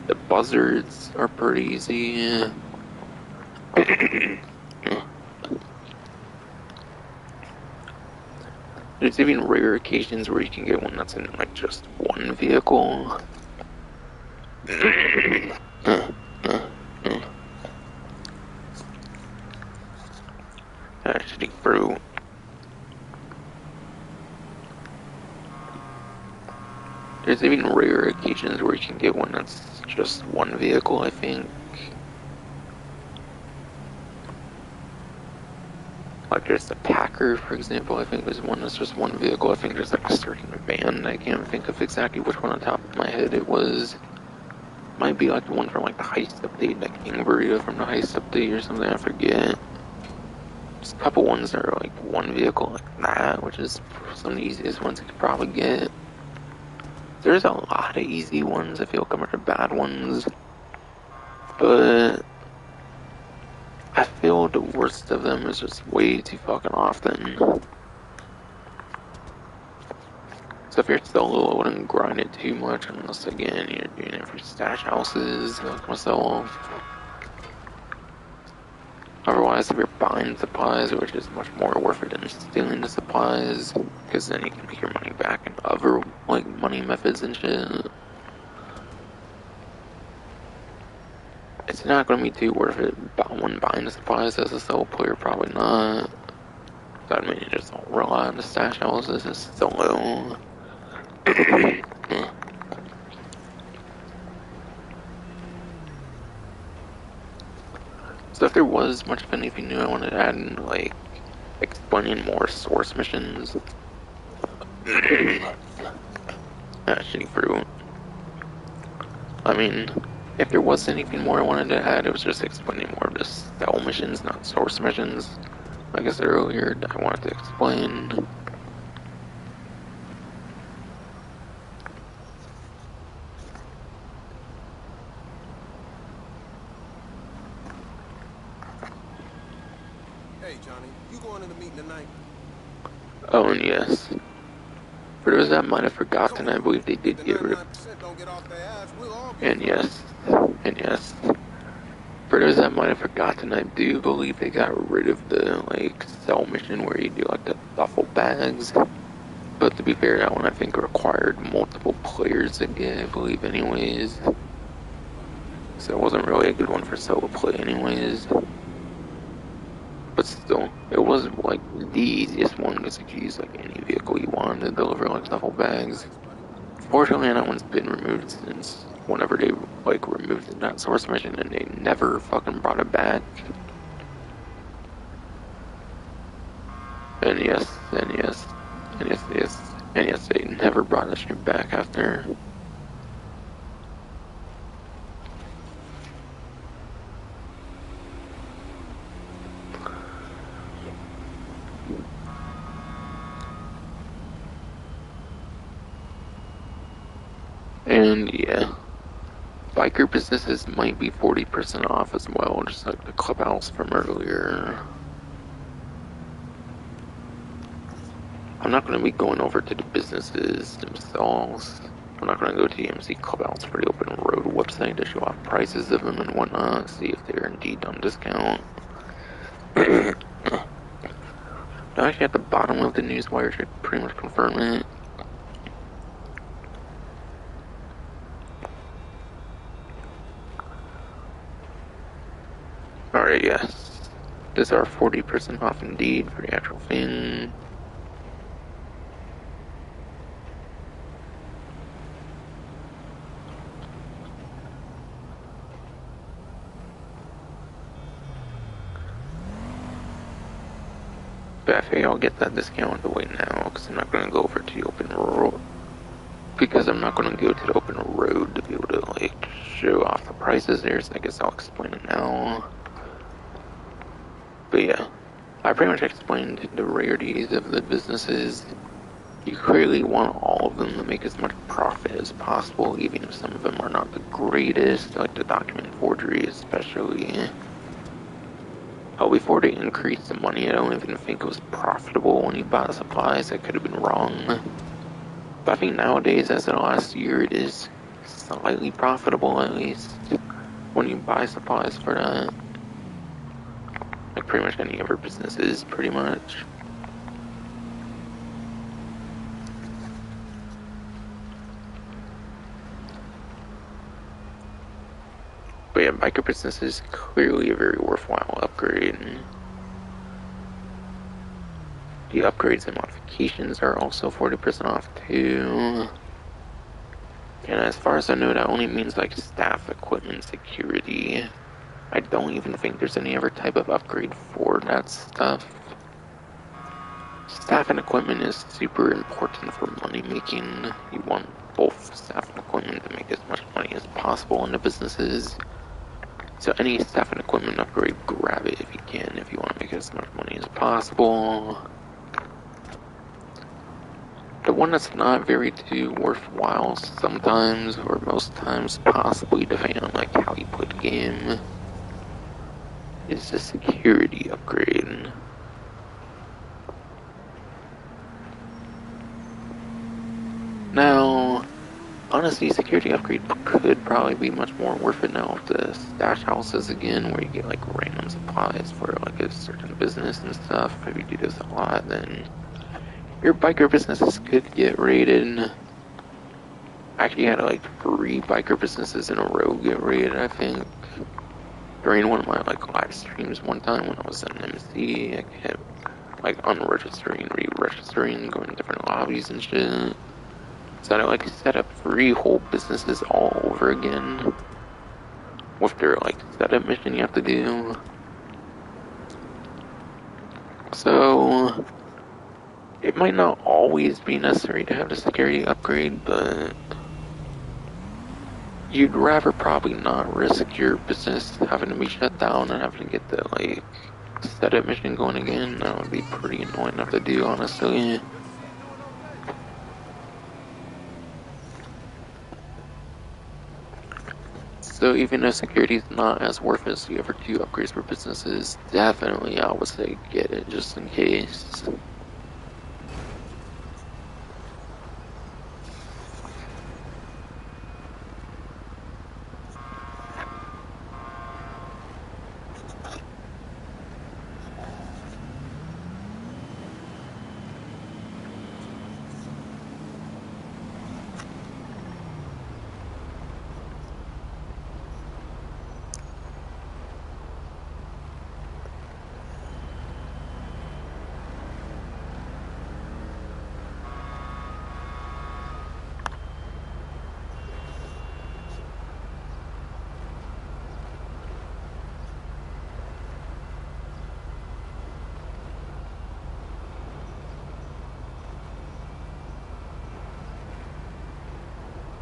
the buzzards are pretty easy. There's even rare occasions where you can get one that's in like just one vehicle. Actually, fruit. There's even rare occasions where you can get one that's just one vehicle, I think. Like there's the Packer, for example, I think there's one that's just one vehicle. I think there's like a certain van, I can't think of exactly which one on top of my head it was. Might be like the one from like the Heist update, like King Burrito from the Heist update or something, I forget. There's a couple ones that are like one vehicle like that, which is some of the easiest ones you could probably get. There's a lot of easy ones, I feel, compared to bad ones. but I feel the worst of them is just way too fucking often. So if you're solo, I wouldn't grind it too much unless, again, you're doing it for stash houses like myself. Otherwise, if you're buying supplies, which is much more worth it than stealing the supplies, because then you can make your money back in other, like, money methods and shit. It's not going to be too worth it when buying the supplies as a solo player, probably not. So I mean, you just don't rely on the stash houses as solo. So if there was much of anything new I wanted to add in, like, explaining more source missions. Shitty fruit. I mean, if there was anything more I wanted to add, it was just explaining more of the cell missions, not source missions. Like I said earlier, I wanted to explain.
Hey, Johnny, you going to the meeting tonight?
Oh, and yes. For those that might have forgotten, I believe they did
The
get rid of.
99% don't get off their ass, we'll all be
And
fucked.
yes. And yes. For those that might have forgotten, I do believe they got rid of the, like, cell mission where you do, like, the duffel bags. But to be fair, that one I think required multiple players to get, I believe, anyways. So it wasn't really a good one for solo play, anyways. But still, it was like the easiest one because you could use like any vehicle you wanted to deliver like duffel bags. Fortunately, that one's been removed since whenever they like removed that source mission, and they never fucking brought it back. And yes, and yes, and yes, yes, and yes, they never brought that shit back after. And yeah, biker businesses might be 40% off as well, just like the clubhouse from earlier. I'm not going to be going over to the businesses themselves. I'm not going to go to the MC Clubhouse for the Open Road website to show off prices of them and whatnot, see if they're indeed on discount. Actually, at the bottom of the newswire should pretty much confirm it. Alright, yes. These are 40% off indeed for the actual thing. But I figure I'll get that discount away now, because I'm not going to go over to the open road. Because I'm not going to go to the open road to be able to, like, show off the prices there, so I guess I'll explain it now. But yeah, I pretty much explained the rarities of the businesses. You clearly want all of them to make as much profit as possible, even if some of them are not the greatest, like the document forgery especially. Before they increased the money, I don't even think it was profitable when you bought supplies. I could have been wrong. But I think nowadays, as of last year, it is slightly profitable at least when you buy supplies for that. Like pretty much any other businesses, pretty much. But yeah, biker business is clearly a very worthwhile upgrade. The upgrades and modifications are also 40% off too. And as far as I know, that only means like staff, equipment, security. I don't even think there's any other type of upgrade for that stuff. Staff and equipment is super important for money making. You want both staff and equipment to make as much money as possible in the businesses. So any staff and equipment upgrade, grab it if you can, if you want to make as much money as possible. The one that's not very too worthwhile sometimes, or most times, possibly depending on like how how you play the game, is the security upgrade. Now, honestly, security upgrade could probably be much more worth it now with the stash houses again, where you get like random supplies for like a certain business and stuff. If you do this a lot, then your biker businesses could get raided. I actually had like 3 biker businesses in a row get raided, I think. During one of my like live streams one time when I was an MC, I kept like unregistering, re-registering, going to different lobbies and shit. So I like set up 3 whole businesses all over again with their like setup mission you have to do. So it might not always be necessary to have the security upgrade, but you'd rather probably not risk your business having to be shut down and having to get the like setup mission going again. That would be pretty annoying enough to do, honestly. So even if security is not as worth it as the other 2 upgrades for businesses, definitely I would say get it just in case.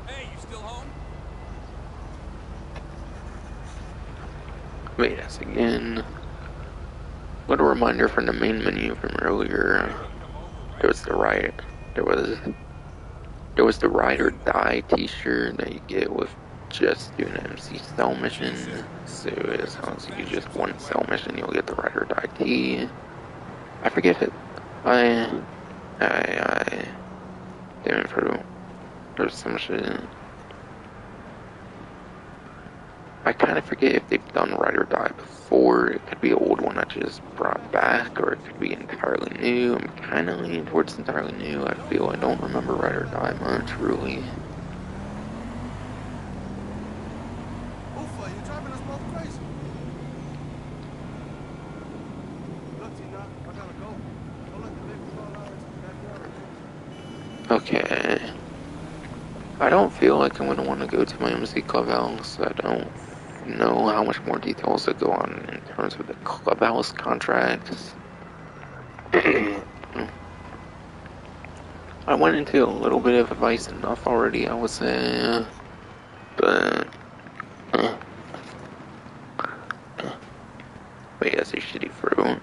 Hey, you still home?
Wait a second. What a reminder from the main menu from earlier. There was the riot. There was the ride or die T-shirt that you get with just doing an MC cell mission. So as long as you do just one cell mission, you'll get the ride or die T. I forget it. I damn it, for there's some shit. I kind of forget if they've done Ride or Die before. It could be an old one that just brought back, or it could be entirely new. I'm kind of leaning towards entirely new. I feel I don't remember Ride or Die much, really.
Ufa, you're driving us both crazy. Look, Tina, I gotta go. Don't let the baby fall out into the backyard.
Okay. I don't feel like I'm going to want to go to my MC Clubhouse. I don't know how much more details that go on in terms of the Clubhouse contracts. I went into a little bit of advice enough already, I would say, but wait, that's a shitty fruit.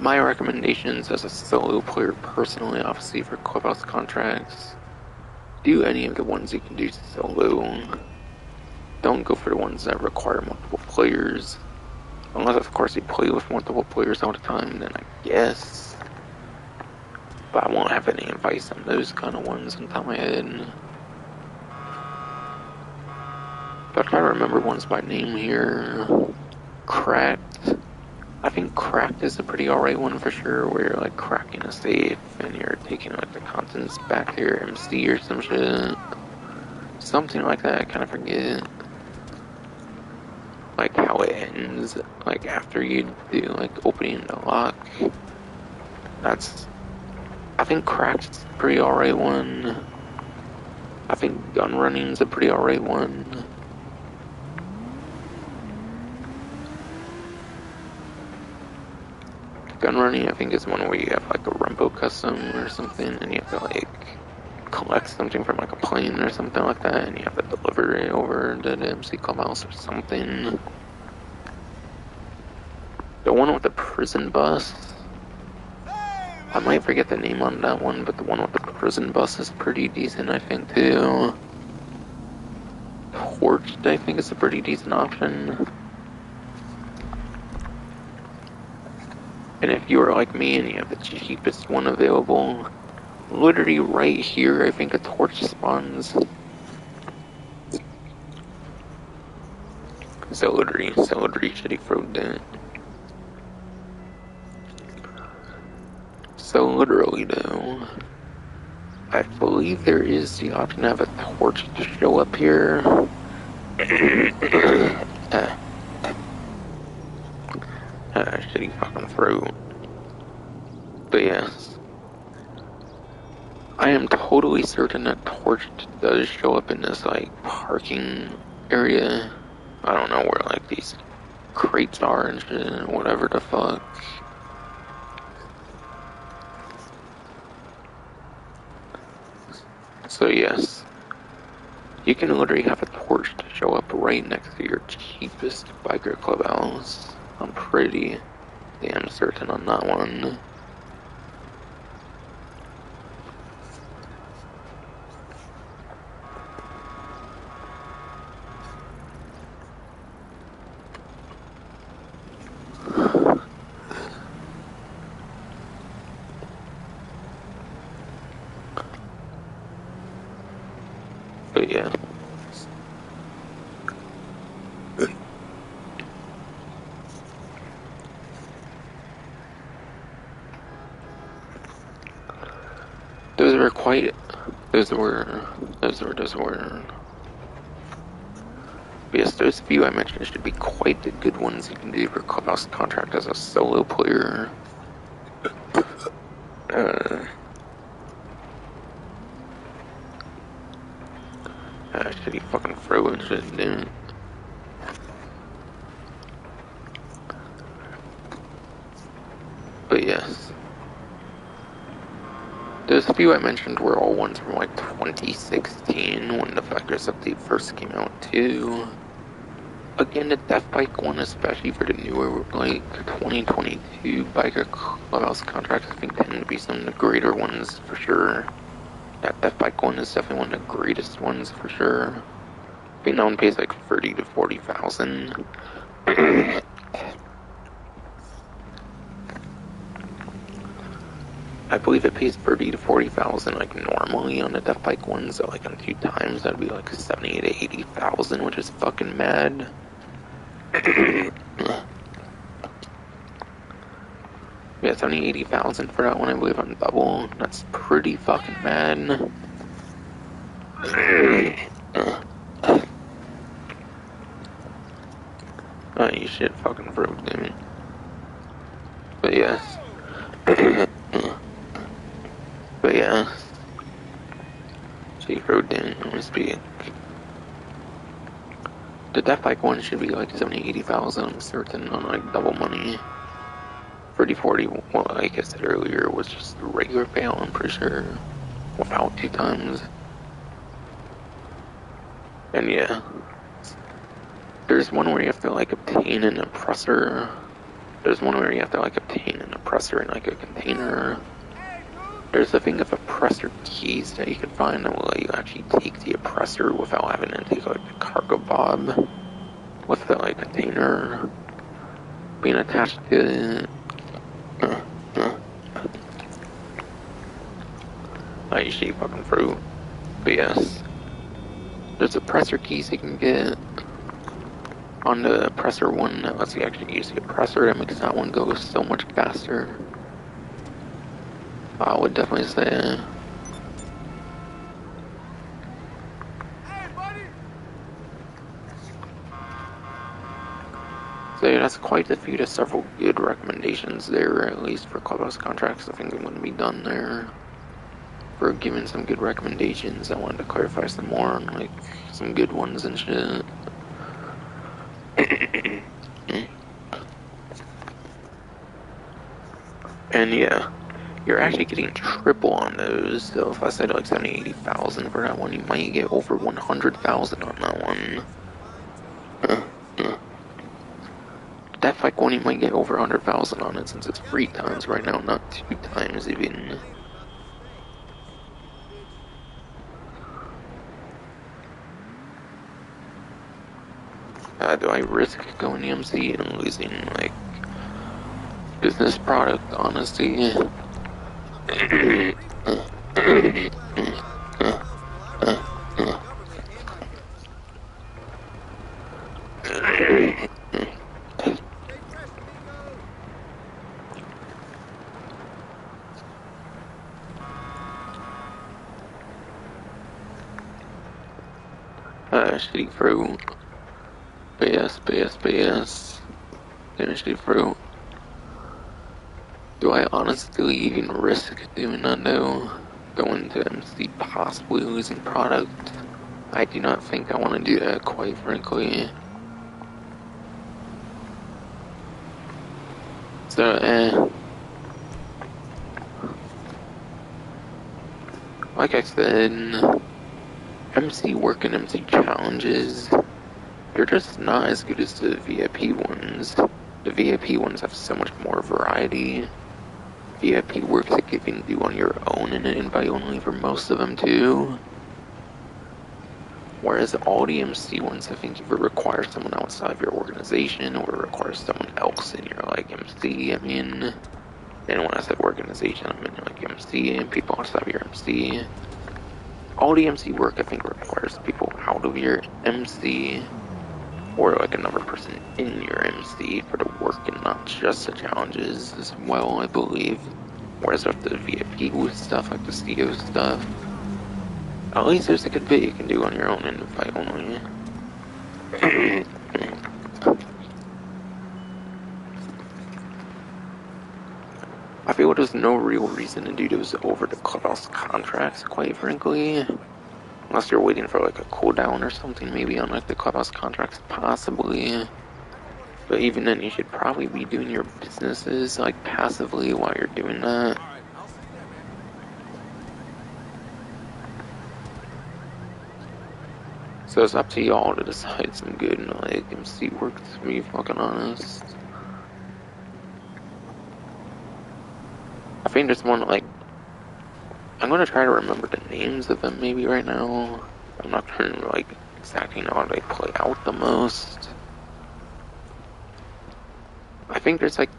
My recommendations as a solo player personally, obviously for Clubhouse contracts, do any of the ones you can do solo. Don't go for the ones that require multiple players. Unless, of course, you play with multiple players all the time, then I guess. But I won't have any advice on those kind of ones on top of my head. But if I remember ones by name here, Cracked. I think Cracked is a pretty alright one for sure, where you're like cracking a safe and you're taking like the contents back to your MC or some shit. Something like that, I kind of forget. Like how it ends, like after you do like opening the lock. I think Cracked's a pretty alright one. I think Gun Running's a pretty alright one. Gun Running, I think, is one where you have like a Rumbo custom or something, and you have to like collect something from like a plane or something like that, and you have to deliver it over to the MC Clubhouse or something. The one with the prison bus, I might forget the name on that one, but the one with the prison bus is pretty decent, I think, too. Torched, I think, is a pretty decent option. And if you are like me and you have the cheapest one available, literally right here, I think a torch spawns. Celery, shitty fruit dent. So literally though, I believe there is the option to have a torch to show up here. Shitty fucking fruit. But yes, I am totally certain that torch does show up in this like parking area. I don't know where like these crates are and shit, whatever the fuck. So yes, you can literally have a torch to show up right next to your cheapest biker clubhouse. I'm pretty damn certain on that one. But yeah. Those were quite. Those were. But yes, those few I mentioned should be quite the good ones you can do for clubhouse contract as a solo player. Shitty fucking throw and shit, dude. But yes. Those few I mentioned were all ones from like 2016 when the Bikers update first came out too. Again, the Death Bike one, especially for the newer like 2022 biker clubhouse contracts, I think tend to be some of the greater ones for sure. That Death Bike one is definitely one of the greatest ones for sure. I think that one pays like 30 to 40,000. I believe it pays 30 to 40,000 like normally on the Death Bike one, so like on 2 times that'd be like 70 to 80,000, which is fucking mad. Yeah, 70, 80,000 for that one, I believe, on double. That's pretty fucking mad. Oh, you shit fucking fruit, dude. But yes. But yeah. She fruit, dude, I'm gonna speak. The Death Bike one should be like 70, 80,000, I'm certain, on like double money. 30, 40, well, like I said earlier, was just a regular fail, I'm pretty sure. Without 2 times. And yeah. There's one where you have to like obtain an oppressor. There's one where you have to like obtain an oppressor in like a container. There's a thing of oppressor keys that you can find that will let you actually take the oppressor without having to take like the cargo bob with the like container being attached to it. I usually fucking fruit. But yes. There's oppressor keys you can get on the oppressor one that lets you actually use the oppressor. That makes that one go so much faster. I would definitely say. So yeah, that's quite a few to several good recommendations there, at least for clubhouse contracts. I think I'm going to be done there. For giving some good recommendations, I wanted to clarify some more on like some good ones and shit. And yeah, you're actually getting triple on those. So if I said like 70, 80,000 for that one, you might get over 100,000 on that one. that fight one you might get over 100,000 on it since it's 3 times right now, not 2 times even. Do I risk going EMC and losing like business product? Honestly. Shitty fruit. BS. Shitty fruit. Do I honestly even risk doing that though? Going to MC possibly losing product? I do not think I want to do that, quite frankly. So, like I said, MC work and MC challenges, they're just not as good as the VIP ones. The VIP ones have so much more variety. VIP works that you can do on your own and invite only for most of them too. Whereas all the MC ones, I think either require someone outside of your organization or require someone else in your like MC. I mean, and when I said organization, I mean like MC and people outside of your MC. All the MC work I think requires people out of your MC or like another person in your MC for the work and not just the challenges as well, I believe. Whereas with the VIP stuff, like the CO stuff, at least there's a good bit you can do on your own and invite only. I feel there's no real reason to do those over the clubhouse contracts, quite frankly. Unless you're waiting for like a cooldown or something, maybe on like the clubhouse contracts, possibly. But even then, you should probably be doing your businesses like passively while you're doing that. So it's up to y'all to decide some good like MC work, to be fucking honest. I think there's one like, I'm gonna try to remember the names of them maybe right now. I'm not trying to like exactly know how they play out the most. I think there's like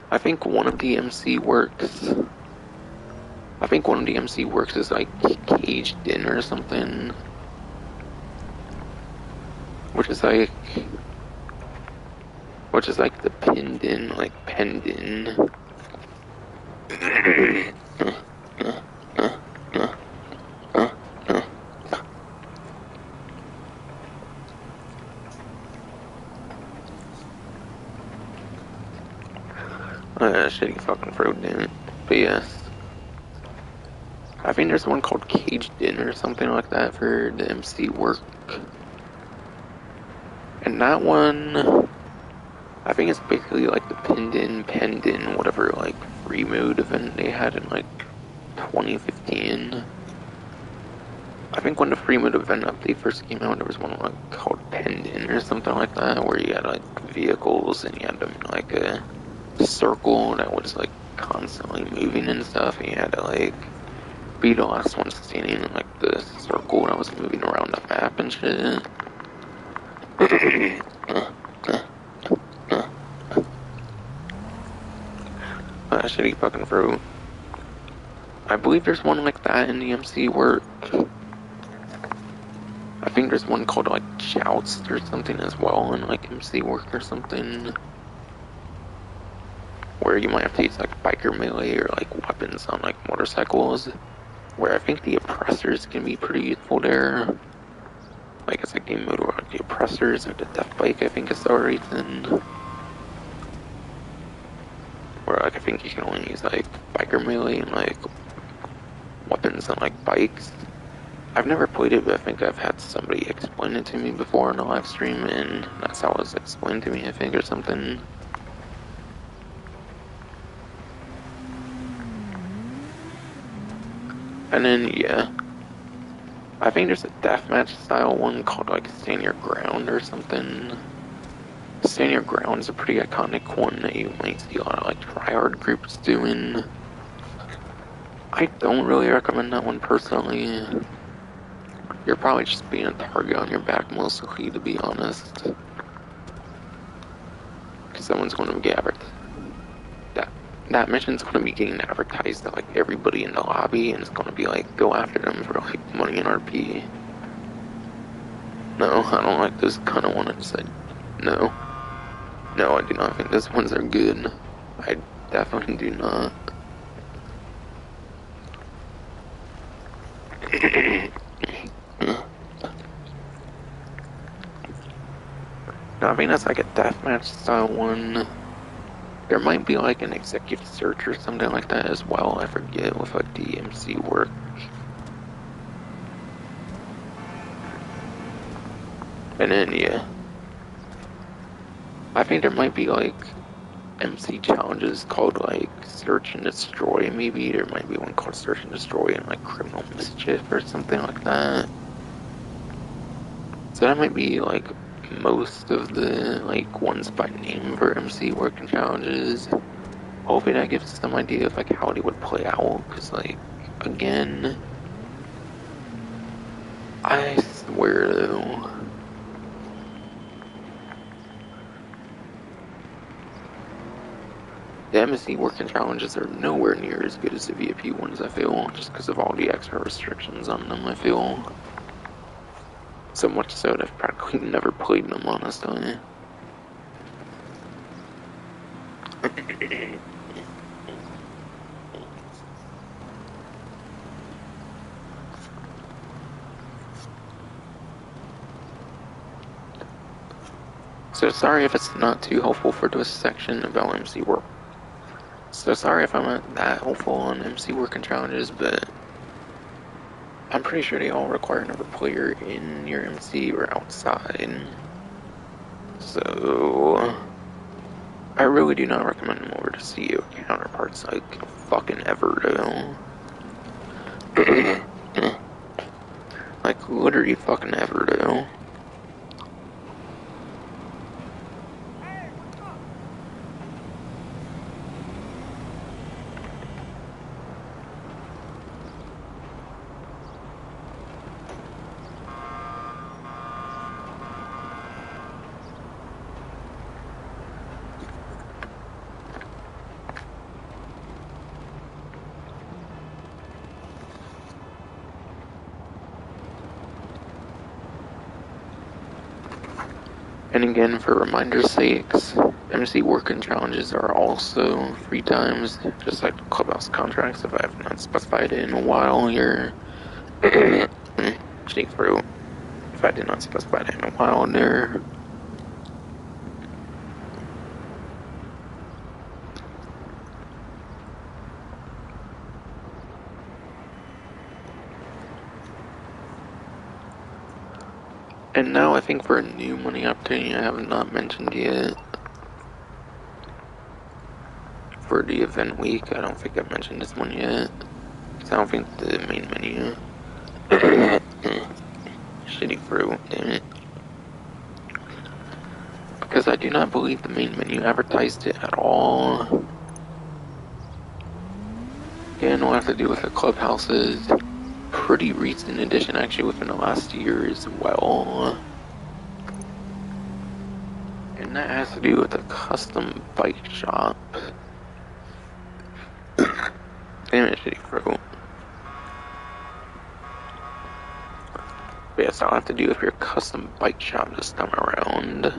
I think one of the MC works. I think one of the MC works is like caged in or something. Which is like the pinned in, like penned in. Shitty fucking fruit, damn it. But yes. I think there's one called Caged In or something like that for the MC work. And that one, I think it's basically like the penned in, whatever like free mode event they had in like 2015. I think when the free mode event update first came out, there was one like called penned in or something like that, where you had like vehicles and you had them in like a circle that was like constantly moving and stuff, and you had to like be the last one standing in like the circle that was moving around the map and shit. Shitty fucking fruit. I believe there's one like that in the MC work. I think there's one called like Joust or something as well in like MC work or something. Where you might have to use like biker melee or like weapons on like motorcycles. Where I think the oppressors can be pretty useful there. Like it's like game mode where like the oppressors or the death bike I think is the reason. Where like I think you can only use like biker melee and like weapons on like bikes. I've never played it, but I think I've had somebody explain it to me before on a live stream, and that's how it was explained to me, I think, or something. And then, yeah, I think there's a deathmatch style one called like Stand Your Ground or something. Stand Your Ground is a pretty iconic one that you might see a lot of like tryhard groups doing. I don't really recommend that one personally. You're probably just being a target on your back mostly, to be honest. Because someone's going to get that that mission's going to be getting advertised to like everybody in the lobby, and it's going to be like go after them for like money and RP. No, I don't like those kind of ones. No, no, I do not think those ones are good. I definitely do not. No, I mean that's like a deathmatch style one. There might be like an executive search or something like that as well. I forget with like the MC work. And then yeah, I think there might be like MC challenges called like Search and Destroy. Maybe there might be one called Search and Destroy and like Criminal Mischief or something like that. So that might be like most of the like ones by name for MC work and challenges. Hopefully that gives us some idea of like how they would play out. Cause like again, I swear though, the MC working challenges are nowhere near as good as the VIP ones, I feel, just because of all the extra restrictions on them, I feel. So much so that I've practically never played them, honestly. So sorry if it's not too helpful for this section about MC work. So sorry if I'm not that helpful on MC working challenges, but I'm pretty sure they all require another player in your MC or outside. So I really do not recommend them over to CEO counterparts like fucking ever though. Like literally fucking ever though. And again, for reminder's sakes, MC working challenges are also free times, just like clubhouse contracts if I have not specified it in a while here. Sneak through if I did not specify it in a while there. And now I think for a new money opportunity I have not mentioned yet. For the event week, I don't think I mentioned this one yet. Because I don't think the main menu. Shitty fruit, damn it. Because I do not believe the main menu advertised it at all. Again, we'll have to do with the clubhouses. Pretty recent addition, actually, within the last year as well. And that has to do with the custom bike shop. Damn it, shitty fruit. But yes, I'll have to do with your custom bike shop this time around.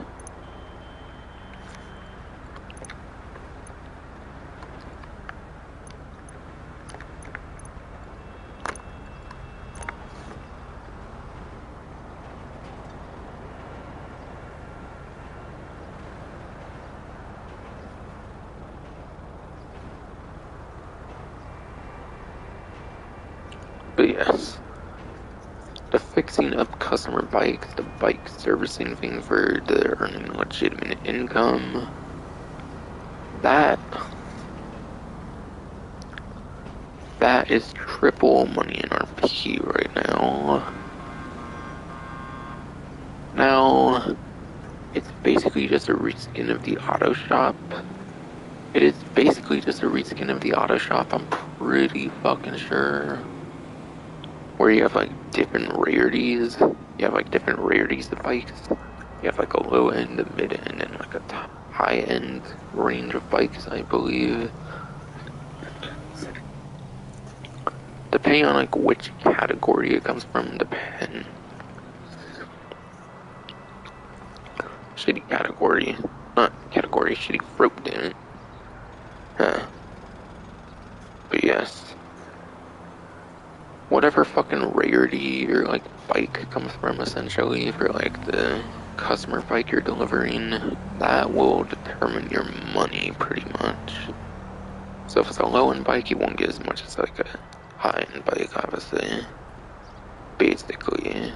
But yes, the fixing up customer bikes, the bike servicing thing for the earning legitimate income, that That is triple money in RP right now. Now, it's basically just a reskin of the auto shop. It is basically just a reskin of the auto shop, I'm pretty fucking sure. Where you have like different rarities. You have like different rarities of bikes. You have like a low end, a mid end, and like a high end range of bikes, I believe. Depending on like which category it comes from, depends. Shitty category. Not category, shitty fruit, damn it. Huh. But yes. Whatever fucking rarity or like bike comes from essentially for like the customer bike you're delivering, that will determine your money pretty much. So if it's a low end bike, you won't get as much as like a high end bike, obviously. Basically.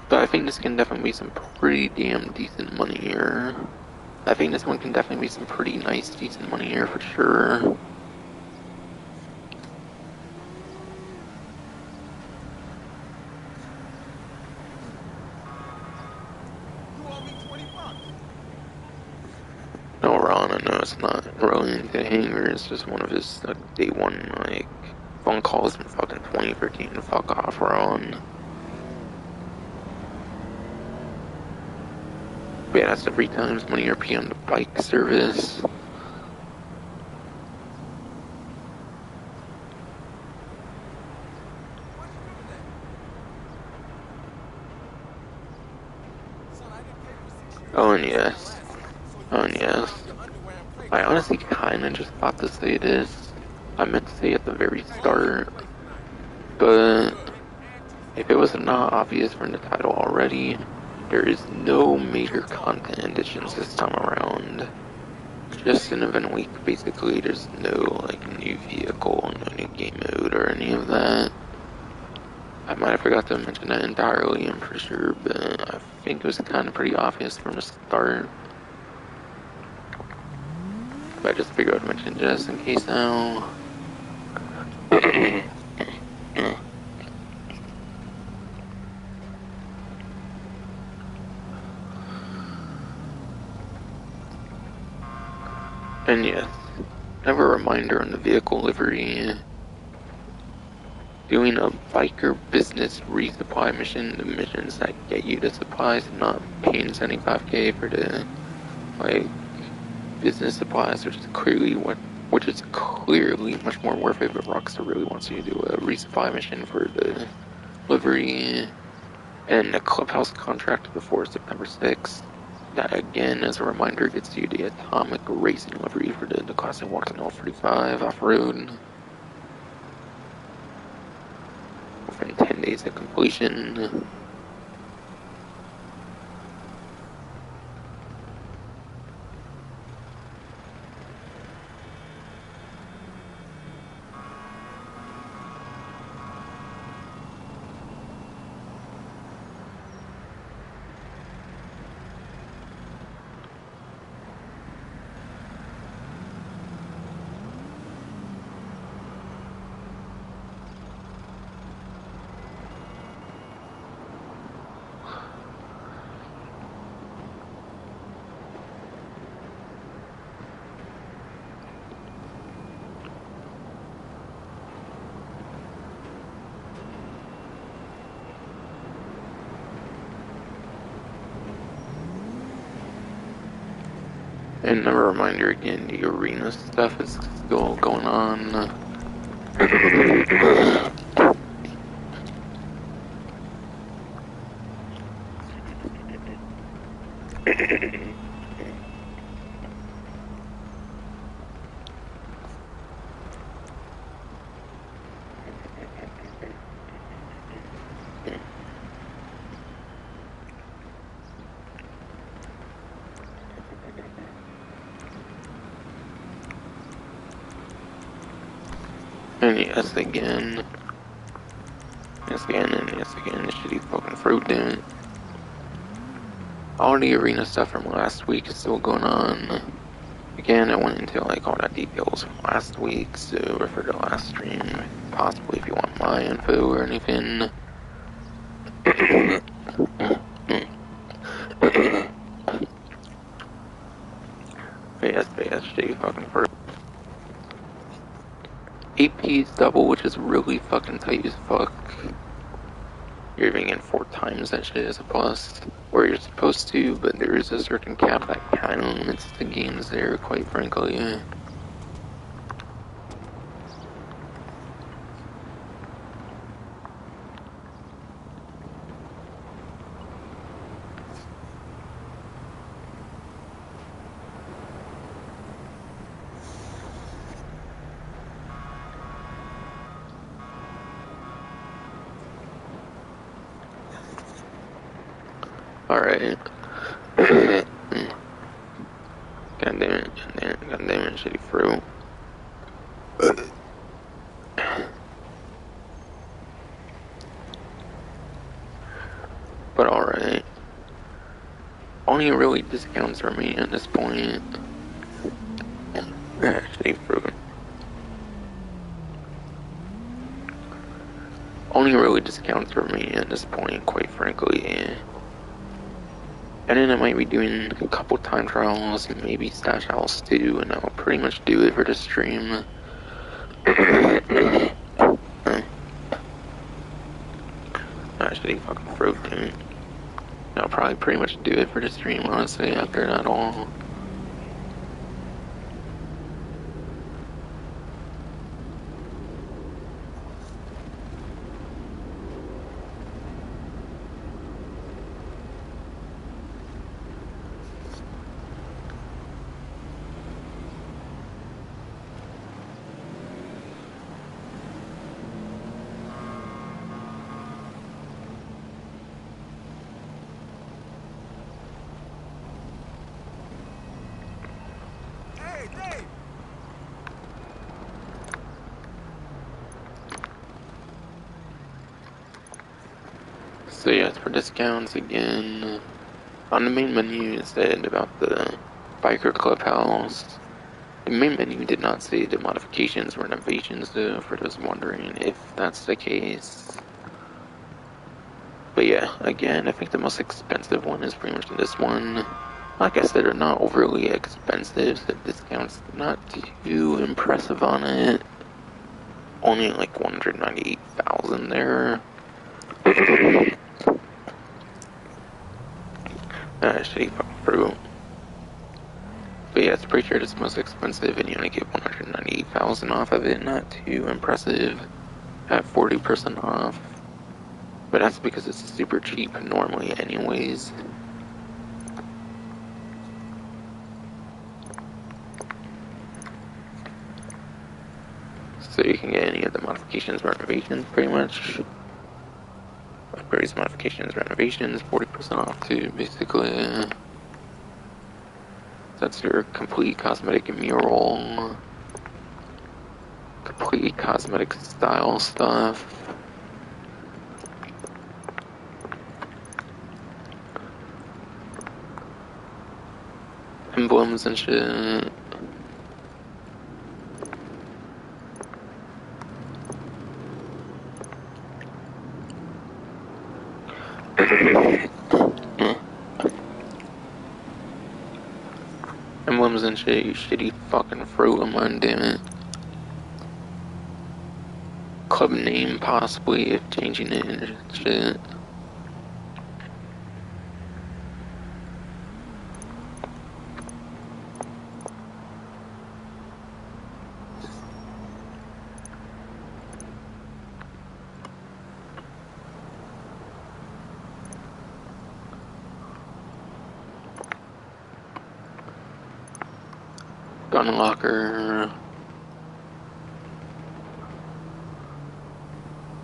But I think this can definitely be some pretty damn decent money here. I think this one can definitely be some pretty nice, decent money here for sure.
You owe me $20.
No, Ron, I know it's not rolling into the hangar, it's just one of his like, day one like phone calls from fucking 2013. Fuck off, Ron. But yeah, that's the 3 times money RP on the bike service.
Why'd you do that? Son, I didn't pay for 6 years.
Oh, and
This is my
yes.
last. So you
Oh,
can
and
sell me
yes.
off your underwear and play
I
with
honestly kinda just thought to say this. I meant to say at the very
Hey, hold up the
start,
place tonight.
but
Good.
if it was not obvious from the title already, there is no major content additions this time around. Just an event week, basically. There's no like new vehicle, no new game mode or any of that. I might have forgot to mention that entirely, I'm pretty sure, but I think it was kind of pretty obvious from the start. But I just figured I'd mention just in case now. And yes, I have a reminder on the vehicle livery. Doing a biker business resupply mission, the missions that get you the supplies, and not paying 75k for the like business supplies, which is clearly much more worth it. But Rockstar really wants you to do a resupply mission for the livery and the clubhouse contract before September 6th. That again, as a reminder, gets you the atomic racing livery for the classic Walking L45 off-road within 10 days of completion. And a reminder again, the arena stuff is still going on. And yes again. Yes again, and yes again, shitty fucking fruit, damn it. all the arena stuff from last week is still going on. Again, I went into like all that details from last week, so refer to last stream, possibly if you want my info or anything. BSJ fucking first. 8P's double, which is really fucking tight as fuck. You're even getting 4 times that shit as a plus, where you're supposed to, but there is a certain cap that kind of limits the games there, quite frankly. Alright. God damn it, shitty fruit. But alright. Only really discounts remain at this point. Shitty fruit. Only really discounts remain at this point, quite frankly. And then I might be doing a couple time trials, and maybe stash house too, and I'll pretty much do it for the stream. Shitty fucking fruit, dude. I'll probably pretty much do it for the stream, honestly, after that all. So yeah, for discounts again, on the main menu it said about the biker clubhouse. The main menu did not say the modifications or renovations though, for those wondering if that's the case. But yeah, again, I think the most expensive one is pretty much this one. Like I said, they're not overly expensive, so discounts not too impressive on it. Only like 198,000 there. Shitty fucking fruit. But yeah, it's pretty sure it's most expensive and you only get 198,000 off of it. Not too impressive at 40% off. But that's because it's super cheap normally anyways. So you can get any of the modifications, renovations pretty much. Upgrades, modifications, renovations, 40% off too, basically. That's your complete cosmetic mural. Complete cosmetic style stuff. Emblems and shit. Emblems and shit, you shitty fucking fruit of mine, damn it. Club name, possibly, if changing it and shit. Gun locker.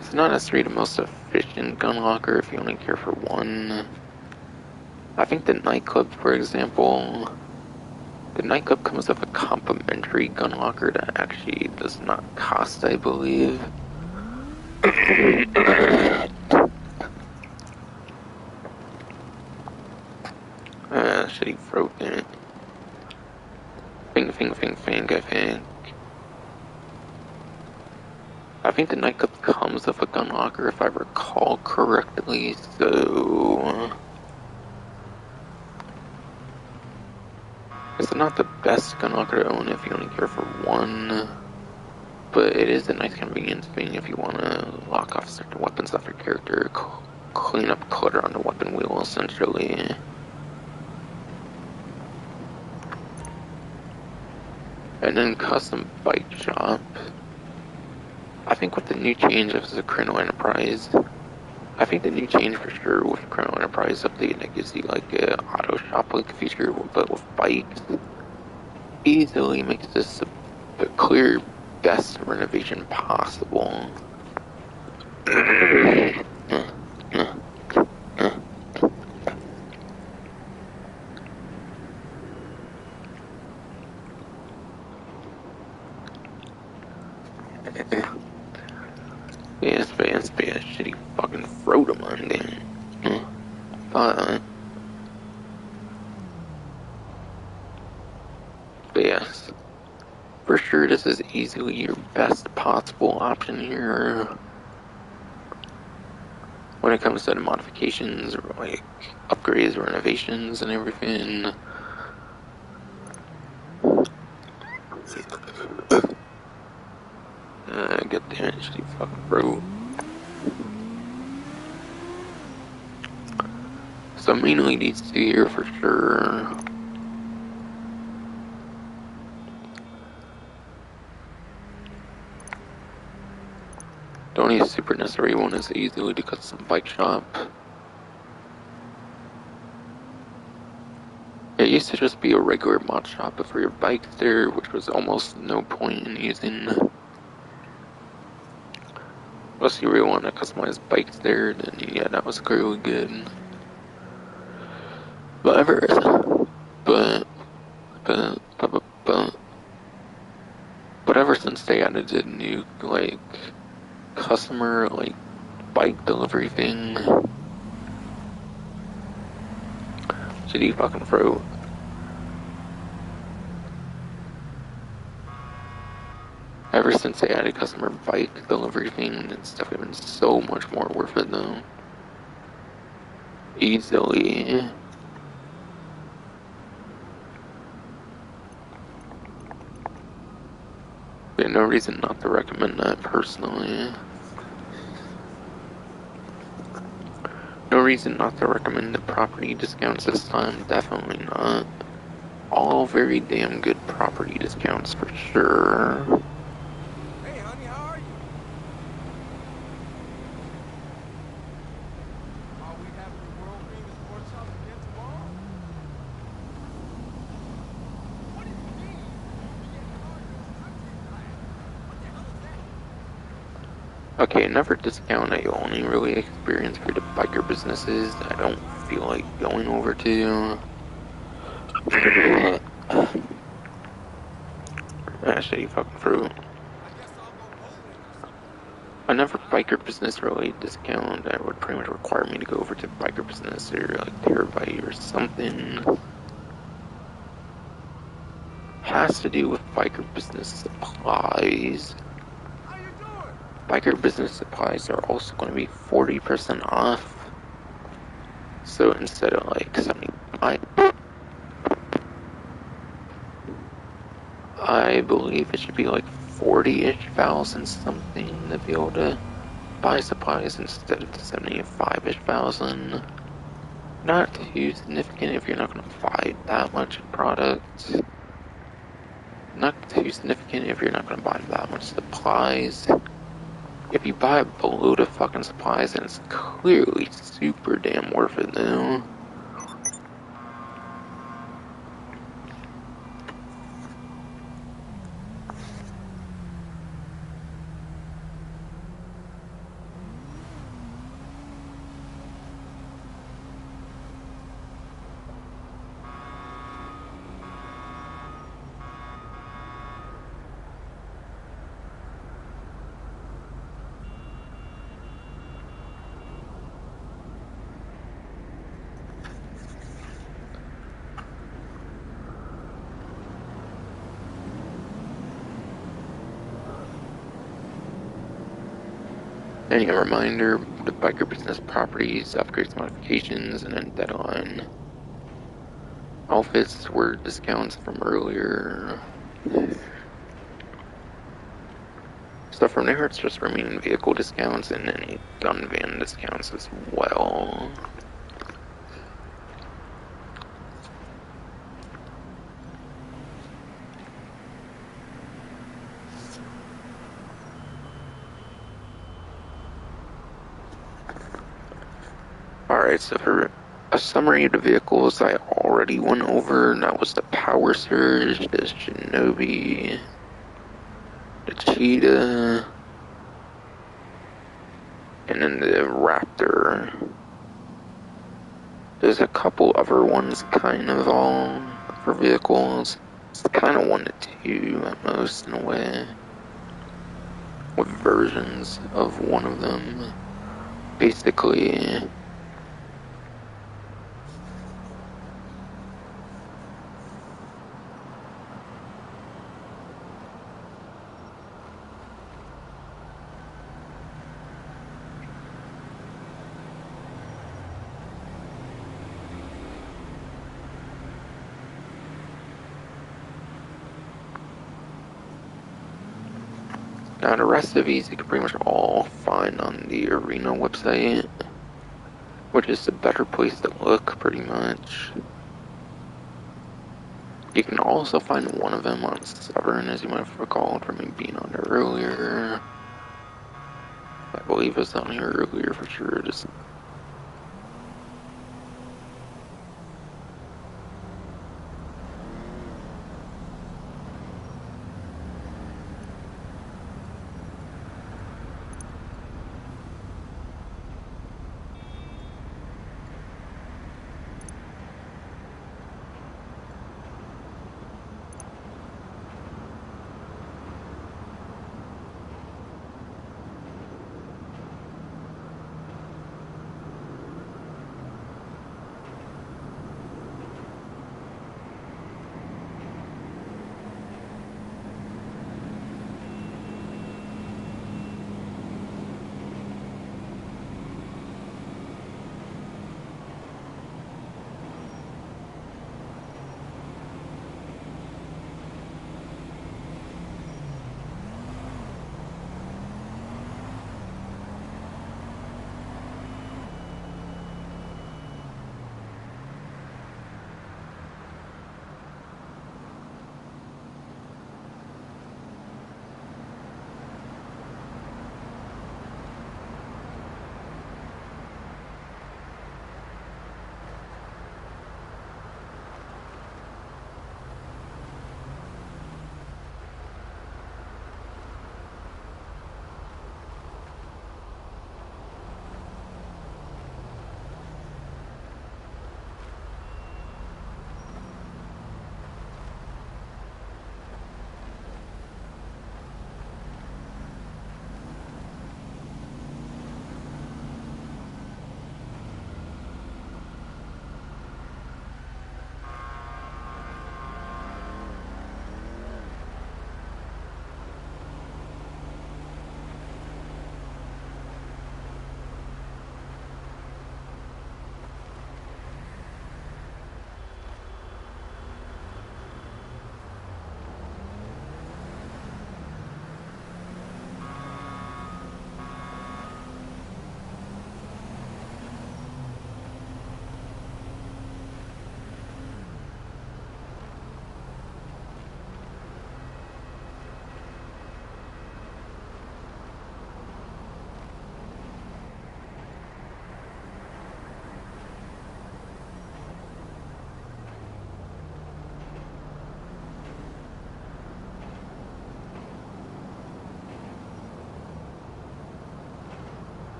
It's not necessarily the most efficient gun locker if you only care for one. I think the nightclub, for example, the nightclub comes with a complimentary gun locker that actually does not cost, I believe. Shitty throat there. Think, I think. I think the nightclub comes with a gun locker if I recall correctly, so... It's not the best gun locker to own if you only care for one, but it is a nice convenience thing if you want to lock off certain weapons off your character, clean up clutter on the weapon wheel, essentially. And then custom bike shop. I think with the new change of the Chrono Enterprise, I think the new change for sure with Chrono Enterprise update that gives you like a auto shop like feature, but with bikes, easily makes this the clear best renovation possible. Fast, shitty fucking Frodo on there. But yes, for sure this is easily your best possible option here when it comes to the modifications or like upgrades, renovations, and everything. God damn it, shitty fucking Frodo. So mainly these two here for sure. The only super necessary one is easily to custom bike shop. It used to just be a regular mod shop for your bikes there, which was almost no point in using. Unless you really want to customize bikes there, then yeah, that was clearly good. But ever since they added the new like customer like bike delivery thing, shitty fucking throat. Ever since they added customer bike delivery thing, it's definitely been so much more worth it though. Easily. There's no reason not to recommend that personally. No reason not to recommend the property discounts this time, definitely not. All very damn good property discounts for sure.
Hey, honey, how are you? Are we having the world famous workshop again tomorrow? What do you mean? We get cargo's country class. What the hell is that?
Okay, another discount I only really experience for the biker businesses I don't feel like going over to. Shitty fucking fruit.
I guess I'll go bowling or something.
Another biker business related discount that would pretty much require me to go over to biker business or like Terabyte or something has to do with biker business supplies.
How you doing?
Biker business supplies are also going to be 40% off. So instead of like 75, I believe it should be like 40-ish thousand something to be able to buy supplies instead of the 75-ish thousand. Not too significant if you're not going to buy that much product. Not too significant if you're not going to buy that much supplies. If you buy below the fucking supplies, then it's clearly super damn worth it though. And a reminder, the biker business properties, upgrades, modifications, and then deadline. Outfits were discounts from earlier. Stuff from there, it's just remaining vehicle discounts and any gun van discounts as well. Alright, so for a summary of the vehicles I already went over, that was the Power Surge, the Shinobi, the Cheetah, and then the Raptor. There's a couple other ones kind of all for vehicles. It's kind of 1 to 2 at most in a way. With versions of one of them. Basically, now the rest of these you can pretty much all find on the Arena website, which is a better place to look pretty much. You can also find one of them on Severn, as you might have recalled from me being on there earlier. I believe it was on here earlier for sure. Just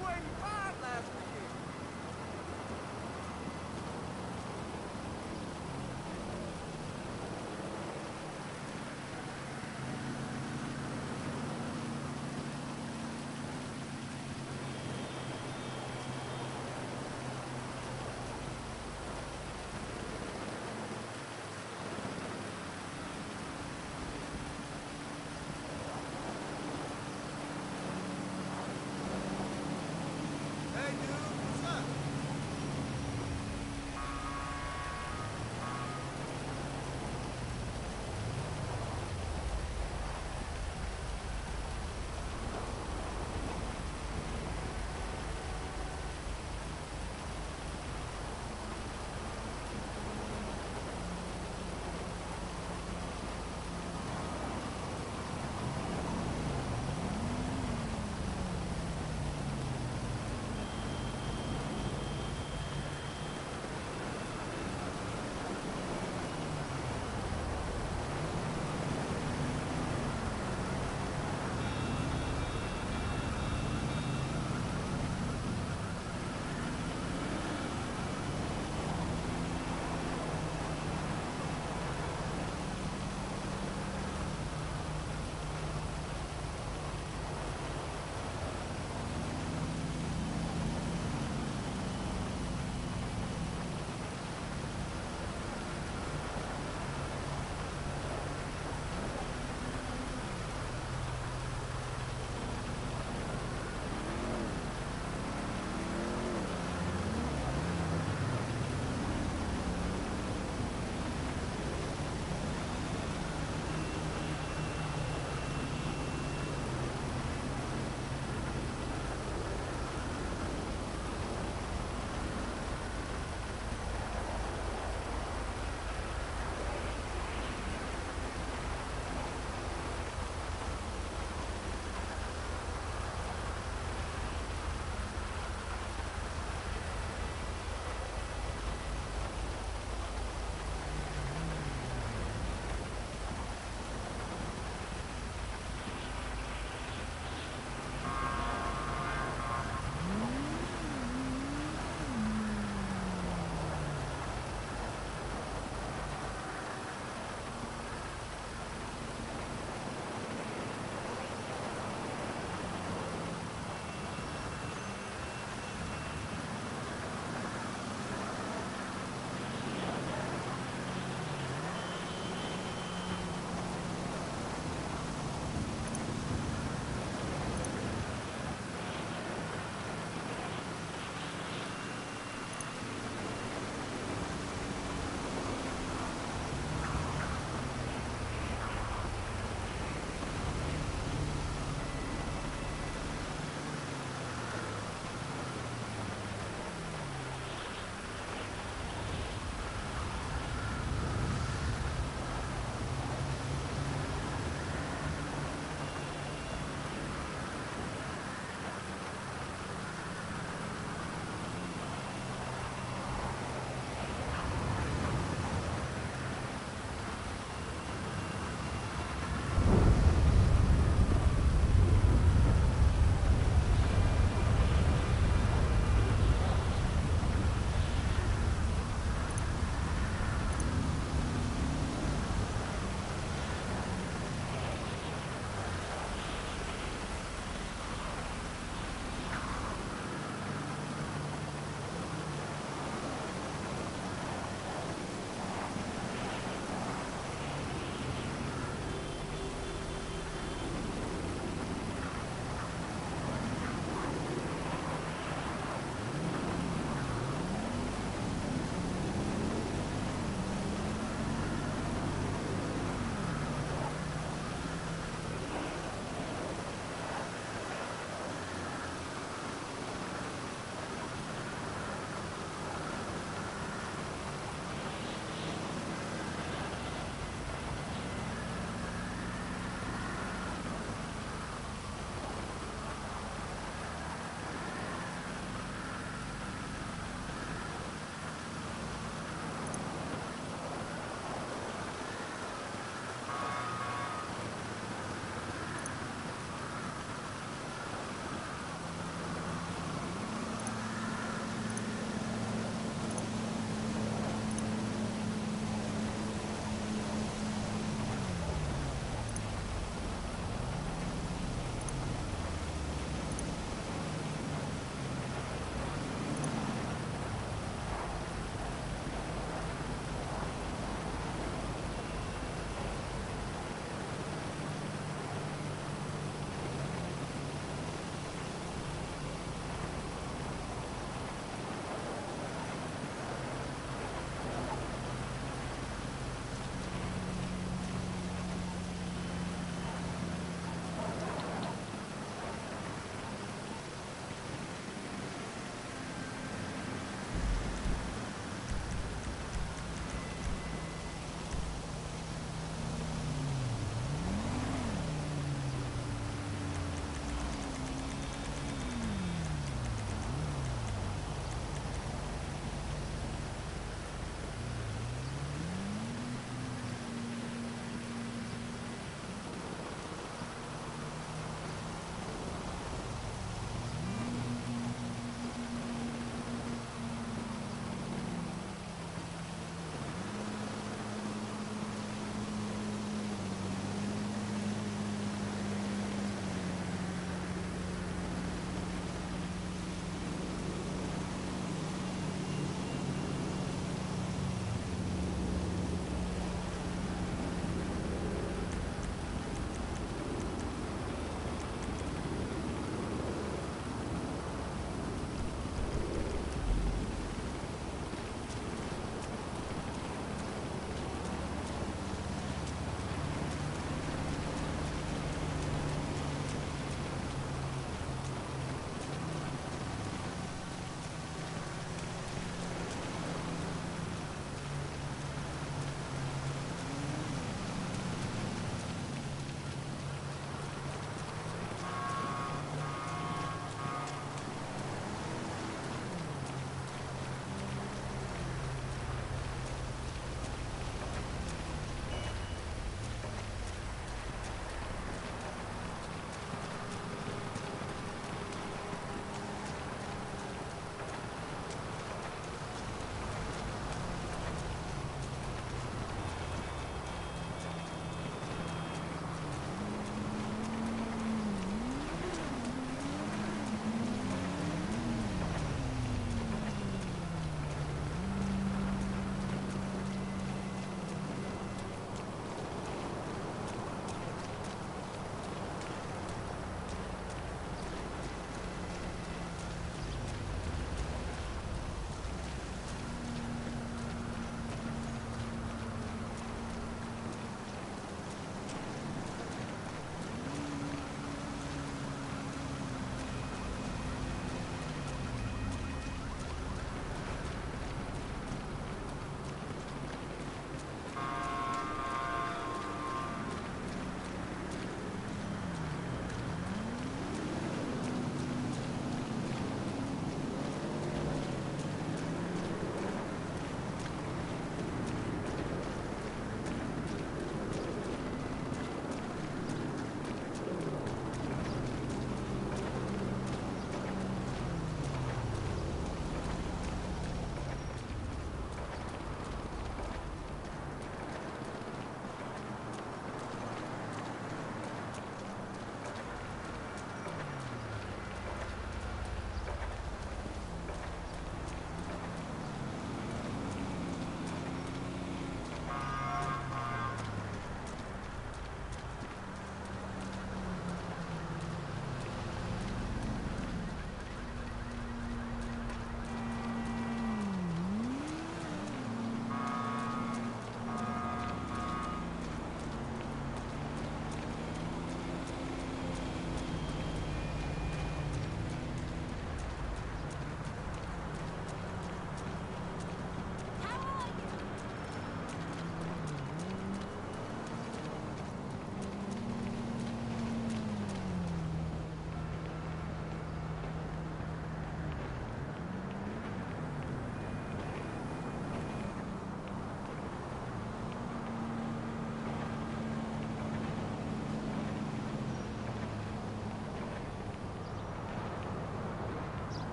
285 last weekend.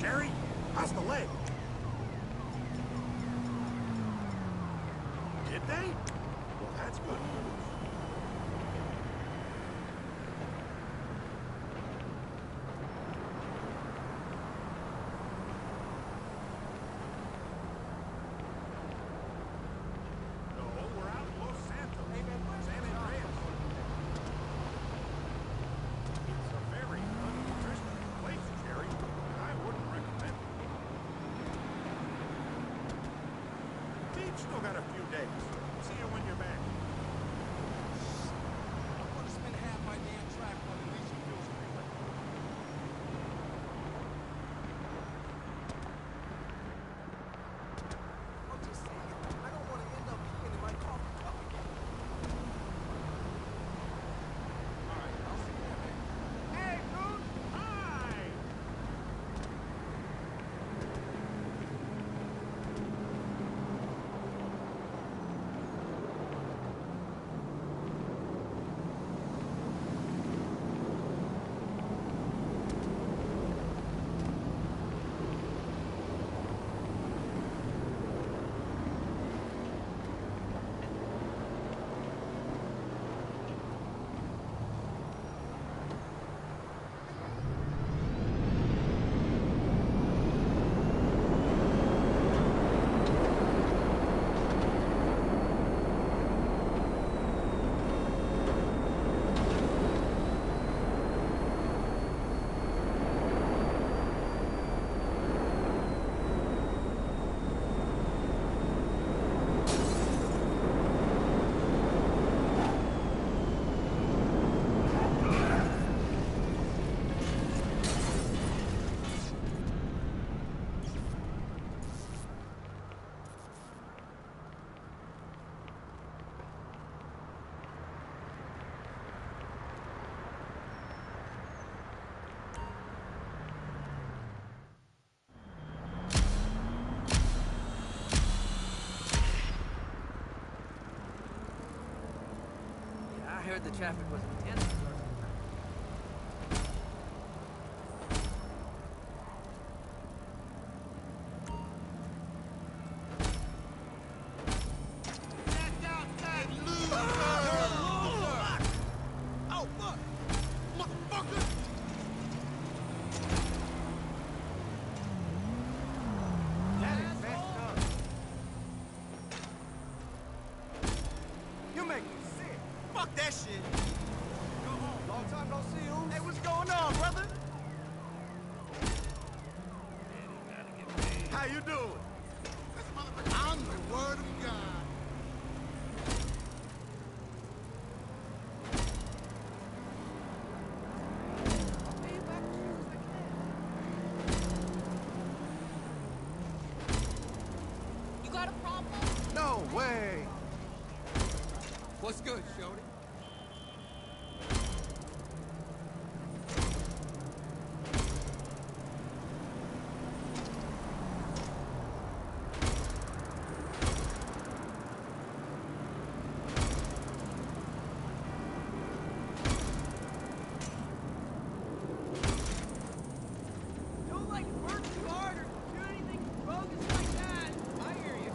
Jerry, how's the leg? Did they? Well, that's good news. No, we're out in Los Santos. Hey, man, San Andreas. It's a very untraditional place, Jerry. I wouldn't recommend it. We've still got a few days. See you when you're back.
I want to spend half my damn track on the least feels freeway. I'm just saying, I don't want to end up peeing in my coffee cup again. All right, I'll see you there, man.
Hey, dude! Hi!
Yeah, I heard the traffic was intense.
Oh, fuck! Motherfucker! That is messed up. You make me sick. Fuck that shit. Long time no see, Ooze. Hey, what's going on, brother? How you doing? I'm the word of God. I'll pay you back as soon as I can.
You got a problem?
No way.
What's good, Shorty?
Don't like work too hard or do anything bogus like that. I hear you.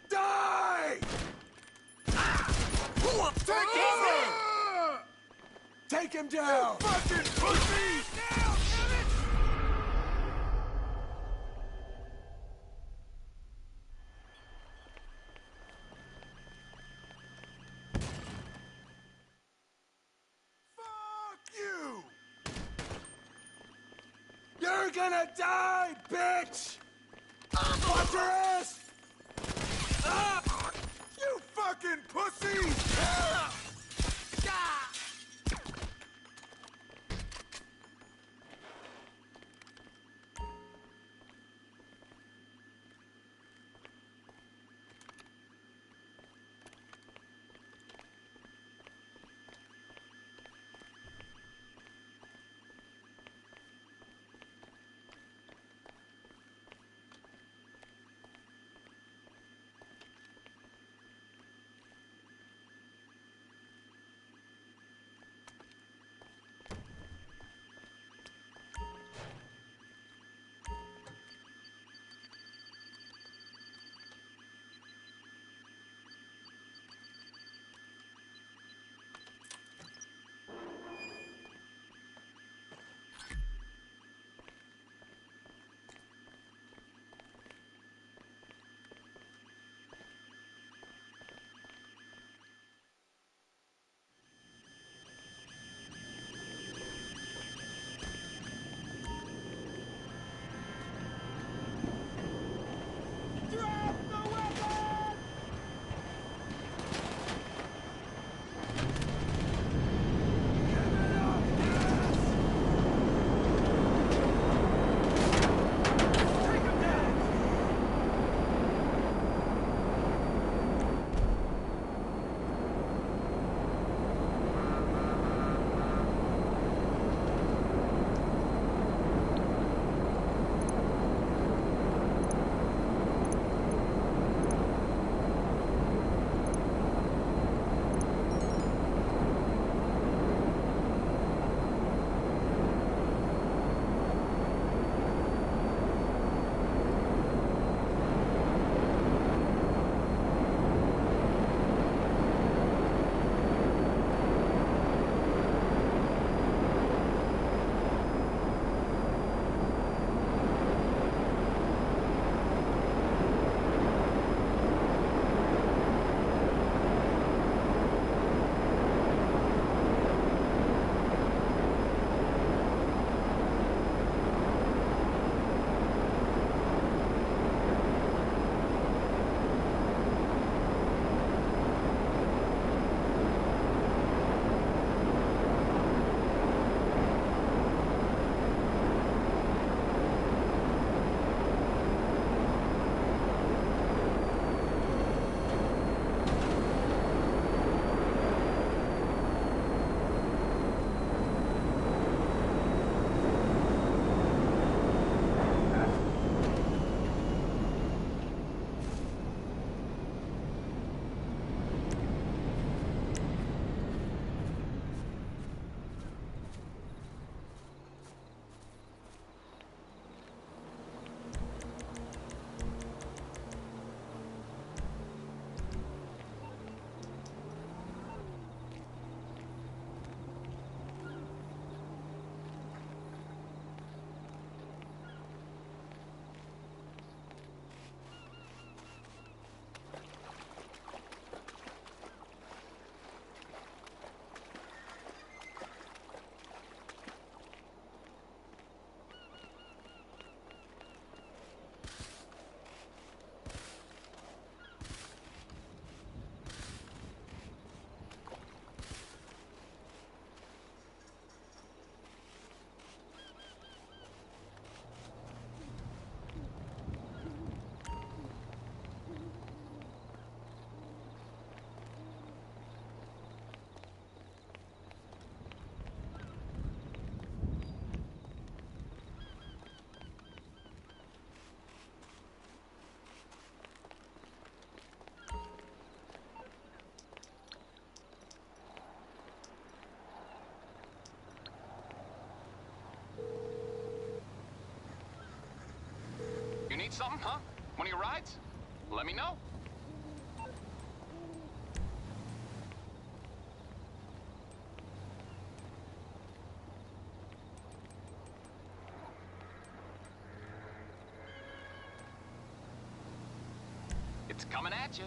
Die! Take him down! You fucking pussy! Down, damn it! Fuck you! You're gonna die, bitch! Watch your ass! You fucking pussy!
something, huh? One of your rides? Let me know. It's coming at you.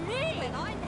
Me! And I